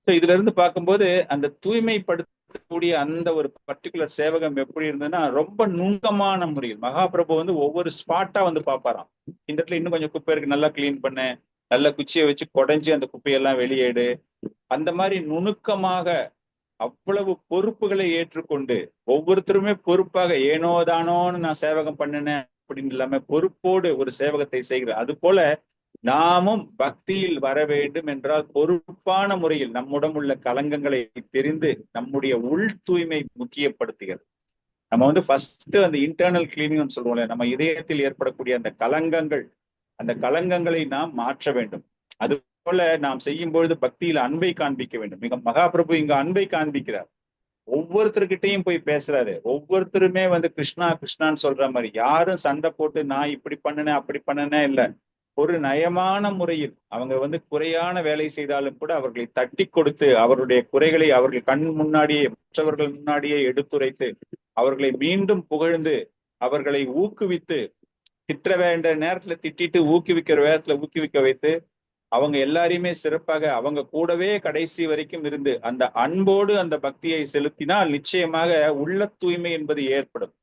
சோ இதுல இருந்து பார்க்கும்போது அந்த தூய்மைப்படுத்தக்கூடிய அந்த ஒரு பர்டிகுலர் சேவகம் எப்படி இருந்ததுன்னா ரொம்ப நுணுக்கமான முறையில் மகாபிரபு வந்து ஒவ்வொரு ஸ்பாட்டா வந்து பார்ப்பாராம். இந்த இடத்துல இன்னும் கொஞ்சம் குப்பை இருக்கு, நல்லா கிளீன் பண்ண, நல்ல குச்சியை வச்சு குடைஞ்சு அந்த குப்பையெல்லாம் வெளியேடு, அந்த மாதிரி நுணுக்கமாக அவ்வளவு பொறுப்புகளை ஏற்றுக்கொண்டு ஒவ்வொருத்தருமே பொறுப்பாக ஏனோதானோன்னு நான் சேவகம் பண்ணினேன் அப்படின்னு இல்லாம பொறுப்போடு ஒரு சேவகத்தை செய்கிறார். அது போல நாமும் பக்தியில் வர வேண்டும் என்றால் பொறுப்பான முறையில் நம்முடன் உள்ள கலங்கங்களை தெரிந்து நம்முடைய உள் தூய்மை முக்கியப்படுத்துகிறது. நம்ம வந்து ஃபர்ஸ்ட் அந்த இன்டர்னல் கிளீனிங் சொல்லுவோம்ல, நம்ம இதயத்தில் ஏற்படக்கூடிய அந்த கலங்கங்களை நாம் மாற்ற வேண்டும். அது போல நாம் செய்யும் பொழுது பக்தியில் அன்பை காண்பிக்க வேண்டும். மிக மகாபிரபு இங்க அன்பை காண்பிக்கிறார். ஒவ்வொருத்தருக்கிட்டையும் போய் பேசுறாரு. ஒவ்வொருத்தருமே வந்து கிருஷ்ணா கிருஷ்ணான்னு சொல்ற மாதிரி, யாரும் சண்டை போட்டு நான் இப்படி பண்ணினேன் அப்படி பண்ணினேன் இல்ல. ஒரு நயமான முறையில் அவங்க வந்து குறையான வேலை செய்தாலும் கூட அவர்களை தட்டி கொடுத்து அவருடைய குறைகளை அவர்கள் கண் முன்னாடியே மற்றவர்கள் முன்னாடியே எடுத்துரைத்து அவர்களை மீண்டும் புகழ்ந்து அவர்களை ஊக்குவித்து, திட்ட வேண்ட நேரத்துல திட்டிட்டு ஊக்குவிக்கிற நேரத்துல ஊக்குவிக்க வைத்து அவங்க எல்லாரையுமே சிறப்பாக அவங்க கூடவே கடைசி வரைக்கும் இருந்து அந்த அன்போடு அந்த பக்தியை செலுத்தினால் நிச்சயமாக உள்ள தூய்மை என்பது ஏற்படும்.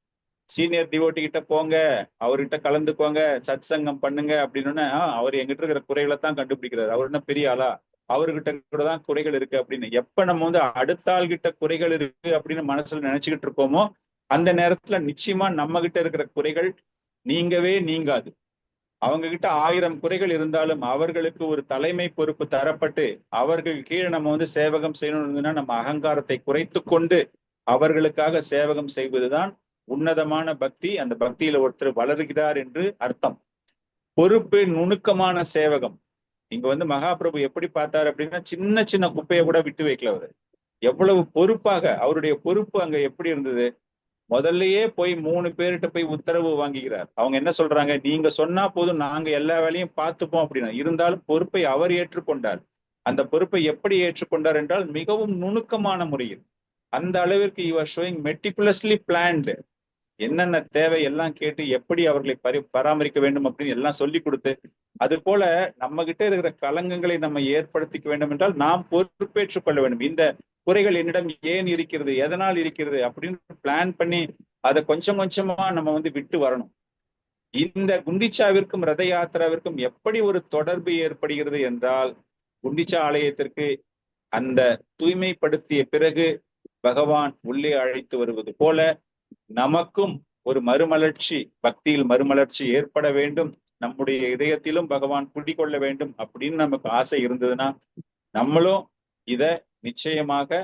சீனியர் டிவோட்டி கிட்ட போங்க, அவர்கிட்ட கலந்துக்கோங்க, சத் சங்கம் பண்ணுங்க அப்படின்னு அவர் எங்கிட்ட இருக்கிற குறைகளை தான் கண்டுபிடிக்கிறாரு. அவர் என்ன பெரிய ஆளா? அவர்கிட்ட கூட தான் குறைகள் இருக்கு அப்படின்னு. எப்ப நம்ம வந்து அடுத்த ஆள் கிட்ட குறைகள் இருக்கு அப்படின்னு மனசுல நினைச்சுக்கிட்டு இருக்கோமோ அந்த நேரத்துல நிச்சயமா நம்ம கிட்ட இருக்கிற குறைகள் நீங்கவே நீங்காது. அவங்க கிட்ட 1000 குறைகள் இருந்தாலும் அவர்களுக்கு ஒரு தலைமை பொறுப்பு தரப்பட்டு அவர்கள் கீழே நம்ம வந்து சேவகம் செய்யணும்னா நம்ம அகங்காரத்தை குறைத்து கொண்டு அவர்களுக்காக சேவகம் செய்வதுதான் உன்னதமான பக்தி. அந்த பக்தியில ஒருத்தர் வளர்கிறார் என்று அர்த்தம். பொறுப்பு நுணுக்கமான சேவகம். இங்க வந்து மகாபிரபு எப்படி பார்த்தாரு அப்படின்னா சின்ன சின்ன குப்பையை கூட விட்டு வைக்கல. அவரு எவ்வளவு பொறுப்பாக, அவருடைய பொறுப்பு அங்க எப்படி இருந்தது. முதல்லயே போய் 3 பேர்கிட்ட போய் உத்தரவு வாங்கிக்கிறார். அவங்க என்ன சொல்றாங்க, நீங்க சொன்னா போதும், நாங்க எல்லா வேலையும் பார்த்துப்போம் அப்படின்னா. இருந்தாலும் பொறுப்பை அவர் ஏற்றுக்கொண்டார். அந்த பொறுப்பை எப்படி ஏற்றுக்கொண்டார் என்றால் மிகவும் நுணுக்கமான முறையில். அந்த அளவிற்கு யுவர் ஷோயிங் மெட்டிகுலஸ்லி பிளான்டு. என்னென்ன தேவை எல்லாம் கேட்டு எப்படி அவர்களை பராமரிக்க வேண்டும் அப்படின்னு எல்லாம் சொல்லி கொடுத்து, அது போல நம்ம கிட்ட இருக்கிற கலங்கங்களை நம்ம ஏற்படுத்திக்க வேண்டும் என்றால் நாம் பொறுப்பேற்றுக் கொள்ள வேண்டும். இந்த குறைகள் என்னிடம் ஏன் இருக்கிறது, எதனால் இருக்கிறது அப்படின்னு பிளான் பண்ணி அதை கொஞ்சம் கொஞ்சமா நம்ம வந்து விட்டு வரணும். இந்த குண்டிச்சாவிற்கும் ரத யாத்திராவிற்கும் எப்படி ஒரு தொடர்பு ஏற்படுகிறது என்றால், குண்டிச்சா ஆலயத்திற்கு அந்த தூய்மைப்படுத்திய பிறகு பகவான் உள்ளே அழைத்து வருவது போல நமக்கும் ஒரு மறுமலர்ச்சி, பக்தியில் மறுமலர்ச்சி ஏற்பட வேண்டும், நம்முடைய இதயத்திலும் பகவான் குடிக்கொள்ள வேண்டும் அப்படின்னு நமக்கு ஆசை இருந்ததுன்னா நம்மளும் இத நிச்சயமாக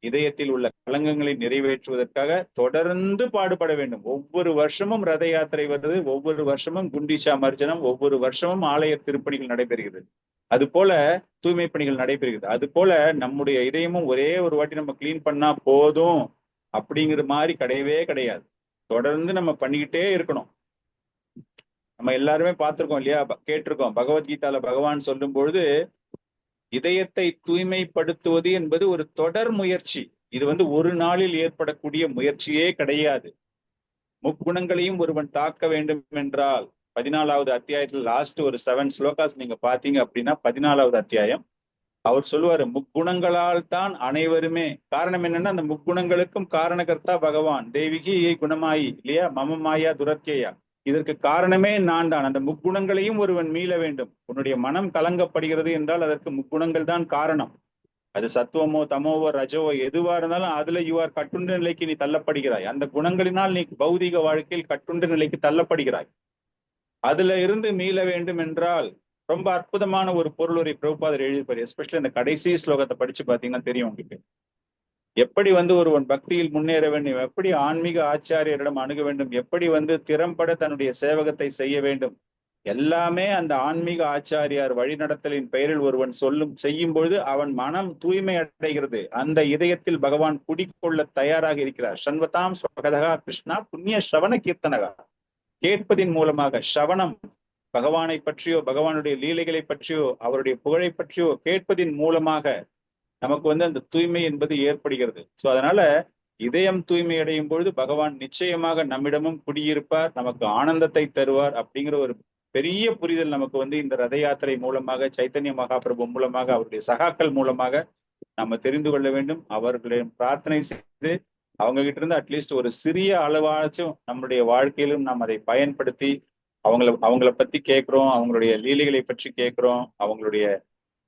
இதயத்தில் உள்ள கலங்கங்களை நிறைவேற்றுவதற்காக தொடர்ந்து பாடுபட வேண்டும். ஒவ்வொரு வருஷமும் ரத யாத்திரை வருது, ஒவ்வொரு வருஷமும் குண்டிச்சா மர்ஜனம், ஒவ்வொரு வருஷமும் ஆலய திருப்பணிகள் நடைபெறுகிறது. அது போல தூய்மை பணிகள் நடைபெறுகிறது. அது போல நம்முடைய இதயமும் ஒரே ஒரு வாட்டி நம்ம கிளீன் பண்ணா போதும் அப்படிங்கிற மாதிரி கிடையவே கிடையாது. தொடர்ந்து நம்ம பண்ணிக்கிட்டே இருக்கணும். நம்ம எல்லாருமே பார்த்திருக்கோம் இல்லையா, கேட்டிருக்கோம். பகவத்கீதால பகவான் சொல்லும் பொழுது இதயத்தை தூய்மைப்படுத்துவது என்பது ஒரு தொடர் முயற்சி. இது வந்து ஒரு நாளில் ஏற்படக்கூடிய முயற்சியே கிடையாது. முக்குணங்களையும் ஒருவன் தாக்க வேண்டும் என்றால் 14வது அத்தியாயத்தில் லாஸ்ட் ஒரு 7 ஸ்லோகாஸ் நீங்க பாத்தீங்க அப்படின்னா 14வது அத்தியாயம் அவர் சொல்லுவாரு, முக்குணங்களால் தான் அனைவருமே. காரணம் என்னன்னா அந்த முக்குணங்களுக்கும் காரணகர்த்தா பகவான். தெய்வீகி குணமாயி இல்லையா, மமமாயா துரத்தியா, இதற்கு காரணமே நான் தான். அந்த முக்குணங்களையும் ஒருவன் மீள வேண்டும். உன்னுடைய மனம் கலங்கப்படுகிறது என்றால் அதற்கு முக்குணங்கள் தான் காரணம். அது சத்துவமோ தமோவோ ரஜோவோ எதுவா இருந்தாலும் அதுல யூஆர் கட்டுண்ட நிலைக்கு நீ தள்ளப்படுகிறாய். அந்த குணங்களினால் நீ பௌதிக வாழ்க்கையில் கட்டுண்ட நிலைக்கு தள்ளப்படுகிறாய். அதுல இருந்து மீள வேண்டும் என்றால் ரொம்ப அற்புதமான ஒரு பொருளுரை பிரபுபாதர் எழுதிப்பாரு. எஸ்பெஷலி இந்த கடைசி ஸ்லோகத்தை படிச்சு பாத்தீங்கன்னா தெரியும் உங்களுக்கு. எப்படி வந்து ஒருவன் பக்தியில் முன்னேற வேண்டும், எப்படி ஆன்மீக ஆச்சாரியரிடம் அணுக வேண்டும், எப்படி வந்து திறம்பட தன்னுடைய சேவகத்தை செய்ய வேண்டும், எல்லாமே அந்த ஆன்மீக ஆச்சாரியார் வழிநடத்தலின் பெயரில் ஒருவன் செய்யும் பொழுது அவன் மனம் தூய்மை அடைகிறது. அந்த இதயத்தில் பகவான் குடிக்கொள்ள தயாராக இருக்கிறார். சண்வதாம் ஸ்வகதகா கிருஷ்ணா புண்ணிய ஸ்ரவண கீர்த்தனகா. கேட்பதின் மூலமாக ஸ்ரவணம், பகவானை பற்றியோ பகவானுடைய லீலைகளை பற்றியோ அவருடைய புகழை பற்றியோ கேட்பதின் மூலமாக நமக்கு வந்து அந்த தூய்மை என்பது ஏற்படுகிறது. சோ அதனால இதயம் தூய்மை அடையும் பொழுது பகவான் நிச்சயமாக நம்மிடமும் குடியிருப்பார், நமக்கு ஆனந்தத்தை தருவார் அப்படிங்கிற ஒரு பெரிய புரிதல் நமக்கு வந்து இந்த ரத யாத்திரை மூலமாக, சைத்தன்ய மகாபிரபு மூலமாக, அவருடைய சகாக்கள் மூலமாக நம்ம தெரிந்து கொள்ள வேண்டும். அவர்களிடம் பிரார்த்தனை செய்து அவங்க கிட்ட இருந்து அட்லீஸ்ட் ஒரு சிறிய அளவாச்சும் நம்முடைய வாழ்க்கையிலும் நாம் அதை பயன்படுத்தி அவங்கள பத்தி கேட்கிறோம், அவங்களுடைய லீலைகளை பற்றி கேட்கிறோம், அவங்களுடைய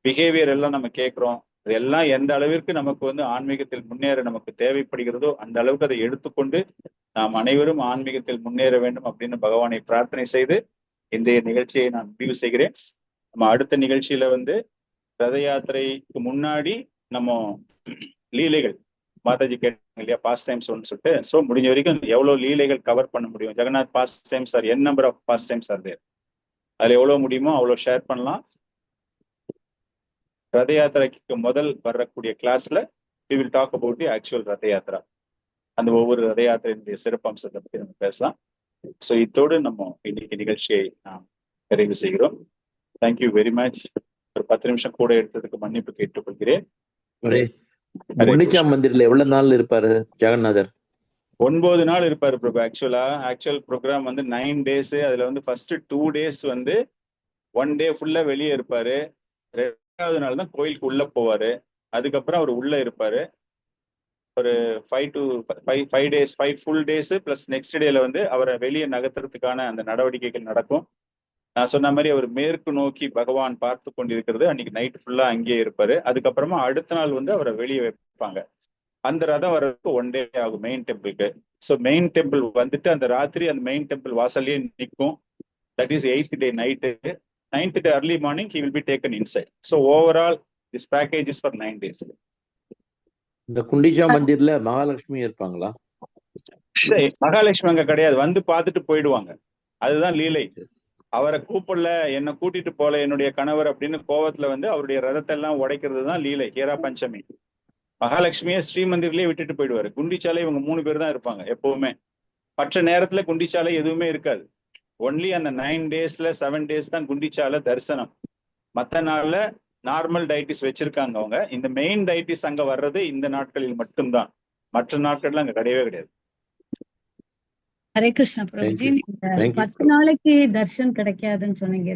பிஹேவியர் எல்லாம் நம்ம கேட்கிறோம். இதெல்லாம் எந்த அளவிற்கு நமக்கு வந்து ஆன்மீகத்தில் முன்னேற நமக்கு தேவைப்படுகிறதோ அந்த அளவுக்கு அதை எடுத்துக்கொண்டு நாம் அனைவரும் ஆன்மீகத்தில் முன்னேற வேண்டும் அப்படின்னு பகவானை பிரார்த்தனை செய்து இன்றைய நிகழ்ச்சியை நான் முடிவு செய்கிறேன். நம்ம அடுத்த நிகழ்ச்சியில வந்து ரத யாத்திரைக்கு முன்னாடி நம்ம லீலைகள் மாதாஜி கேட்டாங்க இல்லையா, பாஸ்ட் டைம்ஸ் ஒன்று சொல்லிட்டு. ஸோ முடிஞ்ச வரைக்கும் எவ்வளவு லீலைகள் கவர் பண்ண முடியும், Jagannath pastimes are n number of pastimes are there, அதுல எவ்வளவு முடியுமோ அவ்வளவு ஷேர் பண்ணலாம். ரத யாத்திரைக்கு முதல் வரக்கூடிய கிளாஸ்ல we will talk about the actual ரத யாத்திரா, அந்த ஒவ்வொரு ரத யாத்திரையினுடைய சிறப்பம்சத்தை பற்றி நம்ம பேசலாம். ஸோ இத்தோடு நம்ம இன்னைக்கு நிகழ்ச்சியை நாம் நிறைவு செய்கிறோம். Thank you very much. ஒரு 10 நிமிஷம் கூட எடுத்ததுக்கு மன்னிப்பு கேட்டுக்கொள்கிறேன். குண்டிச்சா மந்திரில எவ்வளவு நாள் இருப்பாரு ஜெகநாதர்? 9 நாள் இருப்பாரு பிரபு. ஆக்சுவல் ப்ரோக்ராம் வந்து 9 days. அதுல வந்து ஃபர்ஸ்ட் 2 days வந்து 1 day ஃபுல்லா வெளியே இருப்பாரு. 2வது நாள் தான் கோயிலுக்கு உள்ள போவாரு. அதுக்கப்புறம் அவர் உள்ள இருப்பாரு. ஒரு 5 days 5 full days plus next டேல வந்து அவரை வெளியே நகர்த்துறதுக்கான அந்த நடவடிக்கைகள் நடக்கும். நான் சொன்ன மாதிரி அவர் மேற்கு நோக்கி பகவான் பார்த்து கொண்டிருக்கிறது. அன்னைக்கு நைட் ஃபுல்லா அங்கேயே இருப்பாரு. அதுக்கப்புறமா அடுத்த நாள் வந்து அவரை வெளியே வைப்பாங்க. அந்த ரதம் வர்றதுக்கு 1 டே ஆகும் மெயின் டெம்பிளுக்கு. ஸோ மெயின் டெம்பிள் வந்துட்டு அந்த ராத்திரி அந்த மெயின் டெம்பிள் வாசல்லே நிற்கும். That is 8th day night. 9th day early morning he will be taken inside. So overall this package is for 9 days. இந்த குண்டிச்சா மந்திர்ல மகாலட்சுமி இருப்பாங்களா? மகாலட்சுமி அங்க கிடையாது, வந்து பார்த்துட்டு போயிடுவாங்க. அதுதான் லீலை. அவரை கூப்பிடல, என்னை கூட்டிட்டு போல என்னுடைய கணவர் அப்படின்னு கோவத்துல வந்து அவருடைய ரதத்தை எல்லாம் உடைக்கிறது தான் லீலை. ஹீரா பஞ்சமி. மகாலட்சுமியை ஸ்ரீமந்திர்லயே விட்டுட்டு போயிடுவாரு. குண்டிச்சாலை இவங்க 3 பேர் தான் இருப்பாங்க எப்பவுமே. மற்ற நேரத்துல குண்டிச்சாலை எதுவுமே இருக்காது. ஒன்லி அந்த 9 டேஸ்ல 7 டேஸ் தான் குண்டிச்சாலை தரிசனம். மற்ற நாள்ல நார்மல் டைட்டிஸ் வச்சிருக்காங்க அவங்க. இந்த மெயின் டைட்டிஸ் அங்க வர்றது இந்த நாட்களில் மட்டும்தான். மற்ற நாட்கள்ல அங்க கிடையவே கிடையாது. ஹரே கிருஷ்ணா பிரபுஜி. 10 நாளைக்கு தர்ஷன் கிடைக்காதுன்னு சொன்னீங்க.